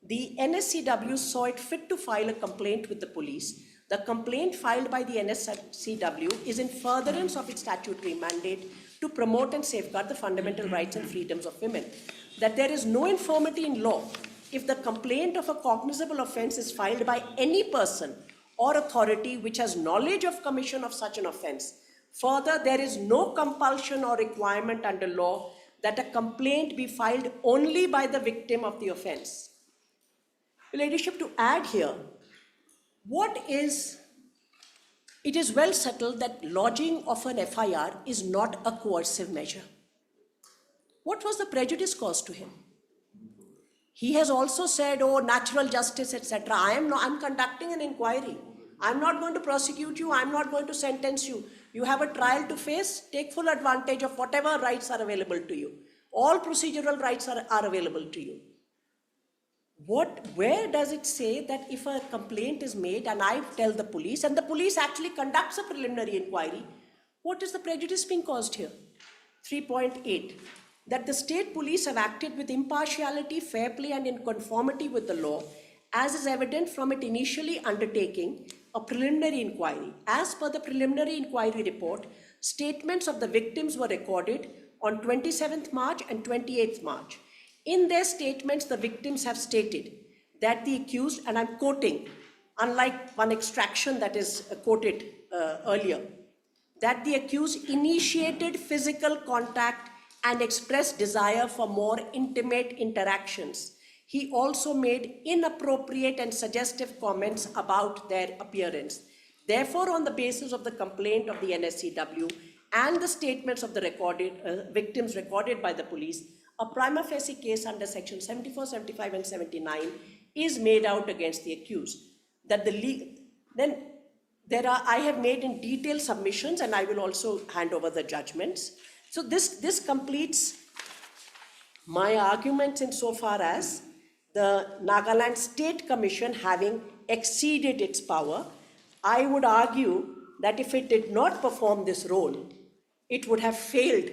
the NSCW saw it fit to file a complaint with the police. The complaint filed by the NSCW is in furtherance of its statutory mandate to promote and safeguard the fundamental rights and freedoms of women. That there is no infirmity in law if the complaint of a cognizable offence is filed by any person or authority which has knowledge of commission of such an offence. Further, there is no compulsion or requirement under law that a complaint be filed only by the victim of the offence. Your Ladyship, to add here, it is well settled that lodging of an FIR is not a coercive measure. What was the prejudice caused to him? He has also said, oh, natural justice, etc. I'm conducting an inquiry. I'm not going to prosecute you. I'm not going to sentence you. You have a trial to face. Take full advantage of whatever rights are available to you. All procedural rights are available to you. Where does it say that if a complaint is made and I tell the police and the police actually conducts a preliminary inquiry, what is the prejudice being caused here? 3.8, that the state police have acted with impartiality, fair play and in conformity with the law, as is evident from it initially undertaking a preliminary inquiry. As per the preliminary inquiry report, statements of the victims were recorded on 27th March and 28th March. In their statements, the victims have stated that the accused, and I'm quoting, unlike one extraction that is quoted earlier, that the accused initiated physical contact and expressed desire for more intimate interactions. He also made inappropriate and suggestive comments about their appearance. Therefore, on the basis of the complaint of the NSCW and the statements of the victims recorded by the police, a prima facie case under section 74, 75 and 79 is made out against the accused. I have made in detail submissions and I will also hand over the judgments. So this completes my arguments insofar as the Nagaland State Commission having exceeded its power. I would argue that if it did not perform this role, it would have failed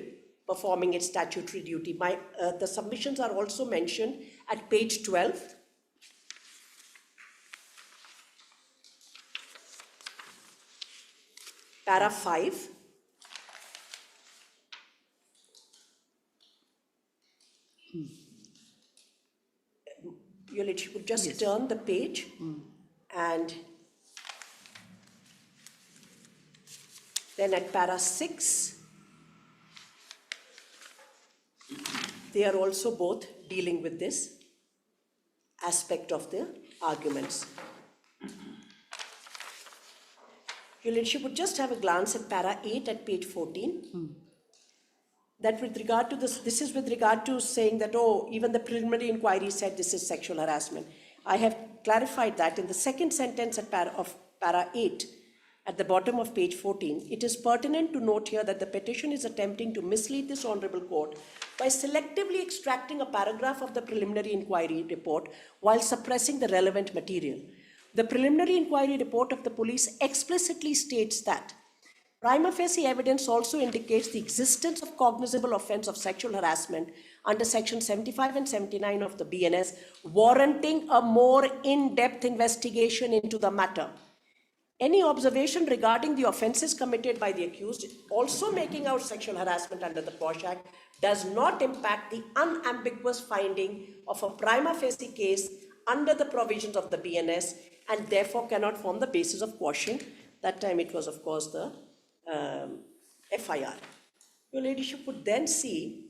performing its statutory duty. The submissions are also mentioned at page 12. Para 5. You could just turn the page and then at para 6, they are also both dealing with this aspect of the arguments. Your Lordship would just have a glance at para 8 at page 14. That with regard to this is with regard to saying that, oh, even the preliminary inquiry said this is sexual harassment. I have clarified that in the second sentence of para 8 at the bottom of page 14, it is pertinent to note here that the petition is attempting to mislead this honorable court by selectively extracting a paragraph of the preliminary inquiry report while suppressing the relevant material. The preliminary inquiry report of the police explicitly states that prima facie evidence also indicates the existence of cognizable offense of sexual harassment under section 75 and 79 of the BNS, warranting a more in-depth investigation into the matter. Any observation regarding the offences committed by the accused, also making out sexual harassment under the POSH Act, does not impact the unambiguous finding of a prima facie case under the provisions of the BNS and therefore cannot form the basis of quashing. That time it was, of course, the FIR. Your Ladyship would then see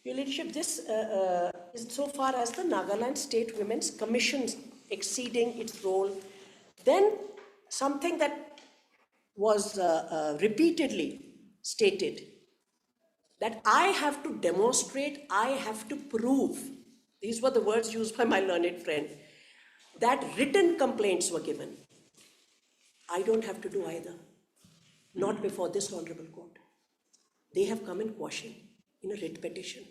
Your Ladyship, this is so far as the Nagaland State Women's Commission exceeding its role. Then something that was repeatedly stated, that I have to demonstrate, I have to prove, these were the words used by my learned friend, that written complaints were given. I don't have to do either, not before this honorable court. They have come in quashing in a writ petition.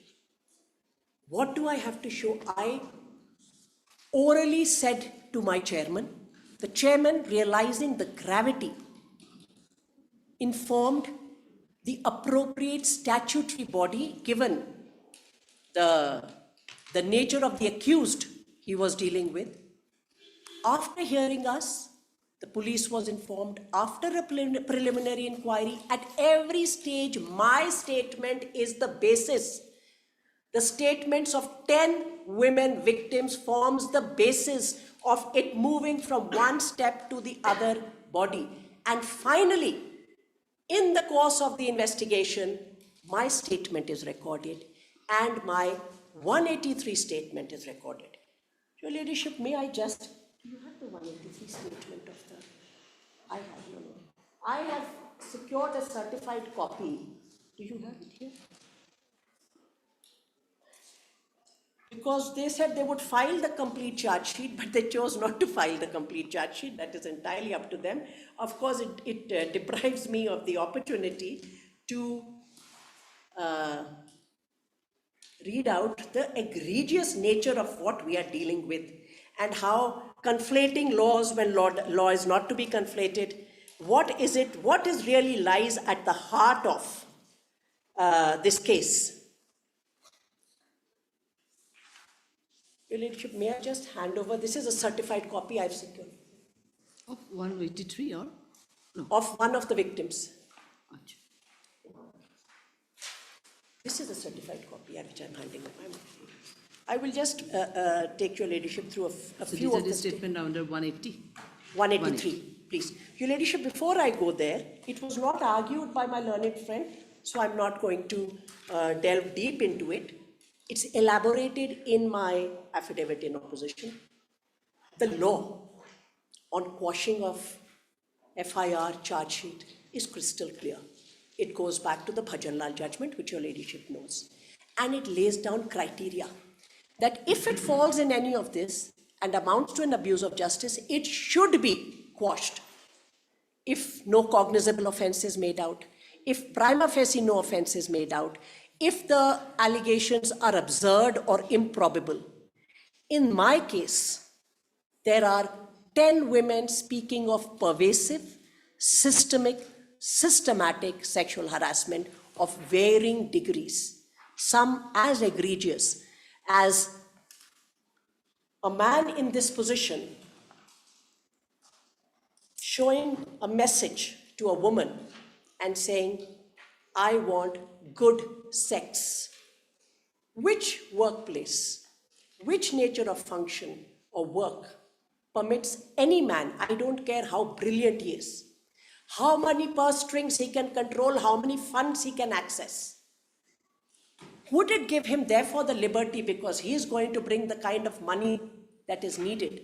What do I have to show? I orally said to my chairman, the chairman, realizing the gravity, informed the appropriate statutory body, given the nature of the accused he was dealing with. After hearing us, the police was informed. After a preliminary inquiry, at every stage, my statement is the basis. The statements of 10 women victims forms the basis of it moving from one step to the other body. And finally, in the course of the investigation, my statement is recorded and my 183 statement is recorded. Your Ladyship, may I just, do you have the 183 statement of the, I have, no. I have secured a certified copy. Do you have it here? Because they said they would file the complete charge sheet, but they chose not to file the complete charge sheet. That is entirely up to them. Of course, it deprives me of the opportunity to read out the egregious nature of what we are dealing with and how conflating laws when law is not to be conflated. What is it? What is really lies at the heart of this case? Your Ladyship, may I just hand over? This is a certified copy I've secured. Of 183 or? No. Of one of the victims. This is a certified copy which I'm handing over. I will just take your Ladyship through a few of the statement under 180? 183, please. Your Ladyship, before I go there, it was not argued by my learned friend, so I'm not going to delve deep into it. It's elaborated in my affidavit in opposition. The law on quashing of FIR charge sheet is crystal clear. It goes back to the Bhajanlal judgment, which your Ladyship knows. And it lays down criteria that if it falls in any of this and amounts to an abuse of justice, it should be quashed. If no cognizable offense is made out, if prima facie no offense is made out, if the allegations are absurd or improbable. In my case, there are 10 women speaking of pervasive, systematic sexual harassment of varying degrees, some as egregious as a man in this position showing a message to a woman and saying, I want good sex. Which workplace, which nature of function or work permits any man, I don't care how brilliant he is, how many purse strings he can control, how many funds he can access. Would it give him therefore the liberty, because he is going to bring the kind of money that is needed,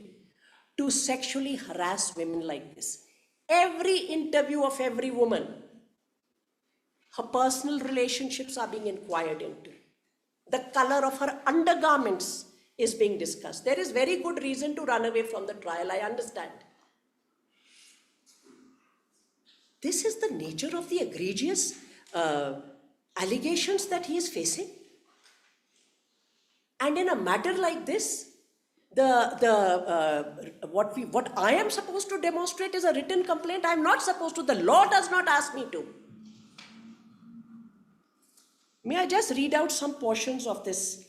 to sexually harass women like this? Every interview of every woman, her personal relationships are being inquired into. The color of her undergarments is being discussed. There is very good reason to run away from the trial, I understand. This is the nature of the egregious allegations that he is facing. And in a matter like this, what I am supposed to demonstrate is a written complaint. I am not supposed to. The law does not ask me to. May I just read out some portions of this?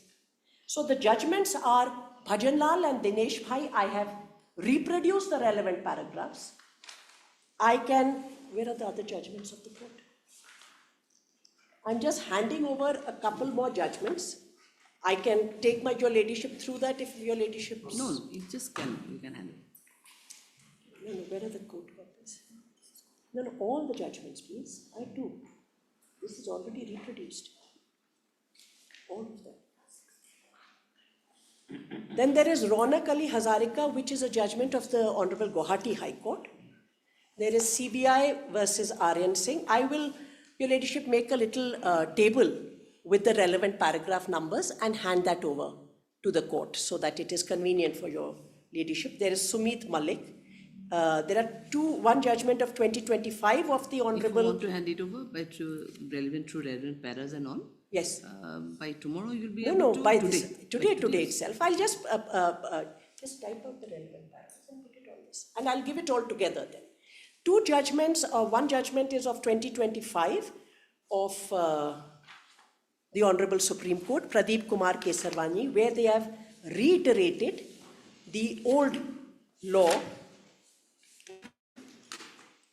So the judgments are Bhajanlal and Dinesh Bhai. I have reproduced the relevant paragraphs. Where are the other judgments of the court? I'm just handing over a couple more judgments. I can take your ladyship through that if your ladyship... No, you can handle it. No, where are the court copies? No, all the judgments, please. I do. This is already reproduced. All of them. Then there is Ronak Ali Hazarika, which is a judgment of the Honorable Gauhati High Court. There is CBI versus Aryan Singh. I will, your ladyship, make a little table with the relevant paragraph numbers and hand that over to the court so that it is convenient for your ladyship. There is Sumit Malik. There are one judgment of 2025 of the Honorable... If you want to hand it over by relevant paras and all? Yes. By tomorrow you'll be able to? By today itself. I'll just type out the relevant paras and put it on this. And I'll give it all together then. Two judgments, one judgment is of 2025 of the Honorable Supreme Court, Pradeep Kumar Kesarwani, where they have reiterated the old law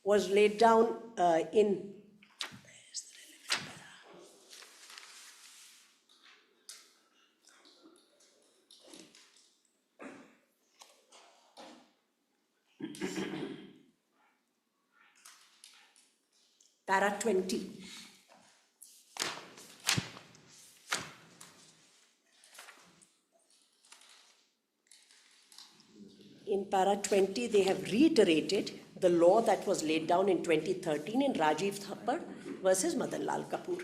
was laid down in Para 20. In Para 20, they have reiterated the law that was laid down in 2013 in Rajiv Thapar versus Madan Lal Kapoor,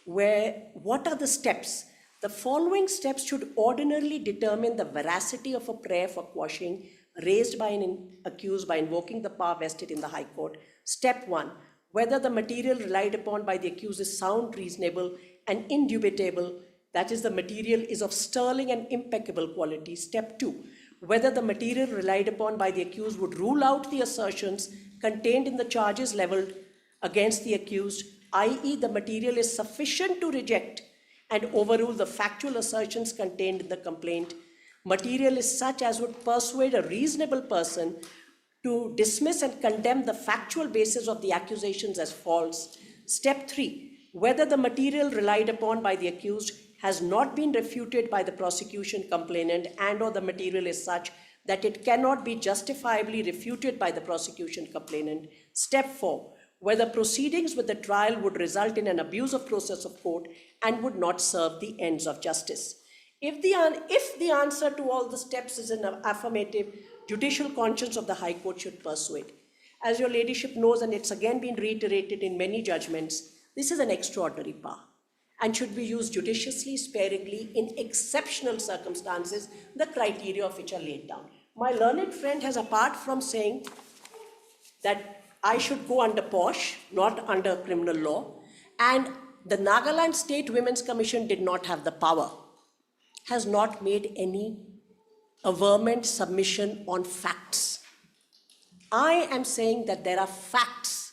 where what are the steps? The following steps should ordinarily determine the veracity of a prayer for quashing raised by an accused by invoking the power vested in the High Court. Step 1. Whether the material relied upon by the accused is sound, reasonable, and indubitable, that is, the material is of sterling and impeccable quality. Step 2. Whether the material relied upon by the accused would rule out the assertions contained in the charges leveled against the accused, i.e., the material is sufficient to reject and overrule the factual assertions contained in the complaint. Material is such as would persuade a reasonable person to dismiss and condemn the factual basis of the accusations as false. Step 3. Whether the material relied upon by the accused has not been refuted by the prosecution complainant and or the material is such that it cannot be justifiably refuted by the prosecution complainant. Step 4. Whether proceedings with the trial would result in an abuse of process of court and would not serve the ends of justice. If the answer to all the steps is an affirmative, judicial conscience of the High Court should persuade. As your ladyship knows, and it's again been reiterated in many judgments, this is an extraordinary power and should be used judiciously, sparingly, in exceptional circumstances, the criteria of which are laid down. My learned friend has, apart from saying that I should go under POSH, not under criminal law, and the Nagaland State Women's Commission did not have the power, has not made any averment submission on facts. I am saying that there are facts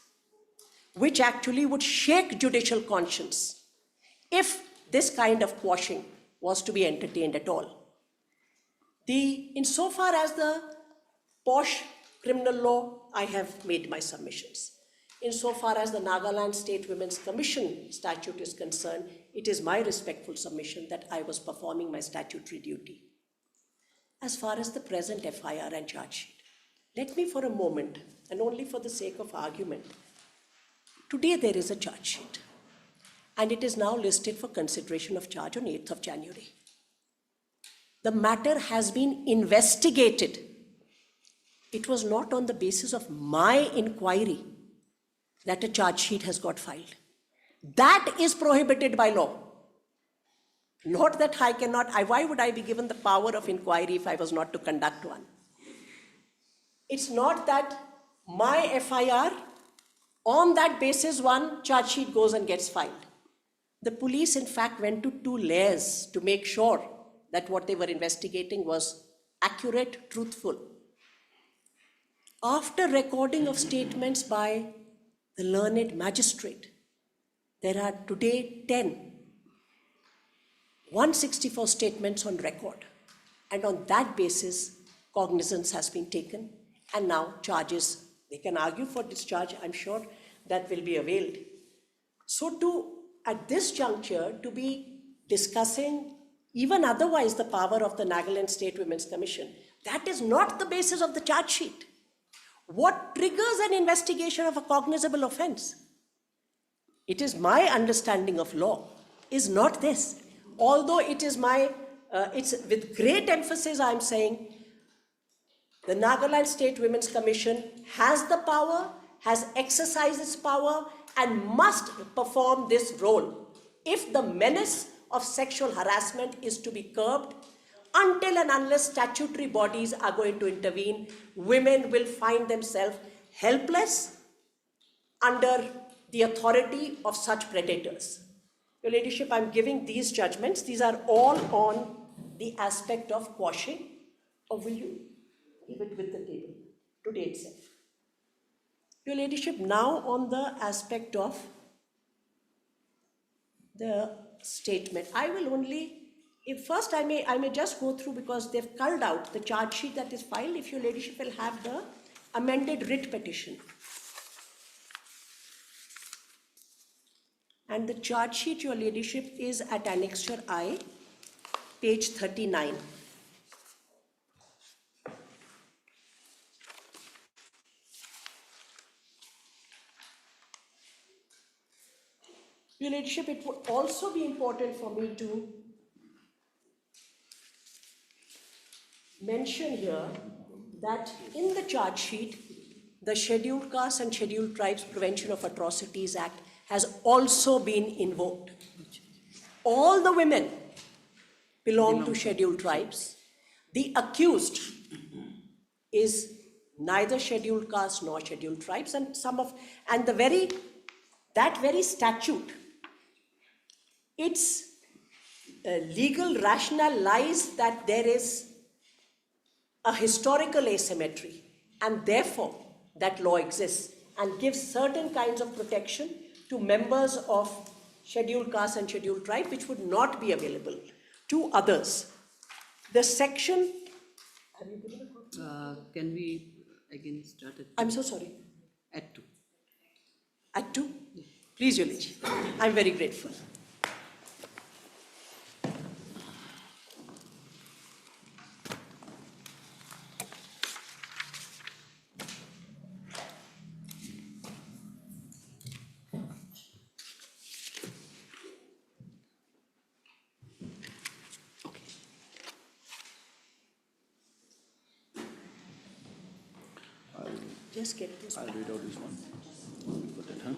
which actually would shake judicial conscience if this kind of quashing was to be entertained at all. Insofar as the POSH criminal law, I have made my submissions. Insofar as the Nagaland State Women's Commission statute is concerned, it is my respectful submission that I was performing my statutory duty. As far as the present FIR and charge sheet, let me for a moment, and only for the sake of argument, today there is a charge sheet, and it is now listed for consideration of charge on 8th of January. The matter has been investigated. It was not on the basis of my inquiry that a charge sheet has got filed. That is prohibited by law. Not that I cannot, why would I be given the power of inquiry if I was not to conduct one? It's not that my FIR, on that basis, one charge sheet goes and gets filed. The police, in fact, went to 2 layers to make sure that what they were investigating was accurate, truthful. After recording of statements by the learned magistrate, there are today 164 statements on record. And on that basis, cognizance has been taken, and now charges, they can argue for discharge, I'm sure that will be availed. So at this juncture, to be discussing even otherwise the power of the Nagaland State Women's Commission, that is not the basis of the charge sheet. What triggers an investigation of a cognizable offense? It is my understanding of law, is not this. Although it is it's with great emphasis I'm saying, the Nagaland State Women's Commission has the power, has exercised its power, and must perform this role if the menace of sexual harassment is to be curbed. Until and unless statutory bodies are going to intervene, women will find themselves helpless under the authority of such predators. Your Ladyship, I'm giving these judgments. These are all on the aspect of quashing, or will you leave it with the table today itself? Your Ladyship, now on the aspect of the statement, I will only, if first I may just go through, because they've culled out the charge sheet that is filed. If Your Ladyship will have the amended writ petition. And the charge sheet, Your Ladyship, is at Annexure I, page 39. Your Ladyship, it would also be important for me to mention here that in the charge sheet, the Scheduled Castes and Scheduled Tribes Prevention of Atrocities Act has also been invoked. All the women belong to scheduled tribes. The accused is neither scheduled caste nor scheduled tribes, and that very statute, its legal rationale lies that there is a historical asymmetry, and therefore that law exists and gives certain kinds of protection to members of scheduled caste and scheduled tribe, which would not be available to others. The section, Can we again start at I'm so sorry, at 2? at 2? Please, Your Lady, I'm very grateful. Just get this. I'll read out this one. Got it, huh?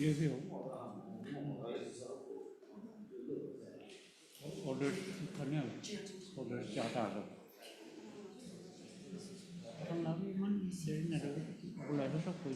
ये भी order करने order ज़्यादा आ रहा है मन देर न बुला तो सब कोई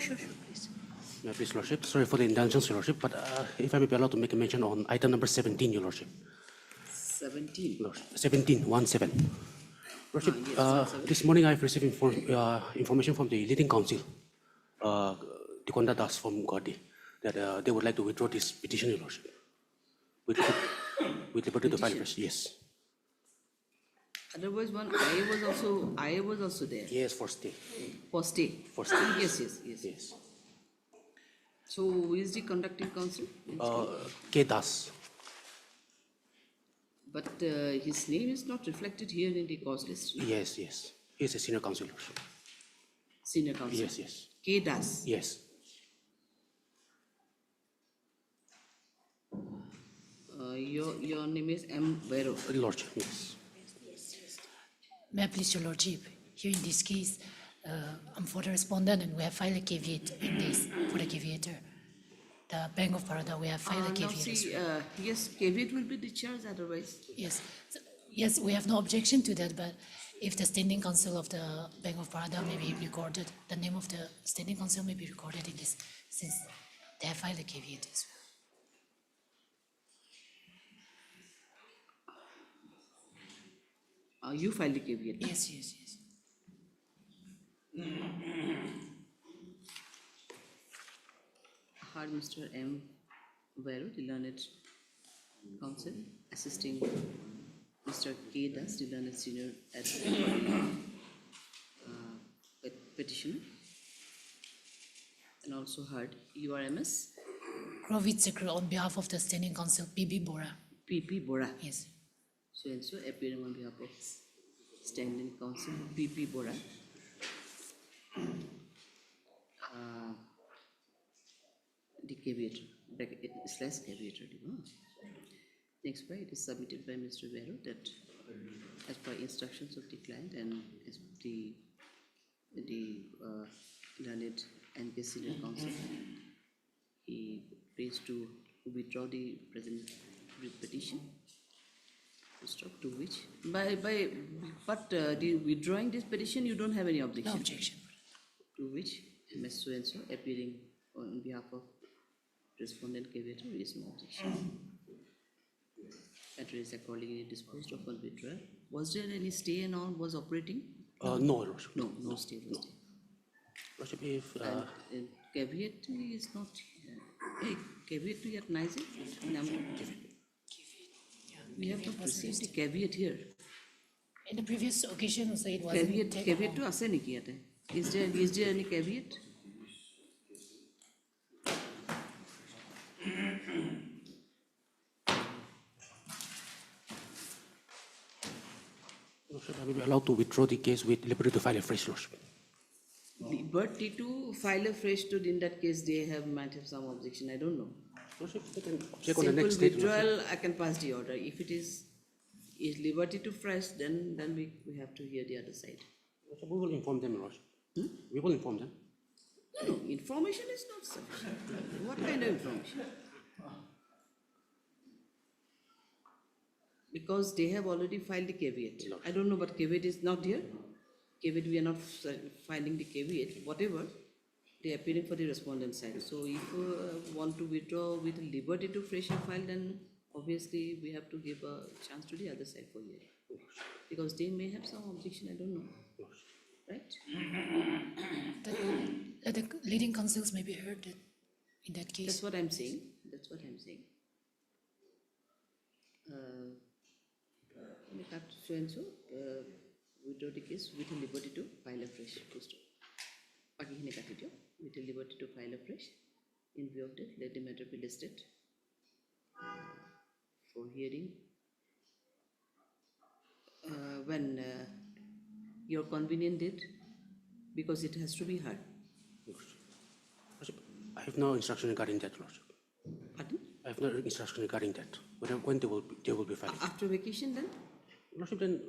Sure, please. Please, Lordship. Sorry for the indulgence, Your Lordship, but if I may be allowed to make a mention on item number 17, Your Lordship. 17. Lordship, 17, 17. Lordship, yes, 17. this morning I've received information from the leading council, Dikonda Das from Gauhati, that they would like to withdraw this petition, Your Lordship. With liberty to file first, yes. Otherwise, I was also there. Yes, for stay. For stay. For stay. Yes. Yes. So, who is the conducting council? K. Das. But his name is not reflected here in the cause list. Yes. He's a senior counsel, Lordship. Senior counsel? Yes, yes. K Das? Yes. Your name is M. Vero. Lordship, yes. May I please, Your Lordship, here in this case, I'm for the respondent and we have filed a caveat in this for the caveator. The Bank of Baroda, we have filed a Now caveat as see, well. yes, caveat will be discharged otherwise. Yes, yes, we have no objection to that, but if the standing counsel of the Bank of Baroda may be recorded, the name of the standing counsel may be recorded in this, since they have filed a caveat as well. You filed the caveat? Yes, yes, yes. Heard Mr. M. Vero, the learned counsel, assisting Mr. K. Das, the learned senior advocate, petitioner, and also heard URMS. Rovit Sekru on behalf of the standing counsel, P.B. Bora. P.P. Bora. Yes. So and so appearing on behalf of standing counsel, P.P. Bora. The caveator, slash caveator. Next by, it is submitted by Mr. Vero that as per instructions of the client and as the learned and the senior counsel, he pays to withdraw the present petition. Stop to which but the withdrawing this petition you don't have any objection. No objection. To which Ms. So and so appearing on behalf of respondent caveator is no objection. Matter is accordingly disposed of on withdrawal. Was there any stay and all was operating? No, Lordship. No stay was there. Lordship, if And caveat is not hey, caveat to yet nice. We have not received the caveat here. In the previous occasion, also it was Caveat to ase niki yate. Is there any caveat? Lordship, I will be allowed to withdraw the case with liberty to file a fresh, Lordship. Liberty to file a fresh suit, in that case they might have some objection, I don't know. Lordship, they can check on the next Simple date. withdrawal, I can pass the order. If it is liberty to fresh, then we have to hear the other side. Lordship, we will inform them, Lordship. We will inform them. No, information is not sufficient. What kind of information? Because they have already filed the caveat. I don't know, but caveat is not here. Caveat, we are not filing the caveat, whatever. They are appearing for the respondent side. So if want to withdraw with liberty to fresh and file, then obviously we have to give a chance to the other side for hearing. Because they may have some objection, I don't know. Right? That the leading counsels may be heard in that case. That's what I'm saying. That's what I'm saying. So and so, withdraw the case with a liberty to file a fresh. With a liberty to file a fresh. In view of that, let the matter be listed for hearing when your convenient date, because it has to be heard. Lordship, I have no instruction regarding that, Lordship. Pardon? I have no instruction regarding that. When they will be filed. After vacation then? Lordship, then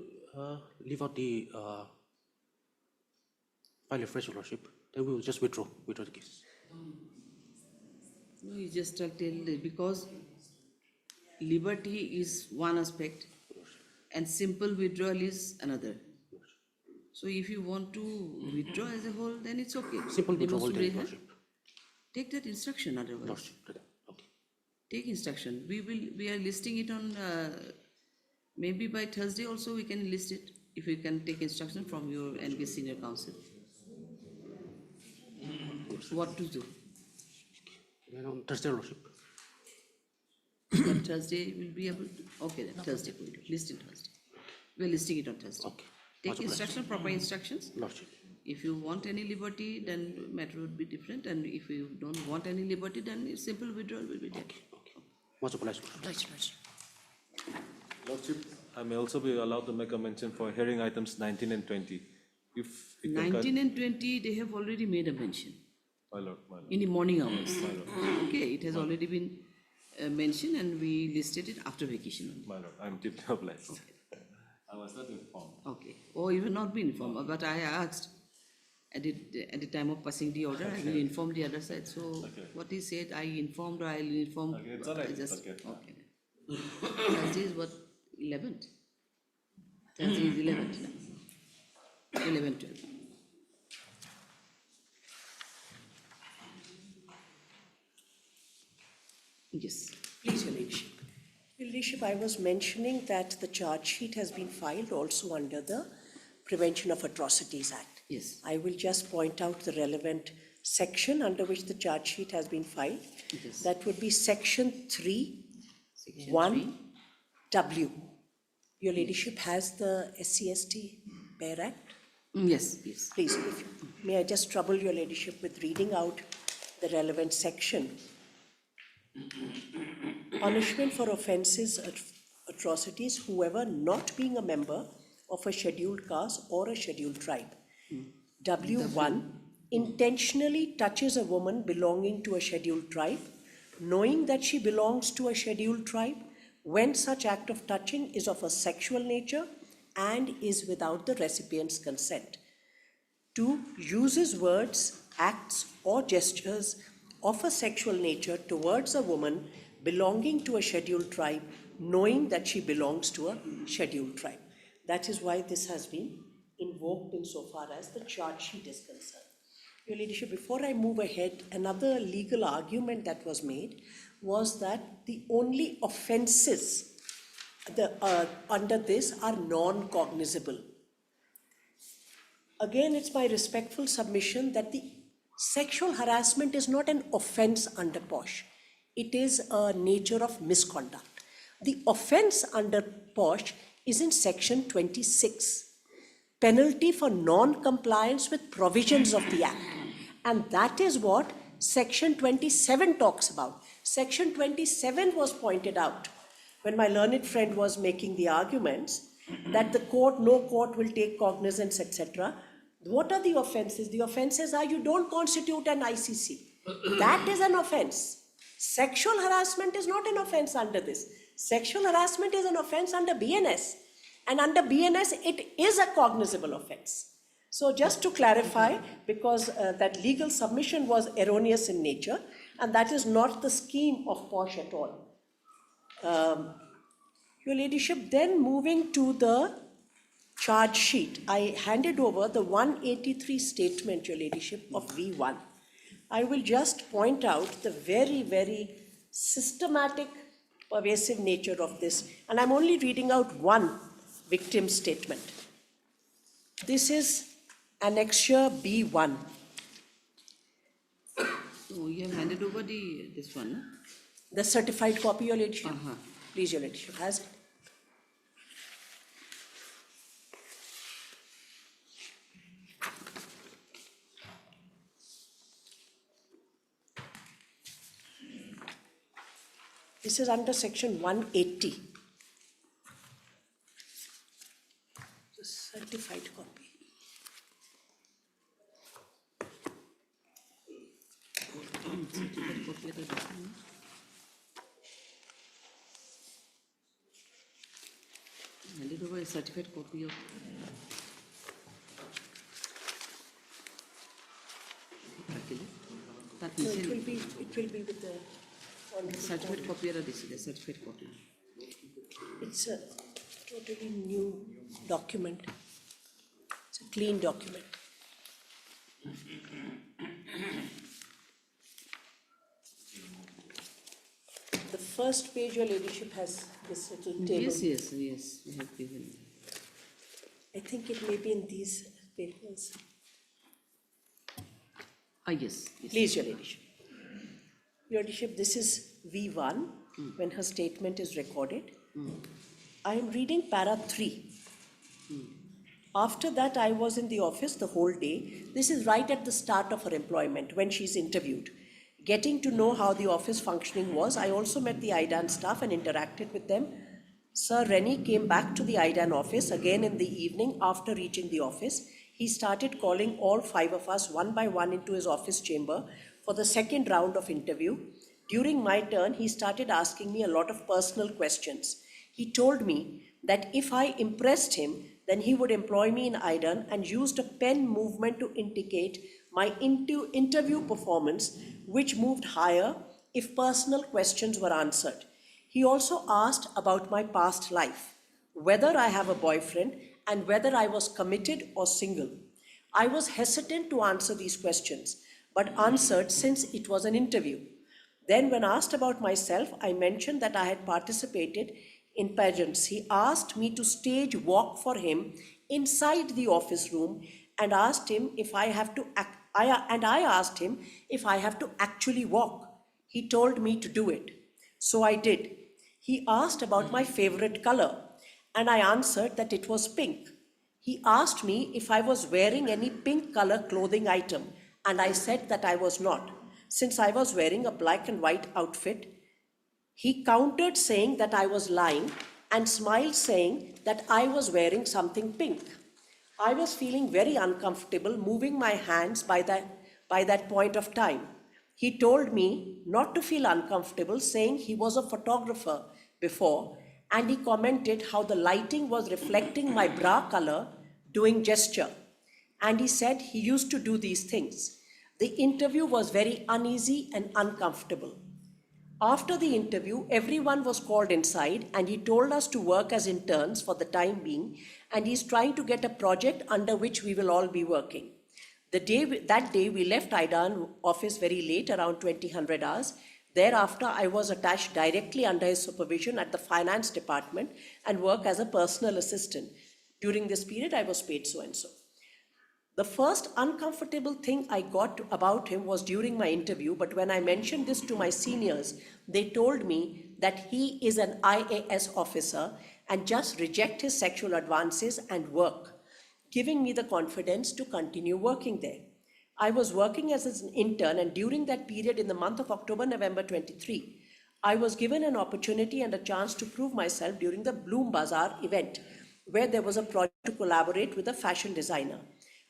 leave out the file a fresh, Lordship. Then we will just withdraw the case. No, you just tell because liberty is one aspect and simple withdrawal is another. So if you want to withdraw as a whole, then it's okay. Simple They withdrawal, must then, be- Lordship. Take that instruction otherwise. Lordship, okay. Take instruction. We are listing it on, maybe by Thursday also we can list it, if you can take instruction from your NB senior counsel. What to do? Then on Thursday, Lordship. But Thursday will be able to, okay then, Thursday we'll do, list it Thursday. We are listing it on Thursday. Okay. Take Much obliged. instruction, proper instructions. Lordship. If you want any liberty, then matter would be different, and if you don't want any liberty, then simple withdrawal will be there. Much obliged. Obliged, Lordship. Lordship, I may also be allowed to make a mention for hearing items 19 and 20. If it can 19 and 20, they have already made a mention My lord, my lord. in the morning hours. Okay, it has already been mentioned and we listed it after vacation only. My lord, I'm deeply obliged. I was not informed. Okay, or you have not been informed, but I asked at the time of passing the order, I will inform the other side. So what he said, I informed or I will inform. Okay, it's all right, I it's just, okay. Thursday is what, 11th? Thursday is 11th, no? 11, 12. Yes. Please, Your Ladyship. Your Ladyship, I was mentioning that the charge sheet has been filed also under the Prevention of Atrocities Act. Yes. I will just point out the relevant section under which the charge sheet has been filed. Yes. That would be section 3, Section 1W. Your Ladyship has the SCST Bear Act? Yes, yes. Please, may I just trouble Your Ladyship with reading out the relevant section? Punishment for offences, atrocities, whoever not being a member of a scheduled caste or a scheduled tribe. W1, intentionally touches a woman belonging to a scheduled tribe, knowing that she belongs to a scheduled tribe, when such act of touching is of a sexual nature and is without the recipient's consent. 2, uses words, acts, or gestures of a sexual nature towards a woman belonging to a scheduled tribe, knowing that she belongs to a scheduled tribe. That is why this has been invoked insofar as the charge sheet is concerned. Your Ladyship, before I move ahead, another legal argument that was made was that the only offences under this are non-cognizable. Again, it's my respectful submission that the sexual harassment is not an offence under POSH. It is a nature of misconduct. The offence under POSH is in section 26, penalty for non-compliance with provisions of the Act. And that is what section 27 talks about. Section 27 was pointed out when my learned friend was making the arguments that the court, no court will take cognizance, etc. What are the offences? The offences are you don't constitute an ICC. That is an offence. Sexual harassment is not an offence under this. Sexual harassment is an offence under BNS. And under BNS, it is a cognizable offence. So just to clarify, because that legal submission was erroneous in nature, and that is not the scheme of POSH at all. Your Ladyship, then moving to the charge sheet, I handed over the 183 statement, Your Ladyship, of V1. I will just point out the very, very systematic, pervasive nature of this, and I'm only reading out one victim statement. This is annexure B1. So you have handed over this one, no? The certified copy, Your Ladyship. Please, Your Ladyship, has it? This is under section 180. The certified copy. Certified copy of the document. Handed over a certified copy of. No, it will be with the. Certified copy or this is a certified copy. It's a totally new document. It's a clean document. The first page, Your Ladyship, has this little table. Yes, we have given. I think it may be in these papers. Yes. Please, Your Ladyship. Your Ladyship, this is V1, when her statement is recorded. I am reading para 3. After that, I was in the office the whole day. This is right at the start of her employment, when she's interviewed. Getting to know how the office functioning was, I also met the IDAN staff and interacted with them. Sir Rennie came back to the IDAN office again in the evening after reaching the office. he started calling all 5 of us one by one into his office chamber for the second round of interview. During my turn, he started asking me a lot of personal questions. He told me that if I impressed him, then he would employ me in IDAN and used a pen movement to indicate my interview performance, which moved higher if personal questions were answered. He also asked about my past life, whether I have a boyfriend and whether I was committed or single. I was hesitant to answer these questions, but answered since it was an interview. Then when asked about myself, I mentioned that I had participated in pageants. He asked me to stage walk for him inside the office room and asked him if I have to I asked him if I have to actually walk. He told me to do it. So I did. He asked about my favorite color, and I answered that it was pink. He asked me if I was wearing any pink color clothing item, and I said that I was not, since I was wearing a black and white outfit. He countered saying that I was lying and smiled saying that I was wearing something pink. I was feeling very uncomfortable moving my hands by that point of time. He told me not to feel uncomfortable, saying he was a photographer before, and he commented how the lighting was reflecting my bra color doing gesture. And he said he used to do these things. The interview was very uneasy and uncomfortable. After the interview, everyone was called inside and he told us to work as interns for the time being, and he's trying to get a project under which we will all be working. That day we left IDAN office very late, around 2000 hours. Thereafter, I was attached directly under his supervision at the finance department and worked as a personal assistant. During this period, I was paid so and so. The first uncomfortable thing I got about him was during my interview, but when I mentioned this to my seniors, they told me that he is an IAS officer and just reject his sexual advances and work, giving me the confidence to continue working there. I was working as an intern, and during that period in the month of October-November 23, I was given an opportunity and a chance to prove myself during the Bloom Bazaar event, where there was a project to collaborate with a fashion designer.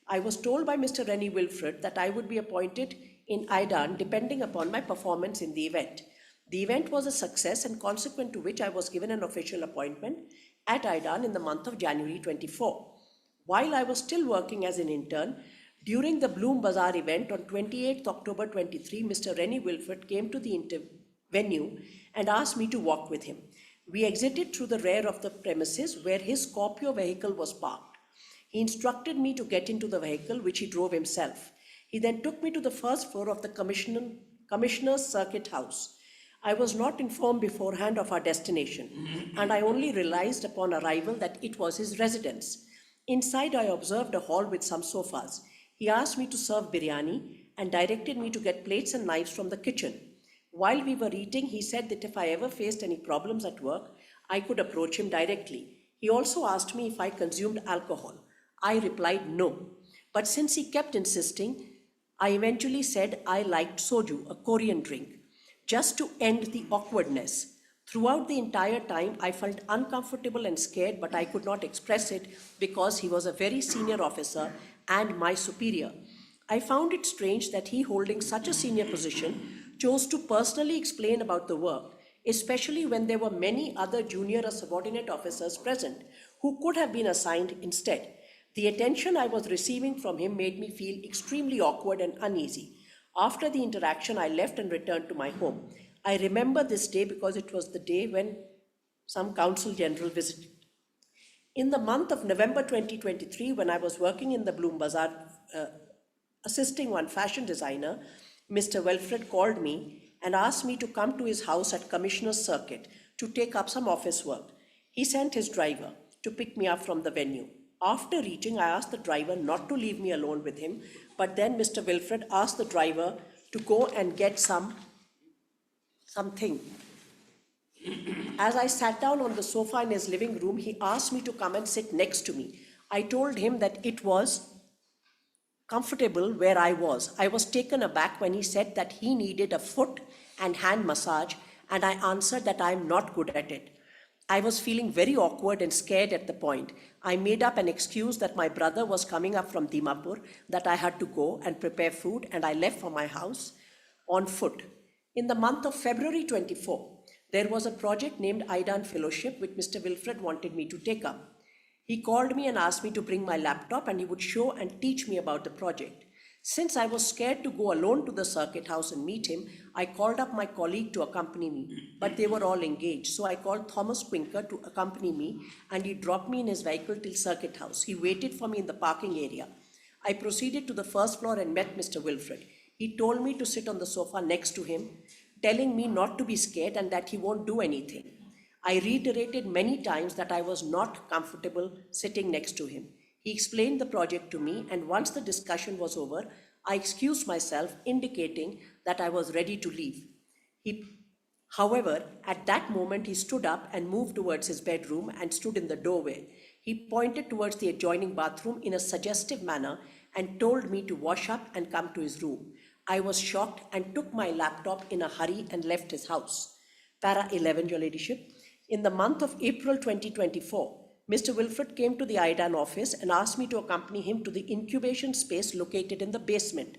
I was told by Mr. Rennie Wilfred that I would be appointed in IDAN depending upon my performance in the event. The event was a success, and consequent to which I was given an official appointment at IDAN in the month of January 24. While I was still working as an intern, during the Bloom Bazaar event on 28th October 23, Mr. Rennie Wilfred came to the venue and asked me to walk with him. We exited through the rear of the premises where his Scorpio vehicle was parked. He instructed me to get into the vehicle, which he drove himself. He then took me to the first floor of the Commissioner's Circuit House. I was not informed beforehand of our destination, and I only realized upon arrival that it was his residence. Inside, I observed a hall with some sofas. He asked me to serve biryani and directed me to get plates and knives from the kitchen. While we were eating, he said that if I ever faced any problems at work, I could approach him directly. He also asked me if I consumed alcohol. I replied no, but since he kept insisting, I eventually said I liked soju, a Korean drink, just to end the awkwardness. Throughout the entire time, I felt uncomfortable and scared, but I could not express it because he was a very senior officer and my superior. I found it strange that he, holding such a senior position, chose to personally explain about the work, especially when there were many other junior or subordinate officers present who could have been assigned instead. The attention I was receiving from him made me feel extremely awkward and uneasy. After the interaction, I left and returned to my home. I remember this day because it was the day when some Consul General visited. In the month of November 2023, when I was working in the Bloom Bazaar, assisting one fashion designer, Mr. Wilfred called me and asked me to come to his house at Commissioner's Circuit to take up some office work. He sent his driver to pick me up from the venue. After reaching, I asked the driver not to leave me alone with him, but then Mr. Wilfred asked the driver to go and get something. As I sat down on the sofa in his living room, he asked me to come and sit next to me. I told him that it was comfortable where I was. I was taken aback when he said that he needed a foot and hand massage, and I answered that I am not good at it. I was feeling very awkward and scared at the point. I made up an excuse that my brother was coming up from Dimapur, that I had to go and prepare food, and I left for my house on foot. In the month of February 24, there was a project named IDAN Fellowship which Mr. Wilfred wanted me to take up. He called me and asked me to bring my laptop and he would show and teach me about the project. Since I was scared to go alone to the circuit house and meet him, I called up my colleague to accompany me, but they were all engaged. So I called Thomas Quinker to accompany me and he dropped me in his vehicle till circuit house. He waited for me in the parking area. I proceeded to the first floor and met Mr. Wilfred. He told me to sit on the sofa next to him, telling me not to be scared and that he won't do anything. I reiterated many times that I was not comfortable sitting next to him. He explained the project to me, and once the discussion was over, I excused myself, indicating that I was ready to leave. However, at that moment, he stood up and moved towards his bedroom and stood in the doorway. He pointed towards the adjoining bathroom in a suggestive manner and told me to wash up and come to his room. I was shocked and took my laptop in a hurry and left his house. Para 11, Your Ladyship. In the month of April 2024, Mr. Wilfred came to the IDAN office and asked me to accompany him to the incubation space located in the basement.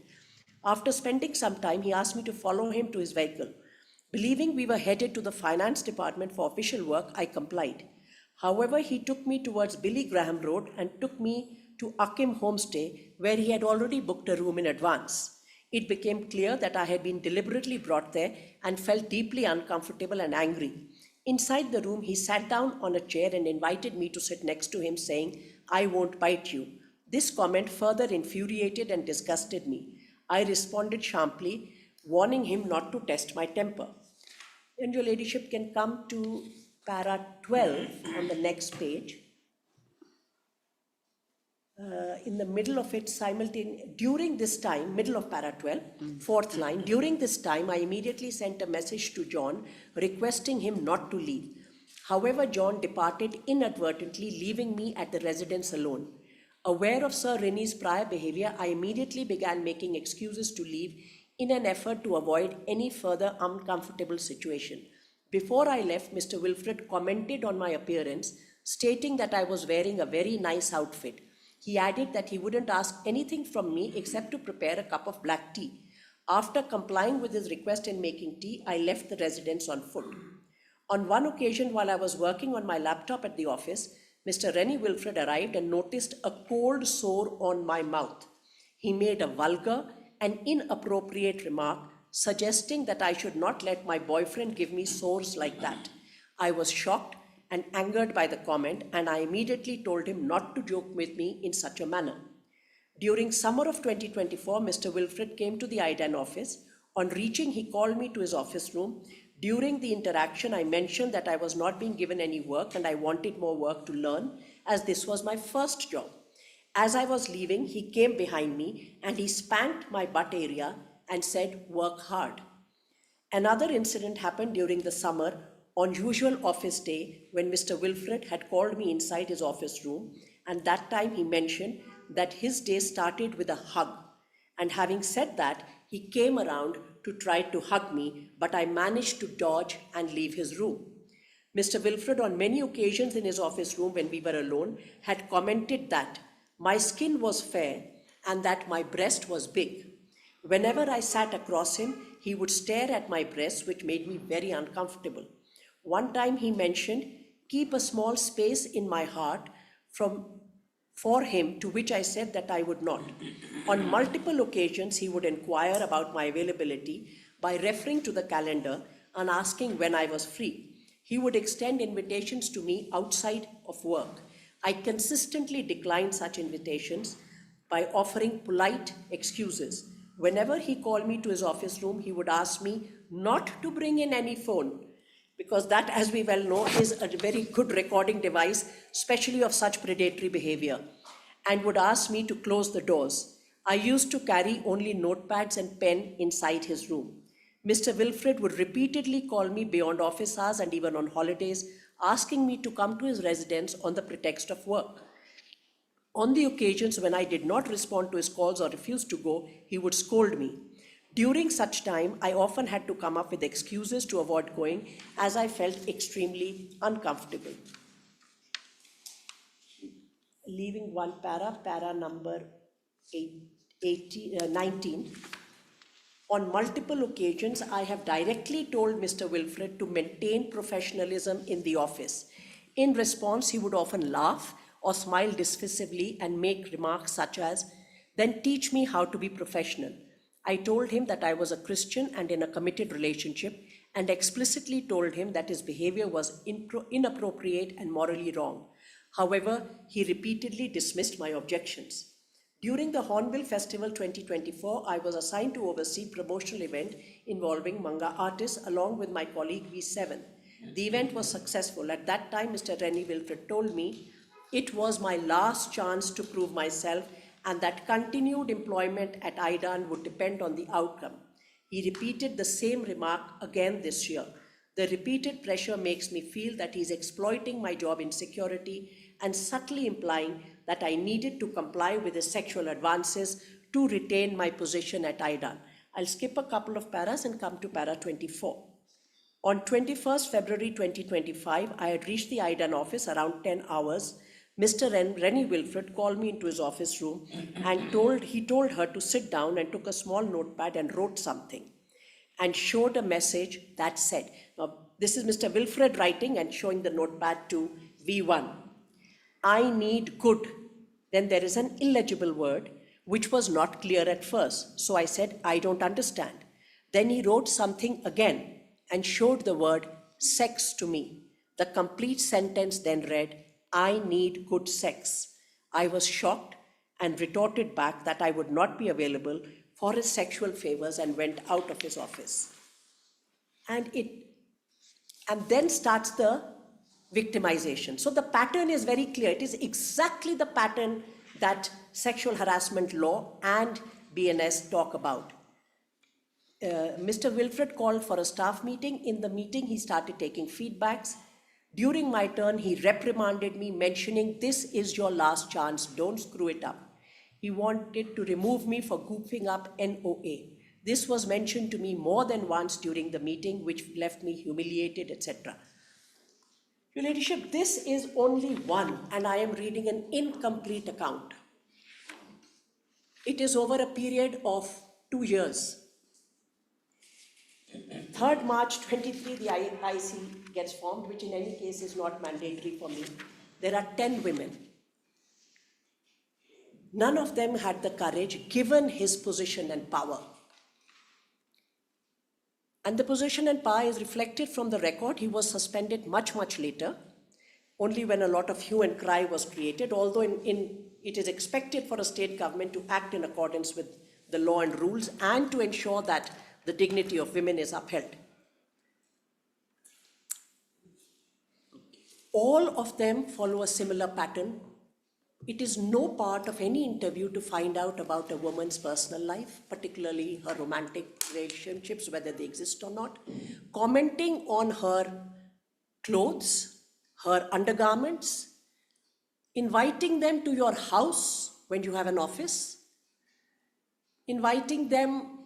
After spending some time, he asked me to follow him to his vehicle. Believing we were headed to the finance department for official work, I complied. However, he took me towards Billy Graham Road and took me to Akim Homestay, where he had already booked a room in advance. It became clear that I had been deliberately brought there and felt deeply uncomfortable and angry. Inside the room, he sat down on a chair and invited me to sit next to him, saying, "I won't bite you." This comment further infuriated and disgusted me. I responded sharply, warning him not to test my temper. And Your Ladyship can come to para 12 on the next page. In the middle of it, during this time, middle of para 12, fourth line, during this time, I immediately sent a message to John requesting him not to leave. However, John departed inadvertently, leaving me at the residence alone. Aware of Sir Rennie's prior behavior, I immediately began making excuses to leave in an effort to avoid any further uncomfortable situation. Before I left, Mr. Wilfred commented on my appearance, stating that I was wearing a very nice outfit. He added that he wouldn't ask anything from me except to prepare a cup of black tea. After complying with his request and making tea, I left the residence on foot. On one occasion, while I was working on my laptop at the office, Mr. Rennie Wilfred arrived and noticed a cold sore on my mouth. He made a vulgar and inappropriate remark, suggesting that I should not let my boyfriend give me sores like that. I was shocked and angered by the comment, and I immediately told him not to joke with me in such a manner. During summer of 2024, Mr. Wilfred came to the IDAN office. On reaching, he called me to his office room. During the interaction, I mentioned that I was not being given any work and I wanted more work to learn, as this was my first job. As I was leaving, he came behind me and he spanked my butt area and said, "Work hard." Another incident happened during the summer on usual office day when Mr. Wilfred had called me inside his office room, and that time he mentioned that his day started with a hug. And having said that, he came around to try to hug me, but I managed to dodge and leave his room. Mr. Wilfred, on many occasions in his office room when we were alone, had commented that my skin was fair and that my breast was big. Whenever I sat across him, he would stare at my breast, which made me very uncomfortable. One time he mentioned, "Keep a small space in my heart for him," to which I said that I would not. On multiple occasions, he would inquire about my availability by referring to the calendar and asking when I was free. He would extend invitations to me outside of work. I consistently declined such invitations by offering polite excuses. Whenever he called me to his office room, he would ask me not to bring in any phone, because that, as we well know, is a very good recording device, especially of such predatory behavior, and would ask me to close the doors. I used to carry only notepads and pen inside his room. Mr. Wilfred would repeatedly call me beyond office hours and even on holidays, asking me to come to his residence on the pretext of work. On the occasions when I did not respond to his calls or refused to go, he would scold me. During such time, I often had to come up with excuses to avoid going as I felt extremely uncomfortable. Leaving one para number 19. On multiple occasions, I have directly told Mr. Wilfred to maintain professionalism in the office. In response, he would often laugh or smile dismissively and make remarks such as, "Then teach me how to be professional." I told him that I was a Christian and in a committed relationship, and explicitly told him that his behavior was inappropriate and morally wrong. However, he repeatedly dismissed my objections. During the Hornbill Festival 2024, I was assigned to oversee promotional event involving manga artists along with my colleague V7. The event was successful. At that time, Mr. Rennie Wilfred told me it was my last chance to prove myself and that continued employment at IDAN would depend on the outcome. He repeated the same remark again this year. The repeated pressure makes me feel that he's exploiting my job insecurity and subtly implying that I needed to comply with his sexual advances to retain my position at IDAN. I'll skip a couple of paras and come to para 24. On 21st February 2025, I had reached the IDAN office around 10 hours. Mr. Rennie Wilfred called me into his office room and he told her to sit down and took a small notepad and wrote something and showed a message that said, now this is Mr. Wilfred writing and showing the notepad to V1. I need good. Then there is an illegible word which was not clear at first. So I said, I don't understand. Then he wrote something again and showed the word sex to me. The complete sentence then read, I need good sex. I was shocked and retorted back that I would not be available for his sexual favors and went out of his office. And then starts the victimization. So the pattern is very clear. It is exactly the pattern that sexual harassment law and BNS talk about. Mr. Wilfred called for a staff meeting. In the meeting, he started taking feedbacks. During my turn, he reprimanded me, mentioning, this is your last chance, don't screw it up. He wanted to remove me for goofing up NOA. This was mentioned to me more than once during the meeting, which left me humiliated, etc. Your Ladyship, this is only one, and I am reading an incomplete account. It is over a period of 2 years. 3rd March 23, the IC gets formed, which in any case is not mandatory for me. There are 10 women. None of them had the courage, given his position and power. And the position and power is reflected from the record. He was suspended much, much later, only when a lot of hue and cry was created, although it is expected for a state government to act in accordance with the law and rules and to ensure that the dignity of women is upheld. All of them follow a similar pattern. It is no part of any interview to find out about a woman's personal life, particularly her romantic relationships, whether they exist or not. Commenting on her clothes, her undergarments, inviting them to your house when you have an office, inviting them,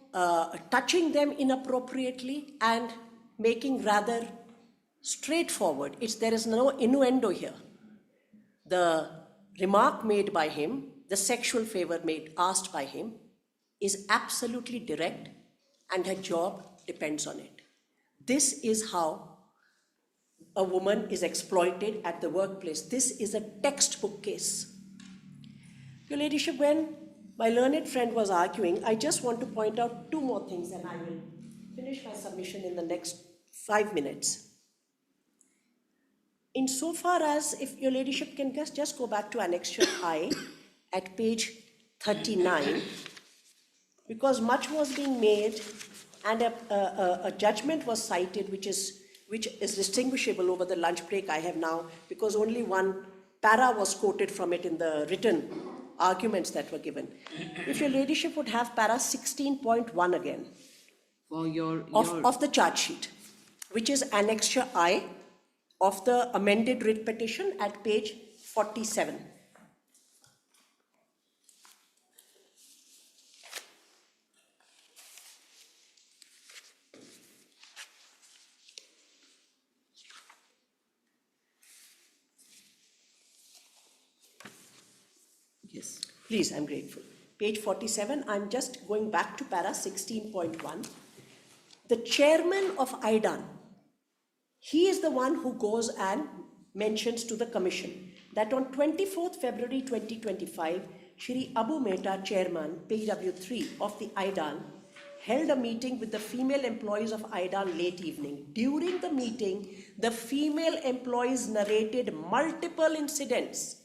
touching them inappropriately and making rather straightforward. There is no innuendo here. The remark made by him, the sexual favor asked by him, is absolutely direct and her job depends on it. This is how a woman is exploited at the workplace. This is a textbook case. Your Ladyship, when my learned friend was arguing, I just want to point out 2 more things and I will finish my submission in the next 5 minutes. Insofar as, if Your Ladyship can just go back to Annexure I at page 39, because much was being made and a judgment was cited which is distinguishable over the lunch break I have now, because only one para was quoted from it in the written arguments that were given. If Your Ladyship would have para 16.1 again of the charge sheet, which is Annexure I of the amended writ petition at page 47. Please, I'm grateful. Page 47, I'm just going back to para 16.1. The chairman of IDAN, he is the one who goes and mentions to the commission that on 24th February 2025, Shri Abu Mehta, chairman, PW3 of the IDAN, held a meeting with the female employees of IDAN late evening. During the meeting, the female employees narrated multiple incidents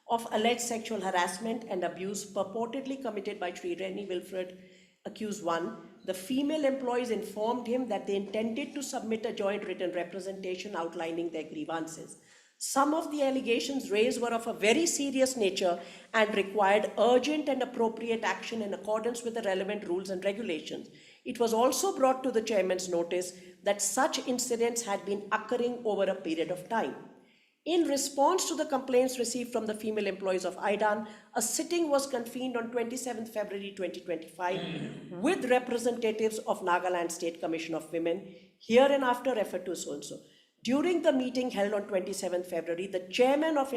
of alleged sexual harassment and abuse purportedly committed by Shri Rennie Wilfred, accused 1. The female employees informed him that they intended to submit a joint written representation outlining their grievances. Some of the allegations raised were of a very serious nature and required urgent and appropriate action in accordance with the relevant rules and regulations. It was also brought to the chairman's notice that such incidents had been occurring over a period of time. In response to the complaints received from the female employees of IDAN, a sitting was convened on 27th February 2025 with representatives of Nagaland State Commission of Women, hereinafter referred to so-and-so. During the meeting held on 27th February, the chairman of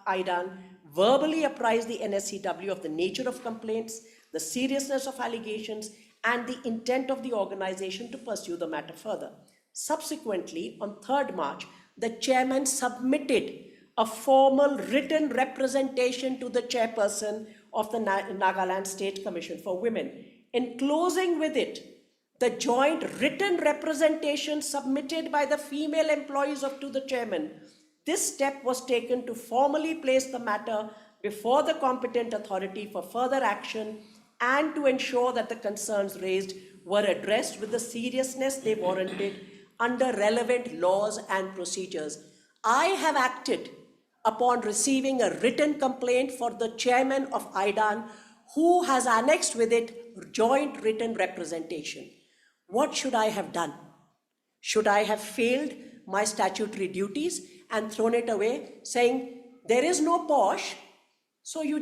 IDAN verbally apprised the NSCW of the nature of complaints, the seriousness of allegations, and the intent of the organization to pursue the matter further. Subsequently, on 3rd March, the chairman submitted a formal written representation to the chairperson of the Nagaland State Commission for Women, enclosing with it the joint written representation submitted by the female employees to the chairman. This step was taken to formally place the matter before the competent authority for further action and to ensure that the concerns raised were addressed with the seriousness they warranted under relevant laws and procedures. I have acted upon receiving a written complaint for the chairman of IDAN, who has annexed with it joint written representation. What should I have done? Should I have failed my statutory duties and thrown it away, saying, there is no posh, so you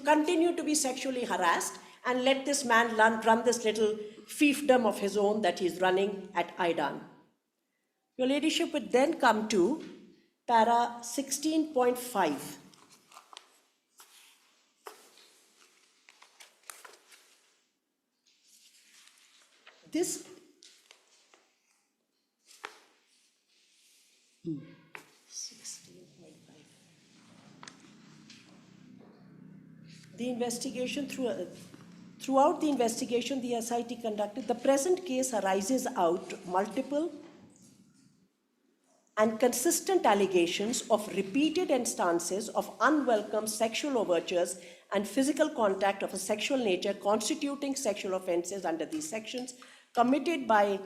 continue to be sexually harassed and let this man run this little fiefdom of his own that he's running at IDAN. Your Ladyship would then come to para 16.5. This the investigation throughout the investigation the SIT conducted, the present case arises out multiple and consistent allegations of repeated instances of unwelcome sexual overtures and physical contact of a sexual nature constituting sexual offences under these sections committed by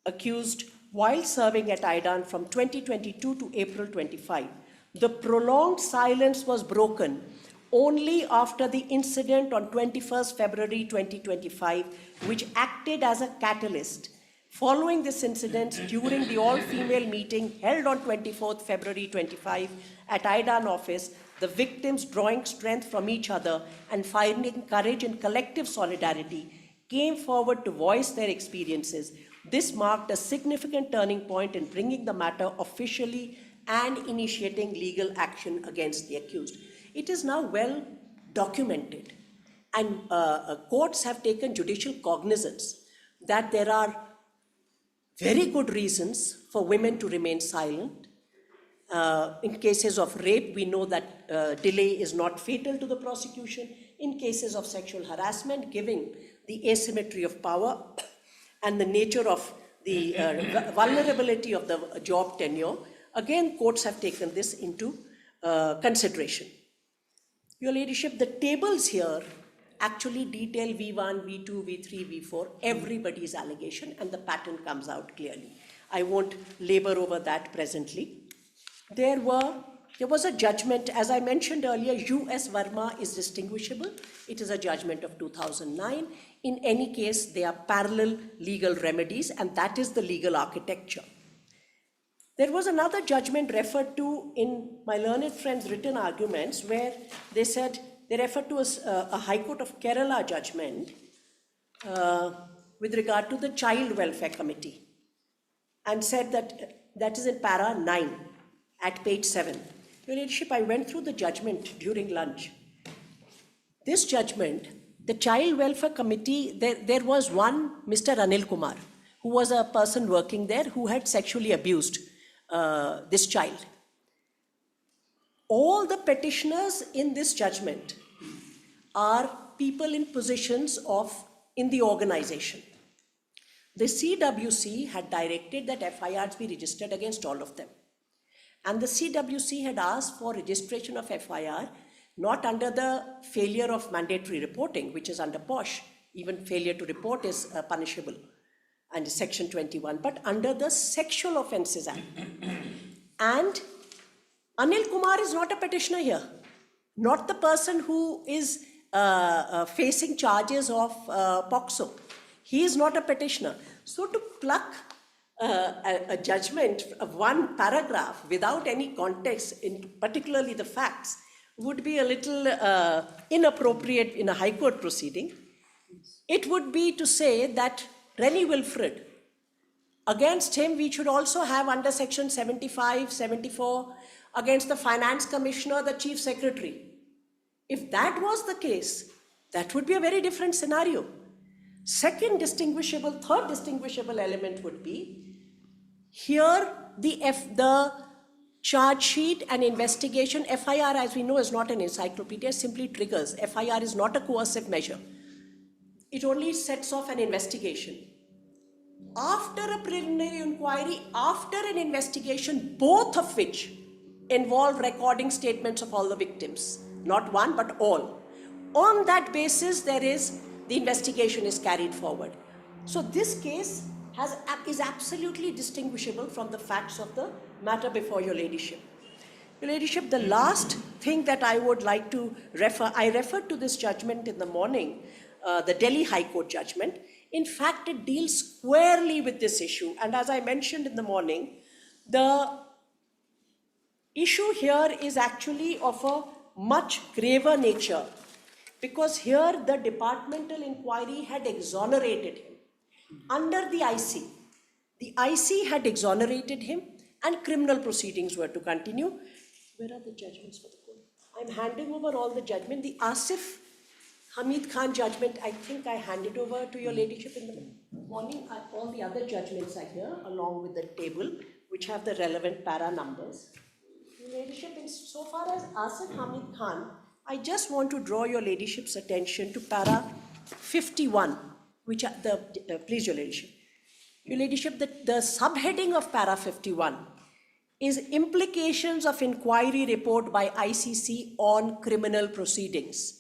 accused while serving at IDAN from 2022 to April 25. The prolonged silence was broken only after the incident on 21st February 2025, which acted as a catalyst. Following this incident, during the all-female meeting held on 24th February 25 at IDAN office, the victims, drawing strength from each other and finding courage and collective solidarity, came forward to voice their experiences. This marked a significant turning point in bringing the matter officially and initiating legal action against the accused. It is now well documented, and courts have taken judicial cognizance that there are very good reasons for women to remain silent. In cases of rape, we know that delay is not fatal to the prosecution. In cases of sexual harassment, given the asymmetry of power and the nature of the vulnerability of the job tenure, again, courts have taken this into consideration. Your Ladyship, the tables here actually detail V1, V2, V3, V4, everybody's allegation, and the pattern comes out clearly. I won't labor over that presently. There was a judgment, as I mentioned earlier, U.S. Verma is distinguishable. It is a judgment of 2009. In any case, they are parallel legal remedies, and that is the legal architecture. There was another judgment referred to in my learned friend's written arguments, where they said, they referred to a High Court of Kerala judgment with regard to the Child Welfare Committee, and said that is in para 9 at page 7. Your Ladyship, I went through the judgment during lunch. this judgment, the Child Welfare Committee, there was one Mr. Anil Kumar, who was a person working there who had sexually abused this child. All the petitioners in this judgment are people in positions in the organization. The CWC had directed that FIRs be registered against all of them. And the CWC had asked for registration of FIR not under the failure of mandatory reporting, which is under POSH. Even failure to report is punishable under Section 21, but under the Sexual Offences Act. And Anil Kumar is not a petitioner here, not the person who is facing charges of POXO. He is not a petitioner. So to pluck a judgment of one paragraph without any context, particularly the facts, would be a little inappropriate in a High Court proceeding. It would be to say that Rennie Wilfred, against him we should also have under Section 75, 74, against the Finance Commissioner, the Chief Secretary. If that was the case, that would be a very different scenario. Third distinguishable element would be, here the charge sheet and investigation, FIR as we know is not an encyclopedia, simply triggers. FIR is not a coercive measure. It only sets off an investigation. After a preliminary inquiry, after an investigation, both of which involve recording statements of all the victims, not one but all. On that basis, the investigation is carried forward. So this case is absolutely distinguishable from the facts of the matter before your ladyship. Your ladyship, the last thing that I would like to I referred to this judgment in the morning, the Delhi High Court judgment. In fact, it deals squarely with this issue. And as I mentioned in the morning, the issue here is actually of a much graver nature, because here the departmental inquiry had exonerated him under the IC. The IC had exonerated him and criminal proceedings were to continue. Where are the judgments for the court? I'm handing over all the judgment. The Asif Hamid Khan judgment, I think I handed over to your ladyship in the morning. All the other judgments are here along with the table, which have the relevant para numbers. Your ladyship, so far as Asif Hamid Khan, I just want to draw your ladyship's attention to para 51, which are please your ladyship. Your ladyship, the subheading of para 51 is implications of inquiry report by ICC on criminal proceedings.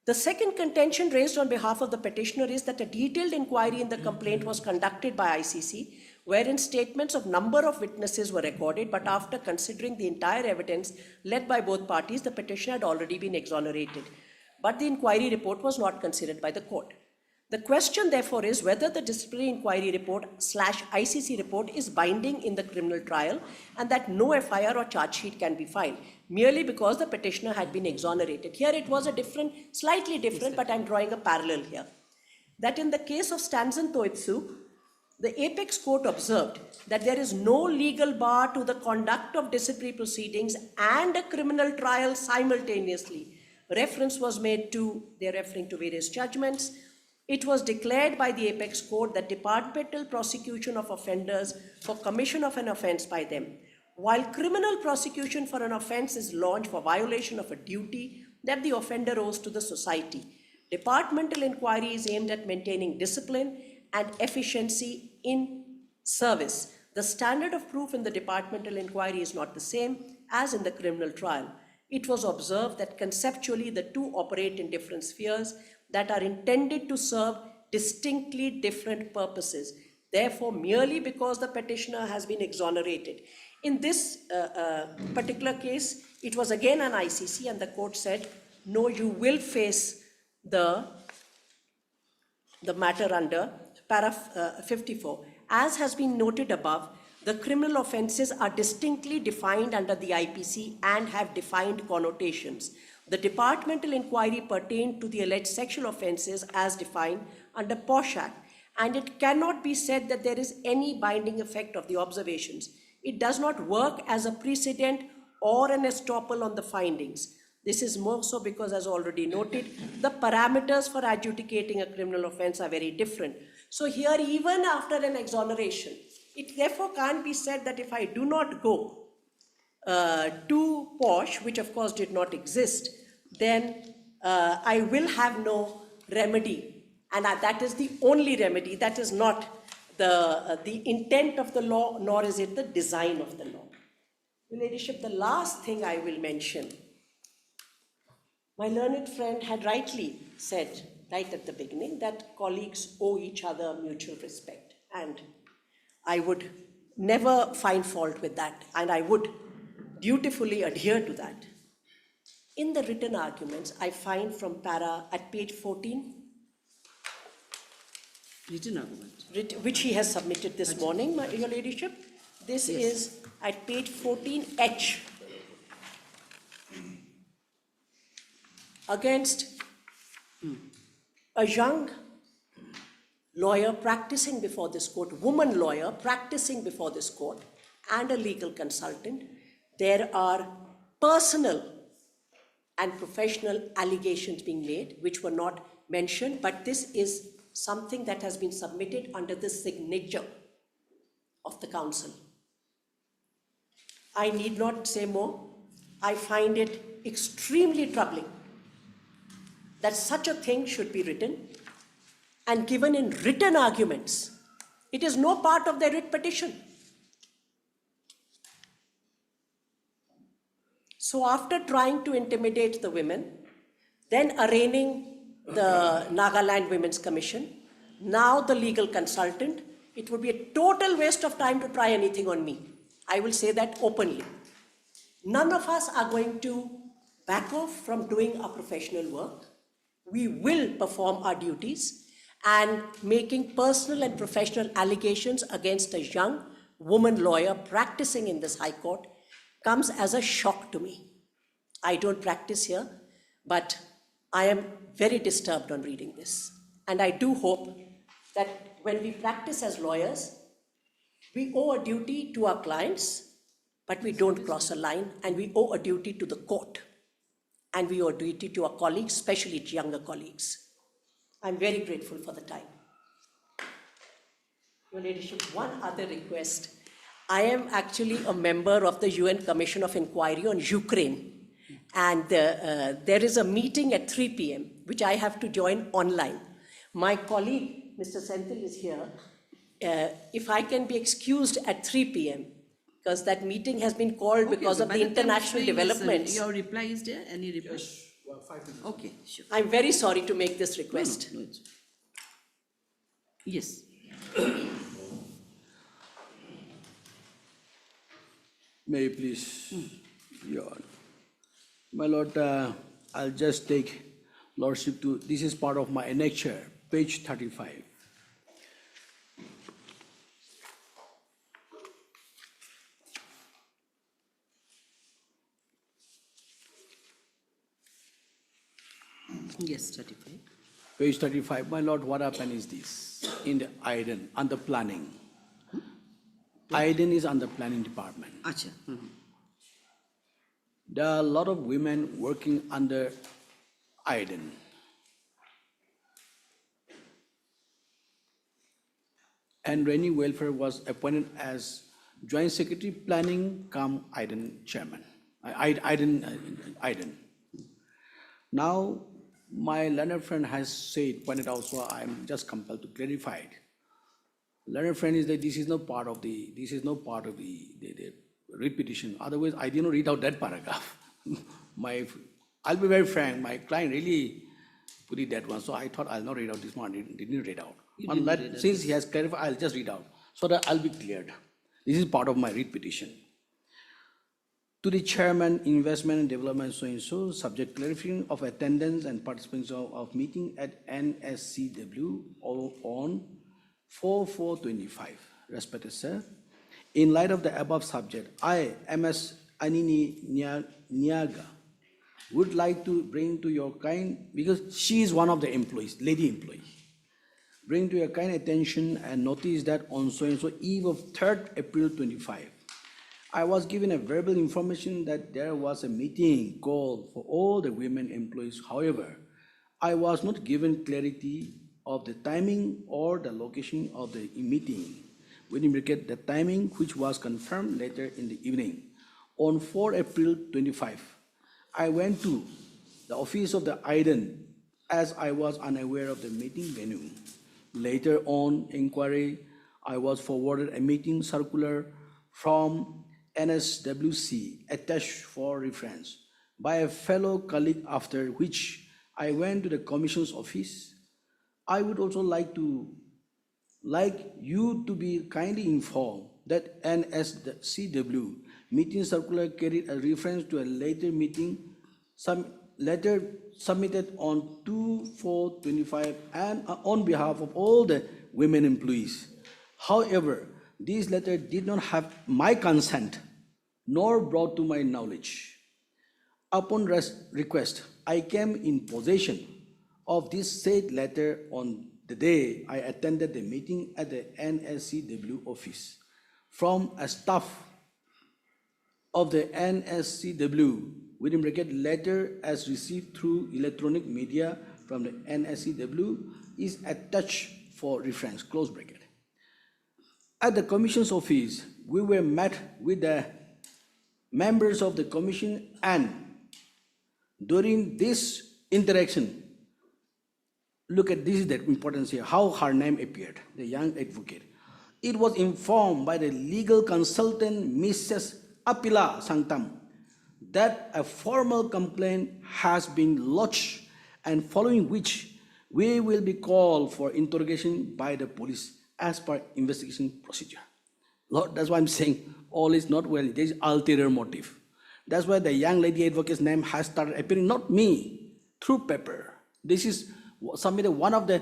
The second contention raised on behalf of the petitioner is that a detailed inquiry in the complaint was conducted by ICC, wherein statements of number of witnesses were recorded, but after considering the entire evidence led by both parties, the petitioner had already been exonerated. But the inquiry report was not considered by the court. The question, therefore, is whether the disciplinary inquiry report / ICC report is binding in the criminal trial and that no FIR or charge sheet can be filed, merely because the petitioner had been exonerated. Here it was slightly different, but I'm drawing a parallel here. That in the case of Stanzen Toitsu, the apex court observed that there is no legal bar to the conduct of disciplinary proceedings and a criminal trial simultaneously. Reference was made to, they're referring to various judgments. It was declared by the apex court that departmental prosecution of offenders for commission of an offense by them, while criminal prosecution for an offense is launched for violation of a duty that the offender owes to the society. Departmental inquiry is aimed at maintaining discipline and efficiency in service. The standard of proof in the departmental inquiry is not the same as in the criminal trial. It was observed that conceptually the two operate in different spheres that are intended to serve distinctly different purposes. Therefore, merely because the petitioner has been exonerated. In this particular case, it was again an ICC, and the court said, no, you will face the matter under para 54. As has been noted above, the criminal offences are distinctly defined under the IPC and have defined connotations. The departmental inquiry pertained to the alleged sexual offences as defined under POSH Act, and it cannot be said that there is any binding effect of the observations. It does not work as a precedent or an estoppel on the findings. This is more so because, as already noted, the parameters for adjudicating a criminal offense are very different. So here, even after an exoneration, it therefore can't be said that if I do not go to POSH, which of course did not exist, then I will have no remedy. And that is the only remedy. That is not the intent of the law, nor is it the design of the law. Your Ladyship, the last thing I will mention, my learned friend had rightly said right at the beginning that colleagues owe each other mutual respect. And I would never find fault with that, and I would dutifully adhere to that. In the written arguments, I find from at page 14, Written argument. which he has submitted this morning, Your Ladyship. This is at page 14H. Against a young lawyer practicing before this court, woman lawyer practicing before this court, and a legal consultant, there are personal and professional allegations being made, which were not mentioned, but this is something that has been submitted under the signature of the council. I need not say more. I find it extremely troubling that such a thing should be written and given in written arguments. It is no part of their writ petition. So after trying to intimidate the women, then arraigning the Nagaland Women's Commission, now the legal consultant, it would be a total waste of time to try anything on me. I will say that openly. None of us are going to back off from doing our professional work. We will perform our duties, and making personal and professional allegations against a young woman lawyer practicing in this High Court comes as a shock to me. I don't practice here, but I am very disturbed on reading this. And I do hope that when we practice as lawyers, we owe a duty to our clients, but we don't cross a line, and we owe a duty to the court. And we owe a duty to our colleagues, especially to younger colleagues. I'm very grateful for the time. Your Ladyship, one other request. I am actually a member of the UN Commission of Inquiry on Ukraine. And there is a meeting at 3 p.m., which I have to join online. My colleague, Mr. Senthil, is here. If I can be excused at 3 p.m., because that meeting has been called because of the international developments. Your reply is there? Any reply? Yes, well, 5 minutes. Okay, sure. I'm very sorry to make this request. No, it's... Yes. May I please, Your Honor. My Lord, I'll just take Lordship to, this is part of my annexure, page 35. Yes, 35. Page 35, my Lord, what happened is this, in the IDEN, under planning. IDEN is under planning department. Acha. There are a lot of women working under IDEN. And Rennie Welfare was appointed as Joint Secretary Planning cum IDEN Chairman. IDEN. Now, my learned friend has said, pointed out, so I'm just compelled to clarify it. Learned friend is that this is not part of the writ petition. Otherwise, I didn't read out that paragraph. I'll be very frank, my client really put it that one, so I thought I'll not read out this one, didn't read out. Since he has clarified, I'll just read out, so that I'll be cleared. This is part of my writ petition. To the Chairman, Investment and Development so-and-so, subject clarification of attendance and participation of meeting at NSCW on 4/4/25. Respected Sir, in light of the above subject, I, MS Anini Nyaga, would like to bring to your kind, because she is one of the employees, lady employee, bring to your kind attention and notice that on so-and-so eve of 3rd April 25, I was given a verbal information that there was a meeting called for all the women employees. However, I was not given clarity of the timing or the location of the meeting. We indicate the timing, which was confirmed later in the evening. On 4 April 25, I went to the office of the IDEN as I was unaware of the meeting venue. Later on inquiry, I was forwarded a meeting circular from NSWC attached for reference by a fellow colleague, after which I went to the Commission's office. I would also like you to be kindly informed that NSCW meeting circular carried a reference to a later meeting, some letter submitted on 2/4/25 and on behalf of all the women employees. However, this letter did not have my consent nor brought to my knowledge. Upon request, I came in possession of this said letter on the day I attended the meeting at the NSCW office from a staff of the NSCW, within bracket letter as received through electronic media from the NSCW is attached for reference, close bracket. At the Commission's office, we were met with the members of the Commission, and during this interaction, look at this is the importance here, how her name appeared, the young advocate. It was informed by the legal consultant, Mrs. Apila Sangtam, that a formal complaint has been lodged, and following which we will be called for interrogation by the police as per investigation procedure. Lord, that's why I'm saying all is not well. There is ulterior motive. That's why the young lady advocate's name has started appearing, not me, through paper. This is submitted one of the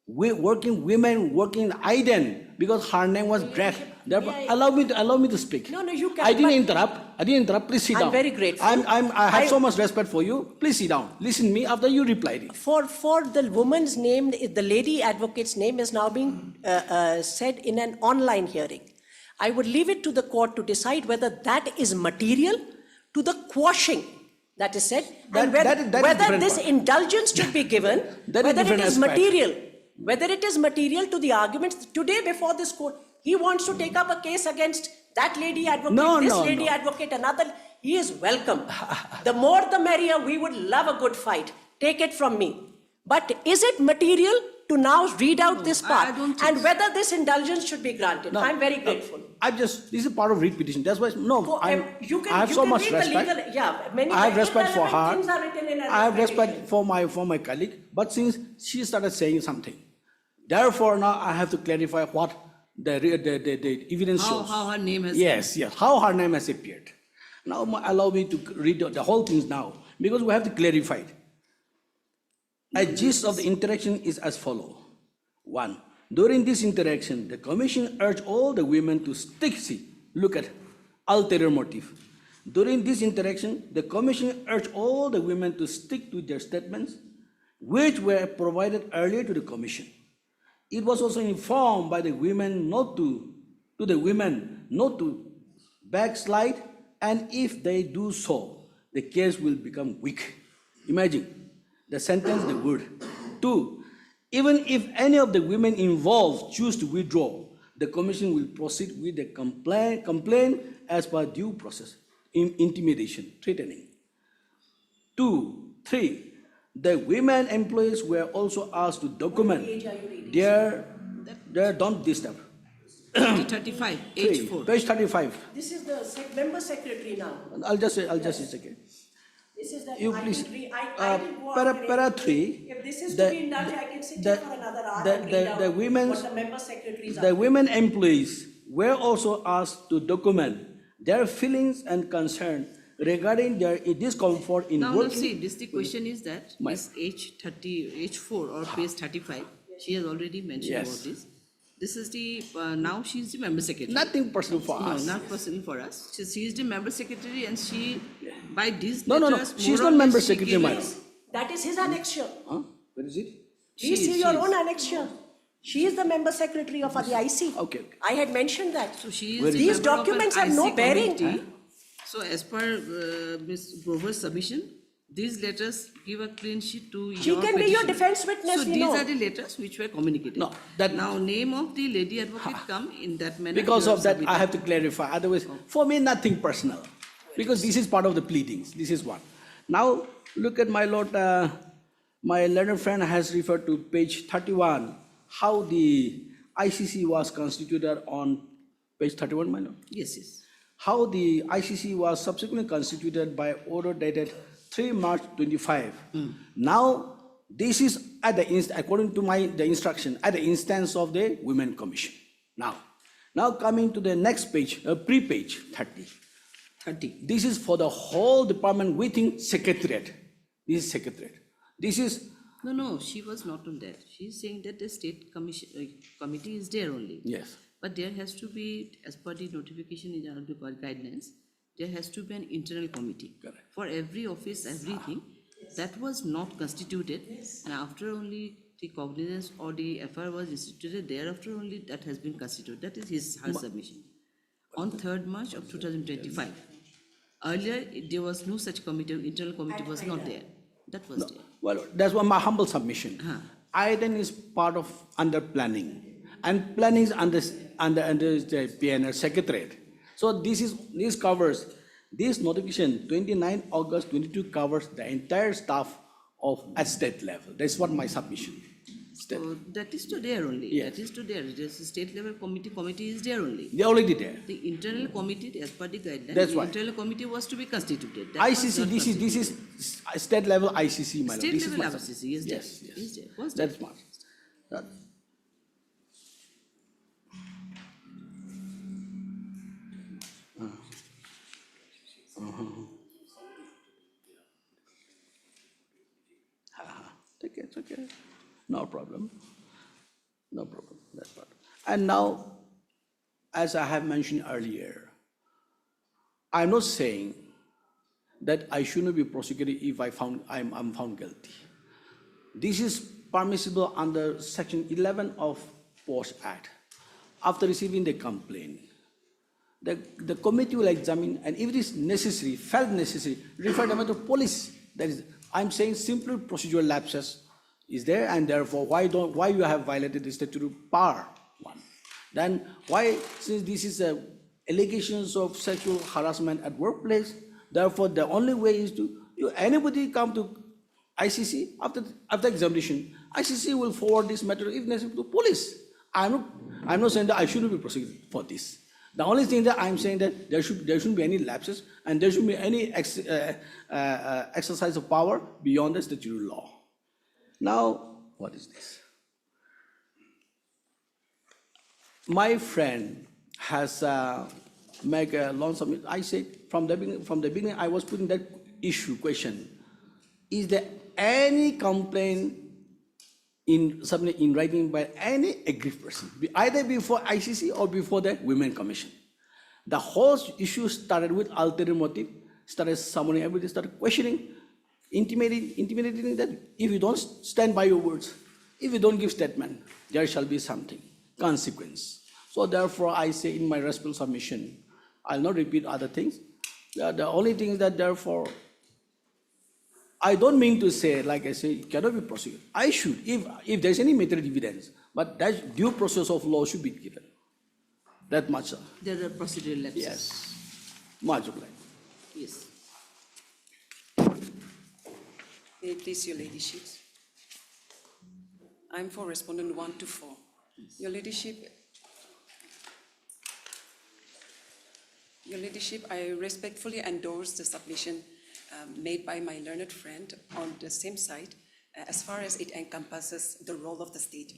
working women working in IDEN, because her name was dragged. Therefore, allow me to speak. No, you can. I didn't interrupt. Please sit down. I'm very grateful. I have so much respect for you. Please sit down. Listen to me after you replied. For the woman's name, the lady advocate's name is now being said in an online hearing. I would leave it to the court to decide whether that is material to the quashing that is said, and whether this indulgence should be given, whether it is material. Whether it is material to the arguments today before this court. He wants to take up a case against that lady advocate, advocate, another. He is welcome. The more the merrier. We would love a good fight. Take it from me. But is it material to now read out this part and whether this indulgence should be granted? No, I'm very grateful. This is part of read petition. That's why, I have so much respect. I have respect for her. I have respect for my colleague. But since she started saying something, therefore now I have to clarify what the evidence shows. How her name has Yes, how her name has appeared. Now allow me to read the whole things now, because we have to clarify it. A gist of the interaction is as follows. 1. During this interaction, the Commission urged all the women to look at ulterior motive. During this interaction, the Commission urged all the women to stick to their statements, which were provided earlier to the Commission. It was also informed by the women not to backslide, and if they do so, the case will become weak. Imagine the sentence, the word. 2, even if any of the women involved choose to withdraw, the Commission will proceed with the complaint as per due process. Intimidation, threatening. 2, 3, the women employees were also asked to document their don't disturb. 35, page 4. Page 35. This is the member secretary now. I'll just say again. This is the, You I please, didn't read, I didn't go out and para read. 3. If this is to be indulged, I can sit here for another hour and read out what the member secretaries are. The women employees were also asked to document their feelings and concern regarding their discomfort in working. Now, see, the question is that this H4 or page 35, she has already mentioned about this. This is now she is the member secretary. Nothing personal for us. No, not personal for us. She is the member secretary, and she, by these No, she's not member secretary, madam. That is his annexure. Where is it? Please see your own annexure. She is the member secretary of the IC. Okay. I had mentioned that. So she is Very the These member of an documents have no IC bearing. committee. So as per Ms. Grover's submission, these letters give a clean sheet to She your can be your petition. defense witness, So you these know. are the letters which were communicated. No, that- Now name of the lady advocate come in that manner. Because you of that, I submitted. have to clarify. Otherwise, for me, nothing personal. Because this is part of the pleadings. This is one. Now, look at my lord, my learned friend has referred to page 31, how the ICC was constituted on page 31, my lord. Yes, yes. How the ICC was subsequently constituted by order dated 3 March 25. Now, this is at the according to the instruction, at the instance of the Women Commission. Now coming to the next page, pre-page 30. 30. This is for the whole department within secretariat. This is secretariat. This is, No, she was not on that. She is saying that the state commission, committee is there only. yes. But there has to be, as per the notification in the guidelines, there has to be an internal committee. Correct. For every office, everything, that was not constituted, and after only the cognizance or the FR was instituted, thereafter only that has been constituted. That is her submission. On 3rd March of 2025. Earlier, there was no such committee, internal committee was not there. That was there. Well, that's one my humble submission. I then is part of under planning, and planning is under the PNR secretariat. So this covers this notification. 29 August 22 covers the entire staff of at state level. That's what my submission. So that is to there only. Yes. That is to there. There's a state level committee is there only. They're already there. The internal committee, as per the guidelines, That's the why. internal committee was to be constituted. That was ICC. not This constituted. is state level ICC. My lord. State This is level my ICC is there. yes, yes. Is there. Was there. That's smart. That- It's okay. No problem. No problem. That's part. And now, as I have mentioned earlier, I'm not saying that I should not be prosecuted if I'm found guilty. This is permissible under Section 11 of Post Act. After receiving the complaint, the committee will examine, and if it is necessary, felt necessary, refer them to police. That is, I'm saying simple procedural lapses is there, and therefore why you have violated the statutory power? One. Then why, since this is allegations of sexual harassment at workplace, therefore the only way is to anybody come to ICC after examination, ICC will forward this matter if necessary to police. I'm not saying that I shouldn't be prosecuted for this. The only thing that I'm saying that there shouldn't be any lapses, and there shouldn't be any exercise of power beyond the statutory law. Now, what is this? My friend has made a long submission. I said from the beginning, I was putting that question. Is there any complaint submitted in writing by any aggrieved person, either before ICC or before the Women Commission? The whole issue started with ulterior motive, started summoning everybody, started questioning, intimating that if you don't stand by your words, if you don't give statement, there shall be something, consequence. So therefore, I say in my respectful submission, I'll not repeat other things. The only thing is that therefore, I don't mean to say, like I say, it cannot be prosecuted. I should, if there's any material evidence, but that due process of law should be given. That much, sir. There are procedural lapses. Yes. Much obliged. Yes. May it please your ladyship. I'm for respondent 1 to 4. Your ladyship, I respectfully endorse the submission made by my learned friend on the same side as far as it encompasses the role of the state.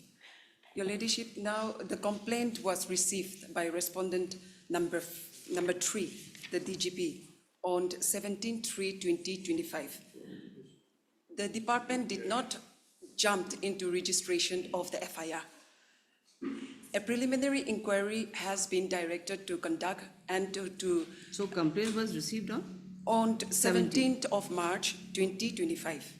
Your ladyship, now the complaint was received by respondent number 3, the DGP, on 17/3/2025. The department did not jump into registration of the FIR. A preliminary inquiry has been directed to conduct and to So complaint was received on 17th of March 2025.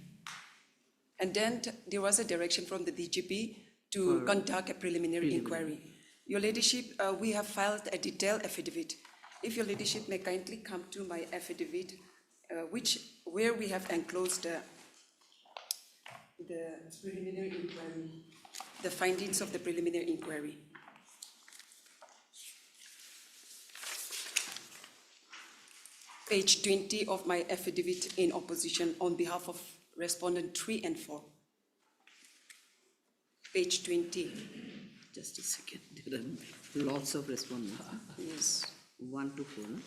And then there was a direction from the DGP to conduct a preliminary inquiry. Your Ladyship, we have filed a detailed affidavit. If your Ladyship may kindly come to my affidavit, where we have enclosed the preliminary inquiry, the findings of the preliminary inquiry. Page 20 of my affidavit in opposition on behalf of respondent 3 and 4. Page 20. Just a second. There are lots of respondents. Yes. 1 to 4. No?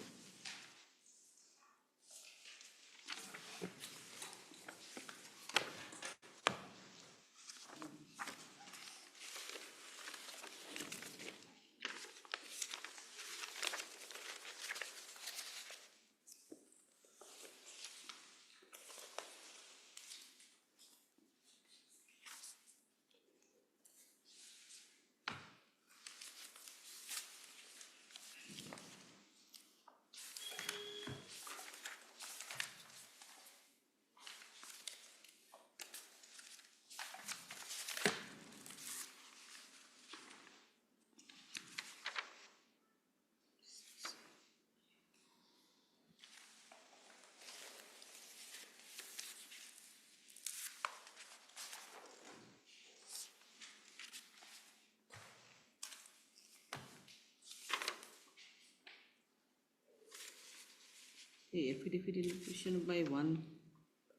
The affidavit in opposition by 1.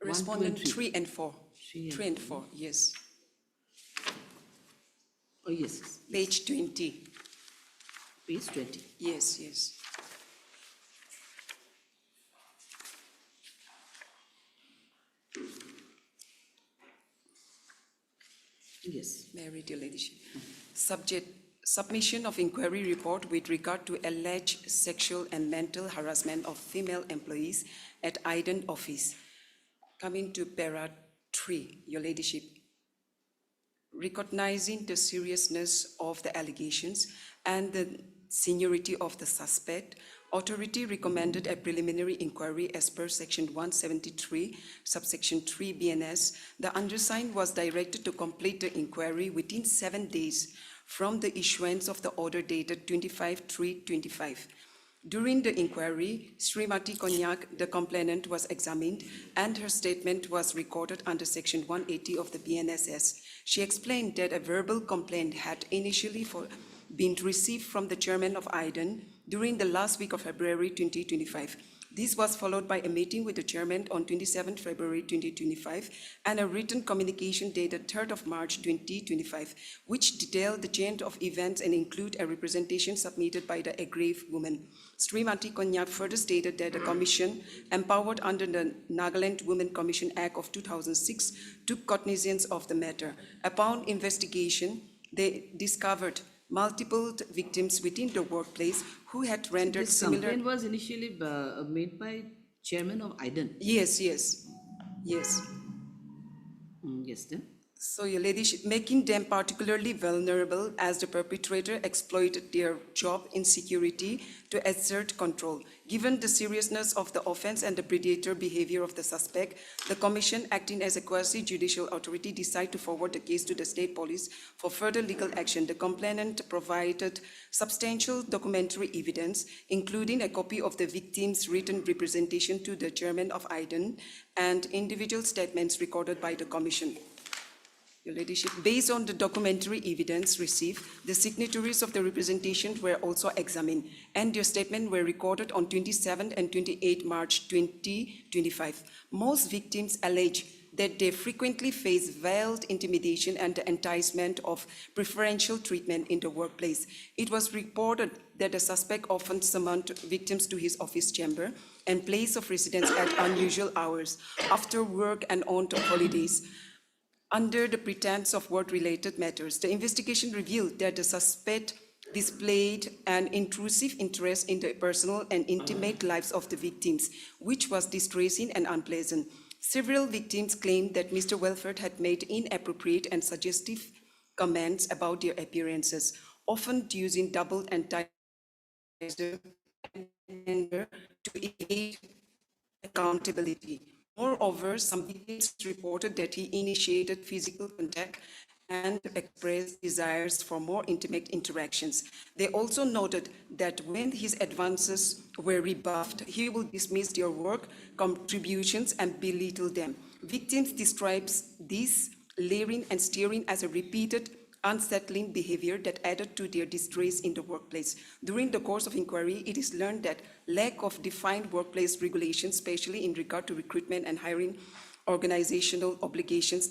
Respondent 3 and 4. 3 3 and 4, yes. Oh, yes. Page 20. Page 20. Yes, yes. Yes. May I read, Your Ladyship? Submission of inquiry report with regard to alleged sexual and mental harassment of female employees at Iden office. Coming to para 3, Your Ladyship. Recognizing the seriousness of the allegations and the seniority of the suspect, authority recommended a preliminary inquiry as per section 173, subsection 3 BNS. The undersigned was directed to complete the inquiry within 7 days from the issuance of the order dated 25/3/25. During the inquiry, Srimati Konyak, the complainant, was examined and her statement was recorded under section 180 of the BNSS. She explained that a verbal complaint had initially been received from the chairman of IDEN during the last week of February 2025. This was followed by a meeting with the chairman on 27 February 2025 and a written communication dated 3rd of March 2025, which detailed the chain of events and include a representation submitted by the aggrieved woman. Srimati Konyak further stated that the commission, empowered under the Nagaland Women Commission Act of 2006, took cognizance of the matter. Upon investigation, they discovered multiple victims within the workplace who had rendered This similar... complaint was initially made by chairman of IDEN. Yes, yes, yes. Yes, then. So, Your Ladyship, making them particularly vulnerable as the perpetrator exploited their job insecurity to exert control. Given the seriousness of the offense and the predator behavior of the suspect, the Commission, acting as a quasi-judicial authority, decided to forward the case to the State Police for further legal action. The complainant provided substantial documentary evidence, including a copy of the victim's written representation to the chairman of IDEN and individual statements recorded by the Commission. Your Ladyship, based on the documentary evidence received, the signatories of the representation were also examined, and their statements were recorded on 27 and 28 March 2025. Most victims allege that they frequently face veiled intimidation and the enticement of preferential treatment in the workplace. It was reported that the suspect often summoned victims to his office chamber and place of residence at unusual hours, after work and on holidays, under the pretense of work-related matters. The investigation revealed that the suspect displayed an intrusive interest in the personal and intimate lives of the victims, which was distressing and unpleasant. Several victims claimed that Mr. Welford had made inappropriate and suggestive comments about their appearances, often using double entendre to evade accountability. Moreover, some victims reported that he initiated physical contact and express desires for more intimate interactions. They also noted that when his advances were rebuffed, he will dismiss their work, contributions, and belittle them. Victims describes this leering and steering as a repeated unsettling behavior that added to their distress in the workplace. During the course of inquiry, it is learned that lack of defined workplace regulations, especially in regard to recruitment and hiring, organizational obligations,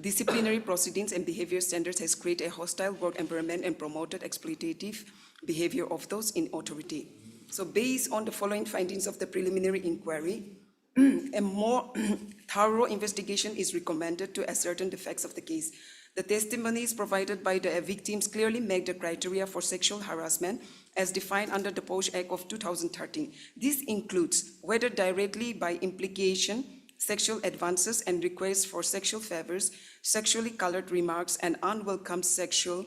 disciplinary proceedings and behavior standards has created a hostile work environment and promoted exploitative behavior of those in authority. So based on the following findings of the preliminary inquiry, a more thorough investigation is recommended to ascertain the facts of the case. The testimonies provided by the victims clearly make the criteria for sexual harassment as defined under the POSH Act of 2013. This includes whether directly by implication, sexual advances and requests for sexual favors, sexually colored remarks, and unwelcome sexual,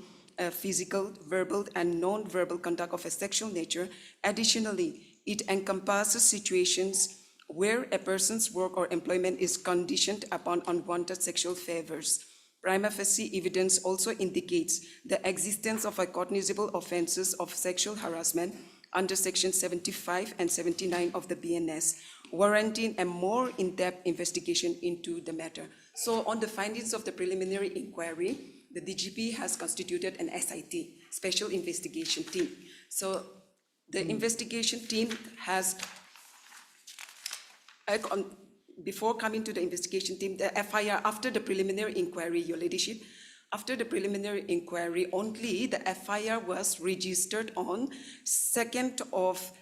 physical, verbal, and non-verbal conduct of a sexual nature. Additionally, it encompasses situations where a person's work or employment is conditioned upon unwanted sexual favors. Prima facie evidence also indicates the existence of a cognizable offenses of sexual harassment under Section 75 and 79 of the BNS, warranting a more in-depth investigation into the matter. So on the findings of the preliminary inquiry, the DGP has constituted an SIT, Special Investigation Team. So the investigation team has, before coming to the investigation team, the FIR, after the preliminary inquiry, Your Ladyship, after the preliminary inquiry, only the FIR was registered on 2nd of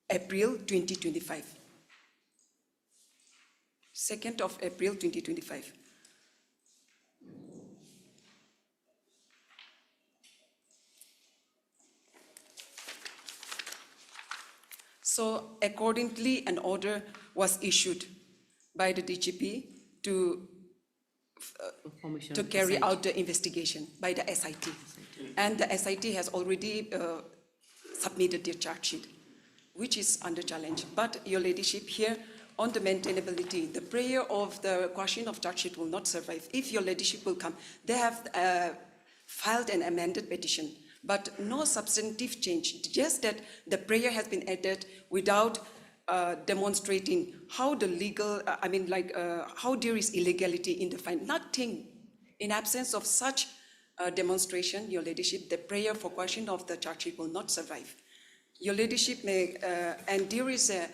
April 2025. 2nd of April 2025. So accordingly, an order was issued by the DGP to carry out the investigation by the SIT. And the SIT has already submitted their charge sheet, which is under challenge. But, Your Ladyship, here on the maintainability, the prayer of the question of charge sheet will not survive. If Your Ladyship will come, they have filed an amended petition, but no substantive change, just that the prayer has been added without demonstrating how the legal, how there is illegality in the fine. Nothing. In absence of such demonstration, Your Ladyship, the prayer for question of the charge sheet will not survive. Your Ladyship may, and there is a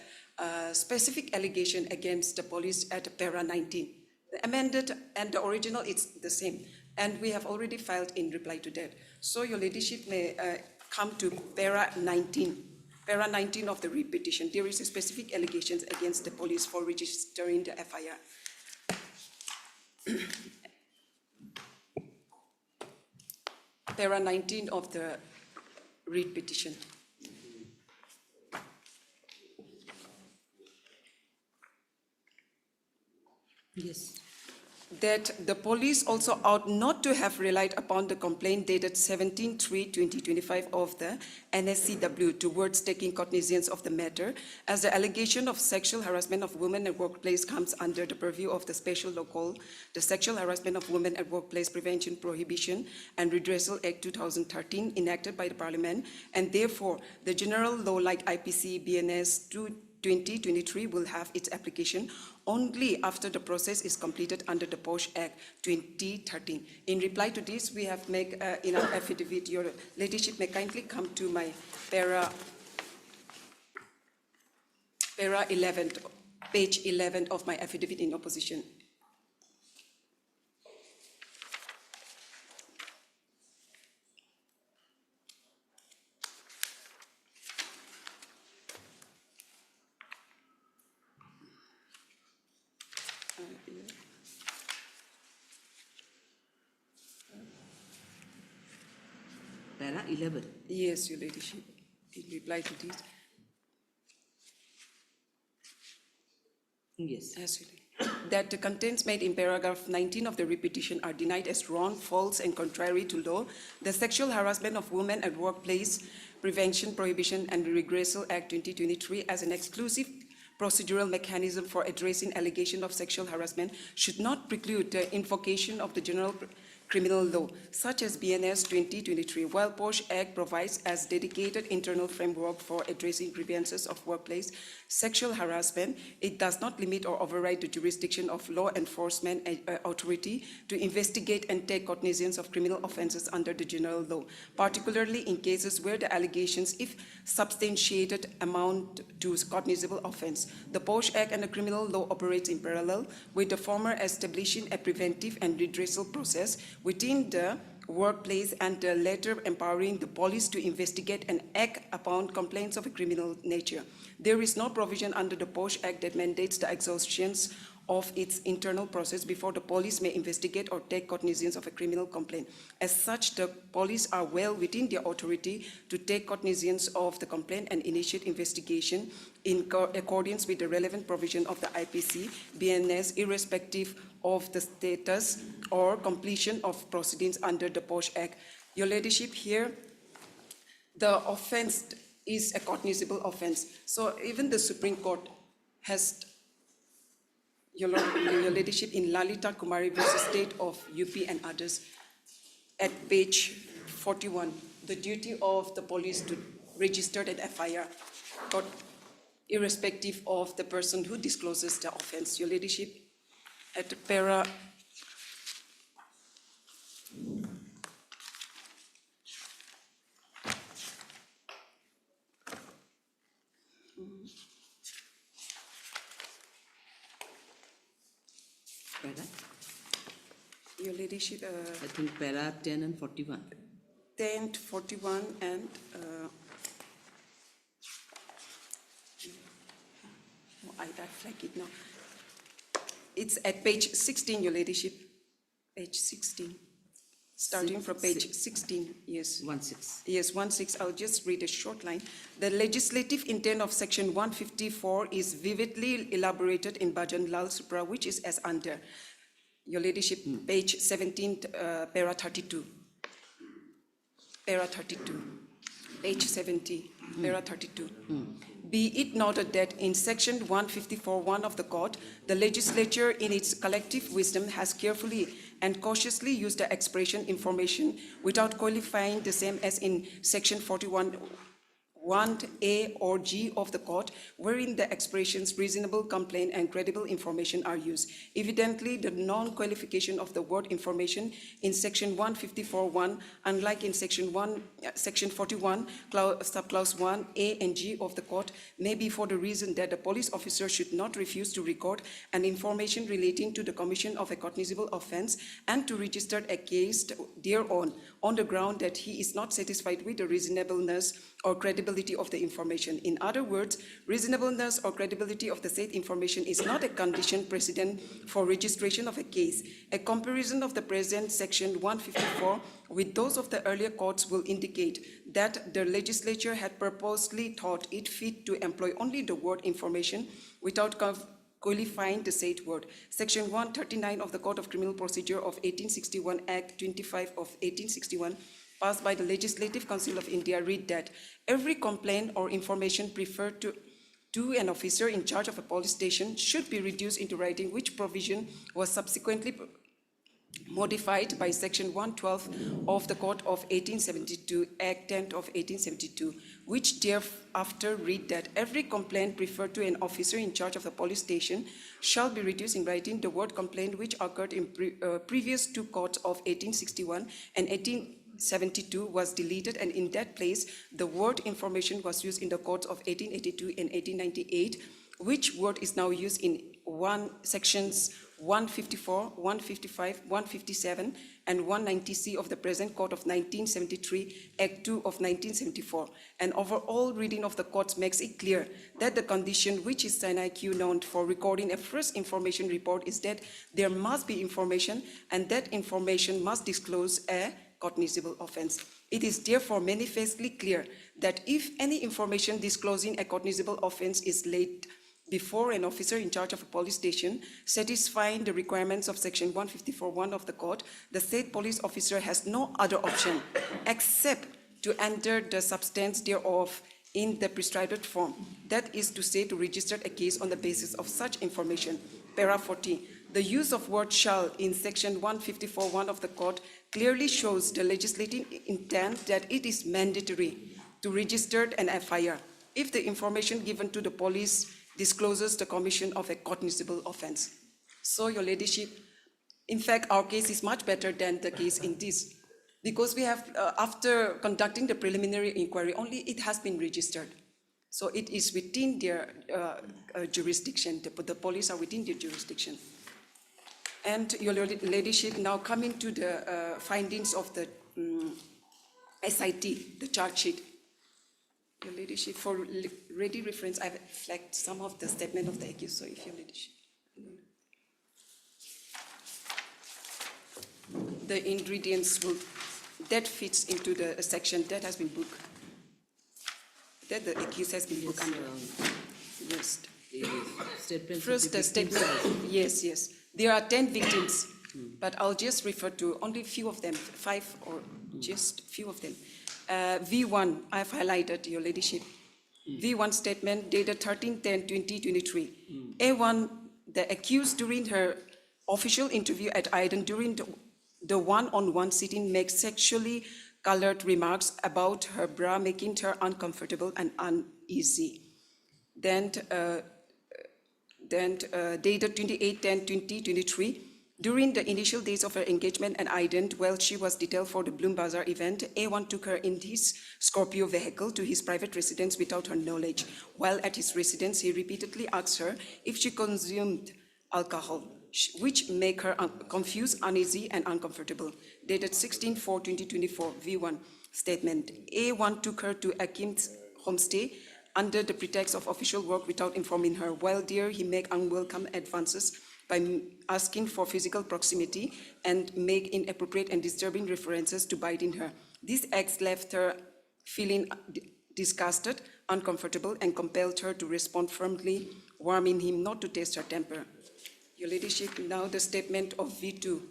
specific allegation against the police at para 19. The amended and the original, it's the same. And we have already filed in reply to that. So Your Ladyship may come to para 19. Para 19 of the repetition. There is a specific allegations against the police for registering the FIR. Para 19 of the read petition. Yes. That the police also ought not to have relied upon the complaint dated 17/3/2025 of the NSCW towards taking cognizance of the matter, as the allegation of sexual harassment of women at workplace comes under the purview of the special law called the Sexual Harassment of Women at Workplace Prevention, Prohibition and Redressal Act 2013 enacted by the Parliament, and therefore the general law like IPC BNS 2023 will have its application only after the process is completed under the POSH Act 2013. In reply to this, we have made in our affidavit, Your Ladyship may kindly come to my para 11, page 11 of my affidavit in opposition. Para 11. Yes, Your Ladyship. In reply to this. Yes. Yes, Your Ladyship. That the contents made in paragraph 19 of the repetition are denied as wrong, false, and contrary to law. The Sexual Harassment of Women at Workplace Prevention, Prohibition, and Redressal Act 2023 as an exclusive procedural mechanism for addressing allegation of sexual harassment should not preclude the invocation of the general criminal law, such as BNS 2023, while POSH Act provides as dedicated internal framework for addressing grievances of workplace sexual harassment. It does not limit or override the jurisdiction of law enforcement authority to investigate and take cognizance of criminal offenses under the general law, particularly in cases where the allegations, if substantiated, amount to cognizable offense. The POSH Act and the criminal law operates in parallel, with the former establishing a preventive and redressal process within the workplace and the latter empowering the police to investigate and act upon complaints of a criminal nature. There is no provision under the POSH Act that mandates the exhaustion of its internal process before the police may investigate or take cognizance of a criminal complaint. As such, the police are well within their authority to take cognizance of the complaint and initiate investigation in accordance with the relevant provision of the IPC, BNS, irrespective of the status or completion of proceedings under the POSH Act. Your Ladyship, here, the offense is a cognizable offense. So even the Supreme Court has, Your Ladyship, in Lalita Kumari versus State of UP and others, at page 41, the duty of the police to register an FIR, but irrespective of the person who discloses the offense. Your Ladyship, at para Your Ladyship, I think para 10 and 41. 10, 41, and I flag it now. It's at page 16, Your Ladyship. Page 16. Starting from page 16, yes. 16. Yes, 16. I'll just read a short line. The legislative intent of section 154 is vividly elaborated in Bhajan Lal Supra, which is as under. Your Ladyship, page 17, para 32. Para 32. Page 70, para 32. Be it noted that in section 154(1) of the Code, the legislature in its collective wisdom has carefully and cautiously used the expression information without qualifying the same as in section 41(1)(a) or (g) of the Code, wherein the expressions reasonable complaint and credible information are used. Evidently, the non-qualification of the word information in section 154(1), unlike in section 41, subclause 1(a) and (g) of the Code, may be for the reason that the police officer should not refuse to record an information relating to the commission of a cognizable offense and to register a case thereon, on the ground that he is not satisfied with the reasonableness or credibility of the information. In other words, reasonableness or credibility of the said information is not a condition precedent for registration of a case. A comparison of the present section 154 with those of the earlier codes will indicate that the legislature had purposely thought it fit to employ only the word information without qualifying the said word. Section 139 of the Code of Criminal Procedure of 1861, Act 25 of 1861, passed by the Legislative Council of India, read that every complaint or information preferred to an officer in charge of a police station should be reduced into writing, which provision was subsequently modified by section 112 of the Code of 1872, Act 10 of 1872, which thereafter read that every complaint preferred to an officer in charge of the police station shall be reduced in writing. The word complaint, which occurred in previous two codes of 1861 and 1872, was deleted, and in that place, the word information was used in the codes of 1882 and 1898, which word is now used in sections 154, 155, 157, and 190C of the present Code of 1973, Act 2 of 1974. An overall reading of the codes makes it clear that the condition which is sine qua non for recording a first information report is that there must be information, and that information must disclose a cognizable offense. It is therefore manifestly clear that if any information disclosing a cognizable offense is laid before an officer in charge of a police station, satisfying the requirements of section 154(1) of the Code, the said police officer has no other option except to enter the substance thereof in the prescribed form. That is to say, to register a case on the basis of such information. Para 40. The use of word shall in section 154(1) of the Code clearly shows the legislative intent that it is mandatory to register an FIR if the information given to the police discloses the commission of a cognizable offense. So, Your Ladyship, in fact, our case is much better than the case in this, because we have, after conducting the preliminary inquiry, only it has been registered. So it is within their jurisdiction, the police are within their jurisdiction. And Your Ladyship, now coming to the findings of the SIT, the charge sheet. Your Ladyship, for ready reference, I've flagged some of the statement of the accused, so if Your Ladyship. The ingredients will, that fits into the section that has been booked, that the accused has been booked under. Yes. First, the statement, yes. There are 10 victims, but I'll just refer to only few of them, 5 or just few of them. V1, I've highlighted, Your Ladyship. V1 statement dated 13/10/2023. A1, the accused during her official interview at Iden during the one-on-one sitting makes sexually colored remarks about her bra, making her uncomfortable and uneasy. Then dated 28/10/2023, during the initial days of her engagement at Iden, while she was detailed for the Bloom Bazaar event, A1 took her in his Scorpio vehicle to his private residence without her knowledge. While at his residence, he repeatedly asked her if she consumed alcohol, which make her confused, uneasy, and uncomfortable. Dated 16/4/2024, V1 statement. A1 took her to Akim's homestay under the pretext of official work without informing her. While there, he made unwelcome advances by asking for physical proximity and make inappropriate and disturbing references to biting her. These acts left her feeling disgusted, uncomfortable, and compelled her to respond firmly, warning him not to test her temper. Your Ladyship, now the statement of V2,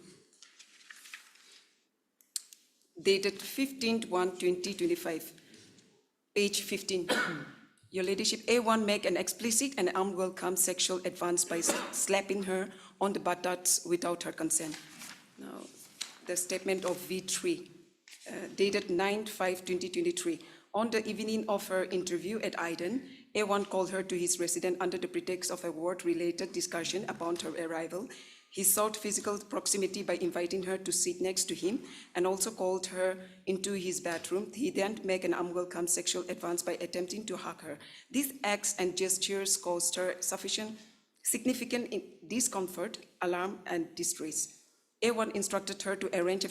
dated 15/1/2025, page 15. Your Ladyship, A1 make an explicit and unwelcome sexual advance by slapping her on the buttocks without her consent. Now, the statement of V3, dated 9/5/2023. On the evening of her interview at Iden, A1 called her to his residence under the pretext of a work-related discussion upon her arrival. He sought physical proximity by inviting her to sit next to him and also called her into his bedroom. He then made an unwelcome sexual advance by attempting to hug her. These acts and gestures caused her significant discomfort, alarm, and distress. A1 instructed her to arrange a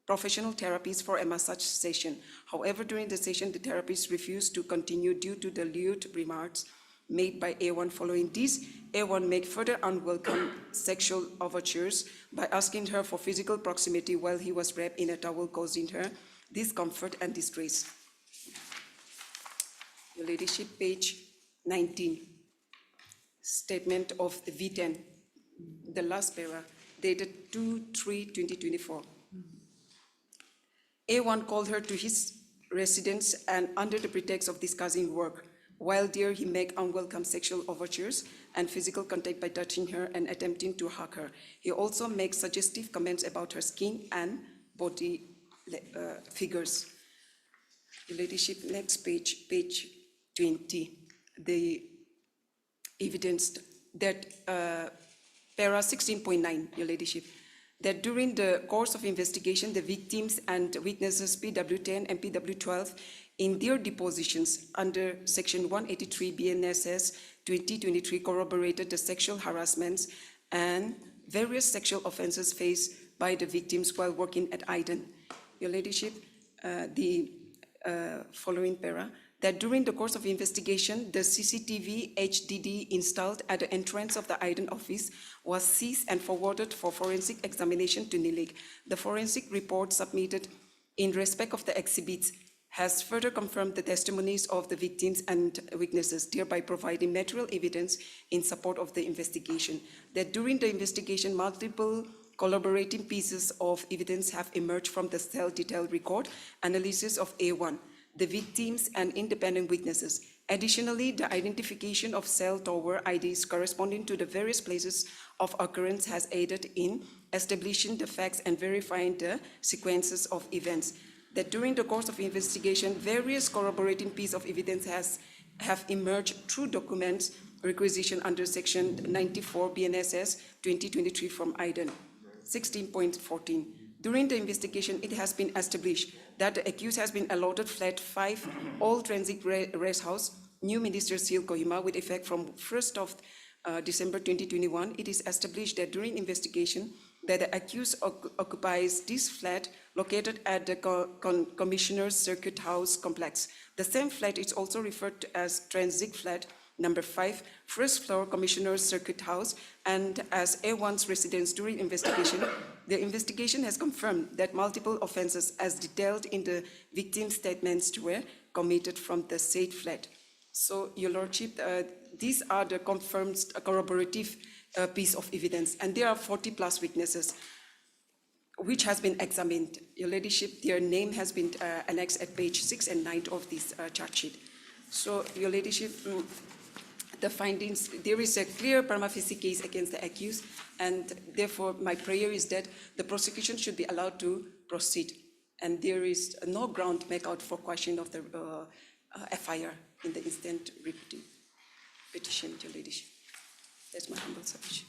professional therapist for a massage session. However, during the session, the therapist refused to continue due to the lewd remarks made by A1. Following this, A1 made further unwelcome sexual overtures by asking her for physical proximity while he was wrapped in a towel, causing her discomfort and distress. Your Ladyship, page 19. Statement of V10, the last para, dated 2/3/2024. A1 called her to his residence and under the pretext of discussing work. While there, he made unwelcome sexual overtures and physical contact by touching her and attempting to hug her. He also made suggestive comments about her skin and body figures. Your Ladyship, next page, page 20. The evidence that para 16.9, Your Ladyship, that during the course of investigation, the victims and witnesses PW10 and PW12 in their depositions under Section 183 BNSS 2023 corroborated the sexual harassments and various sexual offenses faced by the victims while working at Iden. Your Ladyship, the following para, that during the course of investigation, the CCTV HDD installed at the entrance of the Iden office was seized and forwarded for forensic examination to NILIC. The forensic report submitted in respect of the exhibits has further confirmed the testimonies of the victims and witnesses, thereby providing material evidence in support of the investigation. That during the investigation, multiple collaborating pieces of evidence have emerged from the cell detail record analysis of A1. the victims, and independent witnesses. Additionally, the identification of cell tower IDs corresponding to the various places of occurrence has aided in establishing the facts and verifying the sequences of events. That during the course of investigation, various corroborating pieces of evidence have emerged through documents requisition under Section 94 BNSS 2023 from IDEN 16.14. During the investigation, it has been established that the accused has been allotted flat 5 Old Transit Rest House, New Ministers Hill, Kohima, with effect from 1st of December 2021. It is established that during investigation that the accused occupies this flat located at the Commissioner's Circuit House complex. The same flat is also referred to as Transit Flat number 5, first floor Commissioner's Circuit House, and as A1's residence. During investigation, the investigation has confirmed that multiple offenses as detailed in the victim statements were committed from the said flat. So, Your Lordship, these are the confirmed corroborative piece of evidence, and there are 40 plus witnesses which has been examined. Your Ladyship, their name has been annexed at page 6 and 9 of this charge sheet. So, Your Ladyship, the findings, there is a clear prima facie case against the accused, and therefore my prayer is that the prosecution should be allowed to proceed, and there is no ground to make out for question of the FIR in the instant petition, Your Ladyship. That's my humble submission.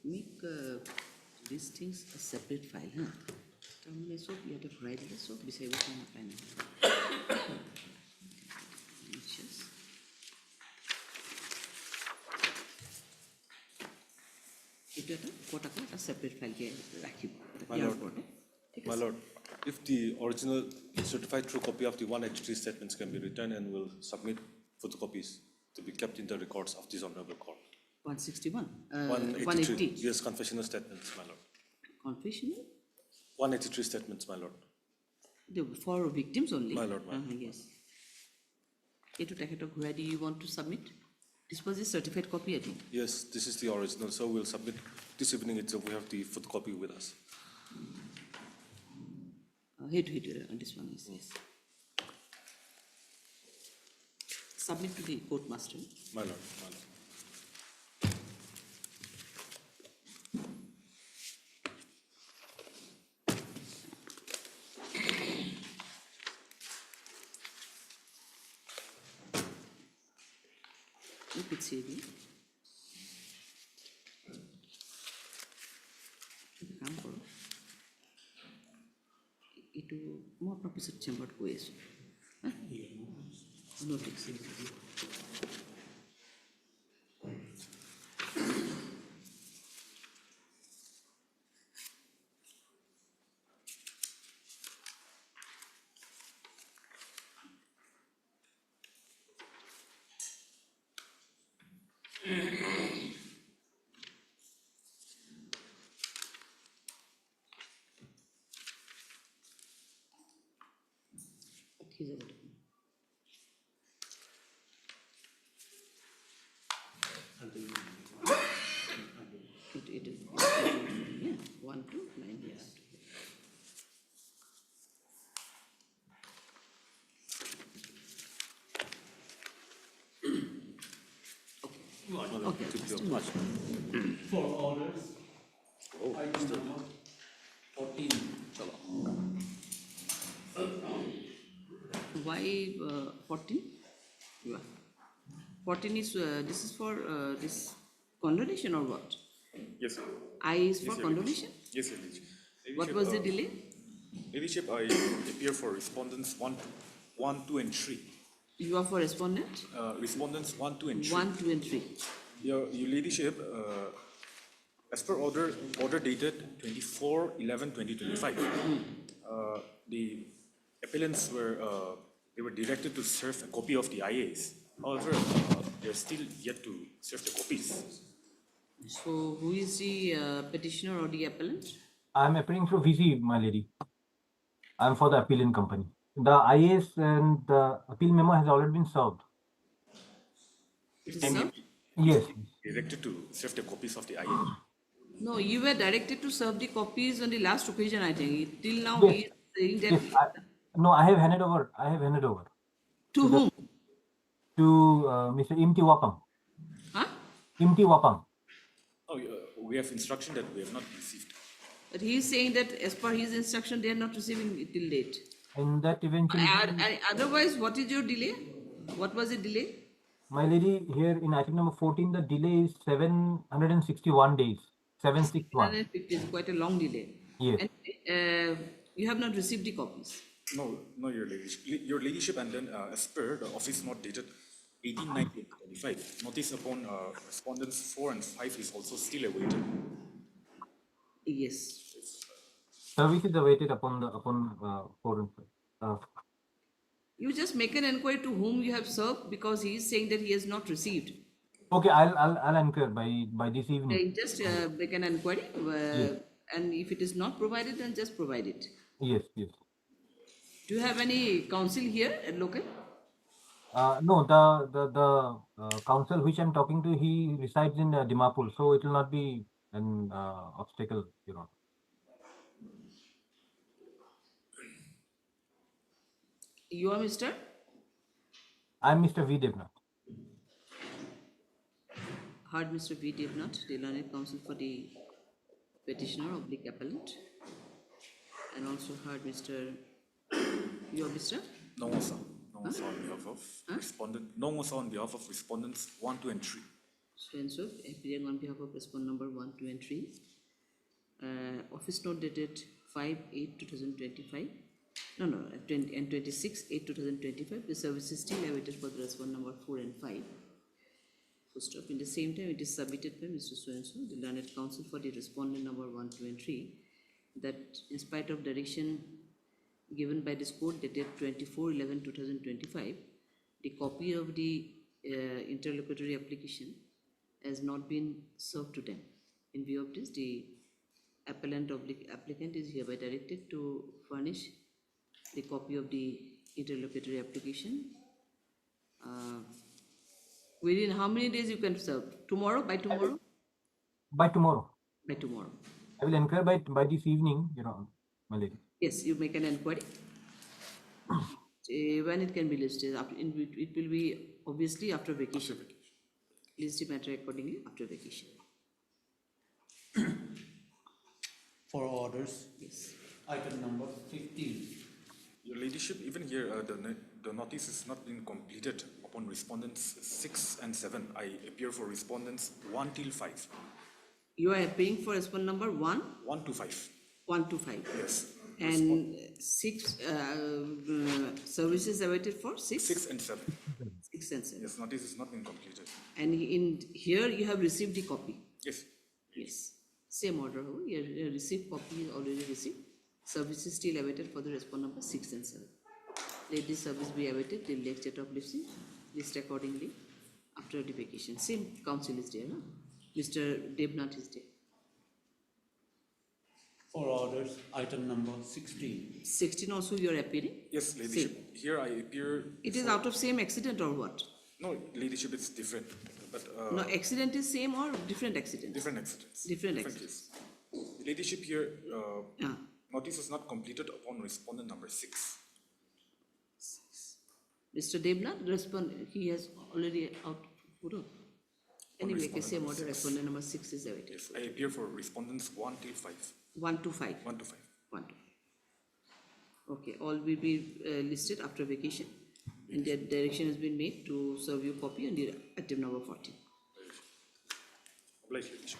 Make these things a separate file, huh? Terminate so we have to write it so beside what I'm এটা কোটাকে একটা separate file কে রাখিব My lord, if the original certified true copy of the 183 statements can be returned, and will submit photocopies to be kept in the records of this honorable court. 161 183, yes, confessional statements, my lord. Confessional? 183 statements, my lord. For victims only? My lord, my lord. Yes. Where do you want to submit? This was a certified copy, I think. Yes, this is the original, so we'll submit this evening itself. We have the photocopy with us. Here, this one is, yes. Submit to the court master. My lord, my lord. You could see it. কাম করো এইটো মই আপোনাৰ পিছত চেম্বাৰত গৈ আছোঁ notice He's available. It is, yeah, 1 to 9 years. Okay. For orders, item number 14. Why 14? Yeah. 14 is, this is for this condonation or what? Yes. I is for Yes, Your condonation? Ladyship. Yes, Your Ladyship. What was the delay? Ladyship, I appear for respondents 1, 2, and 3. You are for respondent? Respondents 1, 2, and 3. 1, 2, and 3. Your Ladyship, as per order dated 24/11/2025, the appellants were they were directed to serve a copy of the IAs. However, they're still yet to serve the copies. So who is the petitioner or the appellant? I'm appearing through VC, my lady. I'm for the appealing company. The IAS and the appeal memo has already been served. It is served? Yes. Directed to serve the copies of the IA. No, you were directed to serve the copies on the last occasion, I think. Till now, Yes. he is saying that. Yes, no, I have handed over. I have handed over. To whom? To Mr. Imti Wapang. Huh? Imti Wapang. Oh, we have instruction that we have not received. But he is saying that as per his instruction, they are not receiving it till date. And that eventually. Otherwise, what is your delay? What was the delay? My lady, here in item number 14, the delay is 761 days. 761. 750 is quite a long delay. Yes. And you have not received the copies. No, Your Ladyship. Your Ladyship, and then as per the office note dated 18/19/25, notice upon respondents 4 and 5 is also still awaited. Yes. Service is awaited upon 4 and 5. You just make an inquiry to whom you have served because he is saying that he has not received. Okay, I'll inquire by this evening. Just make an inquiry, and if it is not provided, then just provide it. Yes, yes. Do you have any counsel here at local? No, the council which I'm talking to, he resides in Dimapur, so it will not be an obstacle, you know. You are Mr.? I'm Mr. V. Devnath. Heard Mr. V. Devnath, the learned counsel for the petitioner oblique appellant, and also heard Mr. You are Mr.? No more, sir. No more, sir, on behalf of respondent. No more, sir, on behalf of respondents 1, 2, and 3. So appearing on behalf of respondent number 1, 2, and 3. Office note dated 5/8/2025. No, 20 and 26/8/2025. The service is still awaited for the respondent number 4 and 5. Full stop. In the same time, it is submitted by Mr. So-and-so, the learned counsel for the respondent number 1, 2, and 3, that in spite of direction given by this court dated 24/11/2025, the copy of the interlocutory application has not been served to them. In view of this, the applicant is hereby directed to furnish the copy of the interlocutory application. Within how many days you can serve? Tomorrow? By tomorrow? By tomorrow. By tomorrow. I will inquire by this evening, you know, my lady. Yes, you make an inquiry. When it can be listed? It will be obviously after vacation. List the matter accordingly after vacation. For orders. Yes. Item number 15. Your Ladyship, even here, the notice has not been completed upon respondents 6 and 7. I appear for respondents 1 till 5. You are appearing for respondent number 1? 1 to 5. 1 to 5. Yes. And 6 services awaited for 6? 6 and 7. 6 and 7. Yes, notice has not been completed. And in here you have received the copy? Yes. Yes. Same order, you received copy is already received. Service is still awaited for the respondent number 6 and 7. Let this service be awaited till next date of listing. List accordingly after the vacation. Same counsel is there, no? Mr. Devnath is there. For orders, item number 16. 16 also you are appearing? Yes, Ladyship. Here I appear. It is for- out of same accident or what? No, Ladyship, it's different. But No, accident is same or different accident? different accidents. Different accidents. case. Ladyship, here Ah. notice was not completed upon respondent number 6. Mr. Devnath, he has already out, put up. Anyway, respondent same number order, six. respondent number 6 is awaited. Yes, I appear for respondents 1 till 5. 1 to 5. 1 to 5. 1 to 5. Okay, all will be listed after vacation. And that direction has been made to serve you copy on the item number 14. Obliged, Ladyship.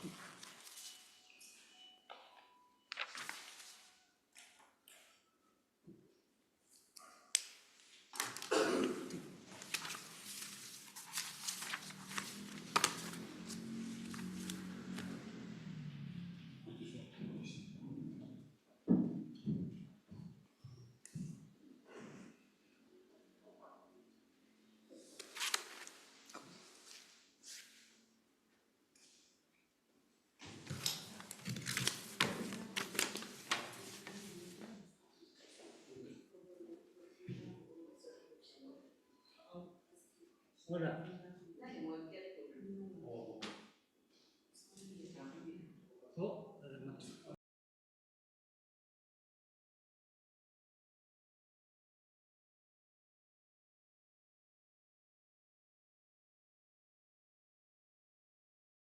Order.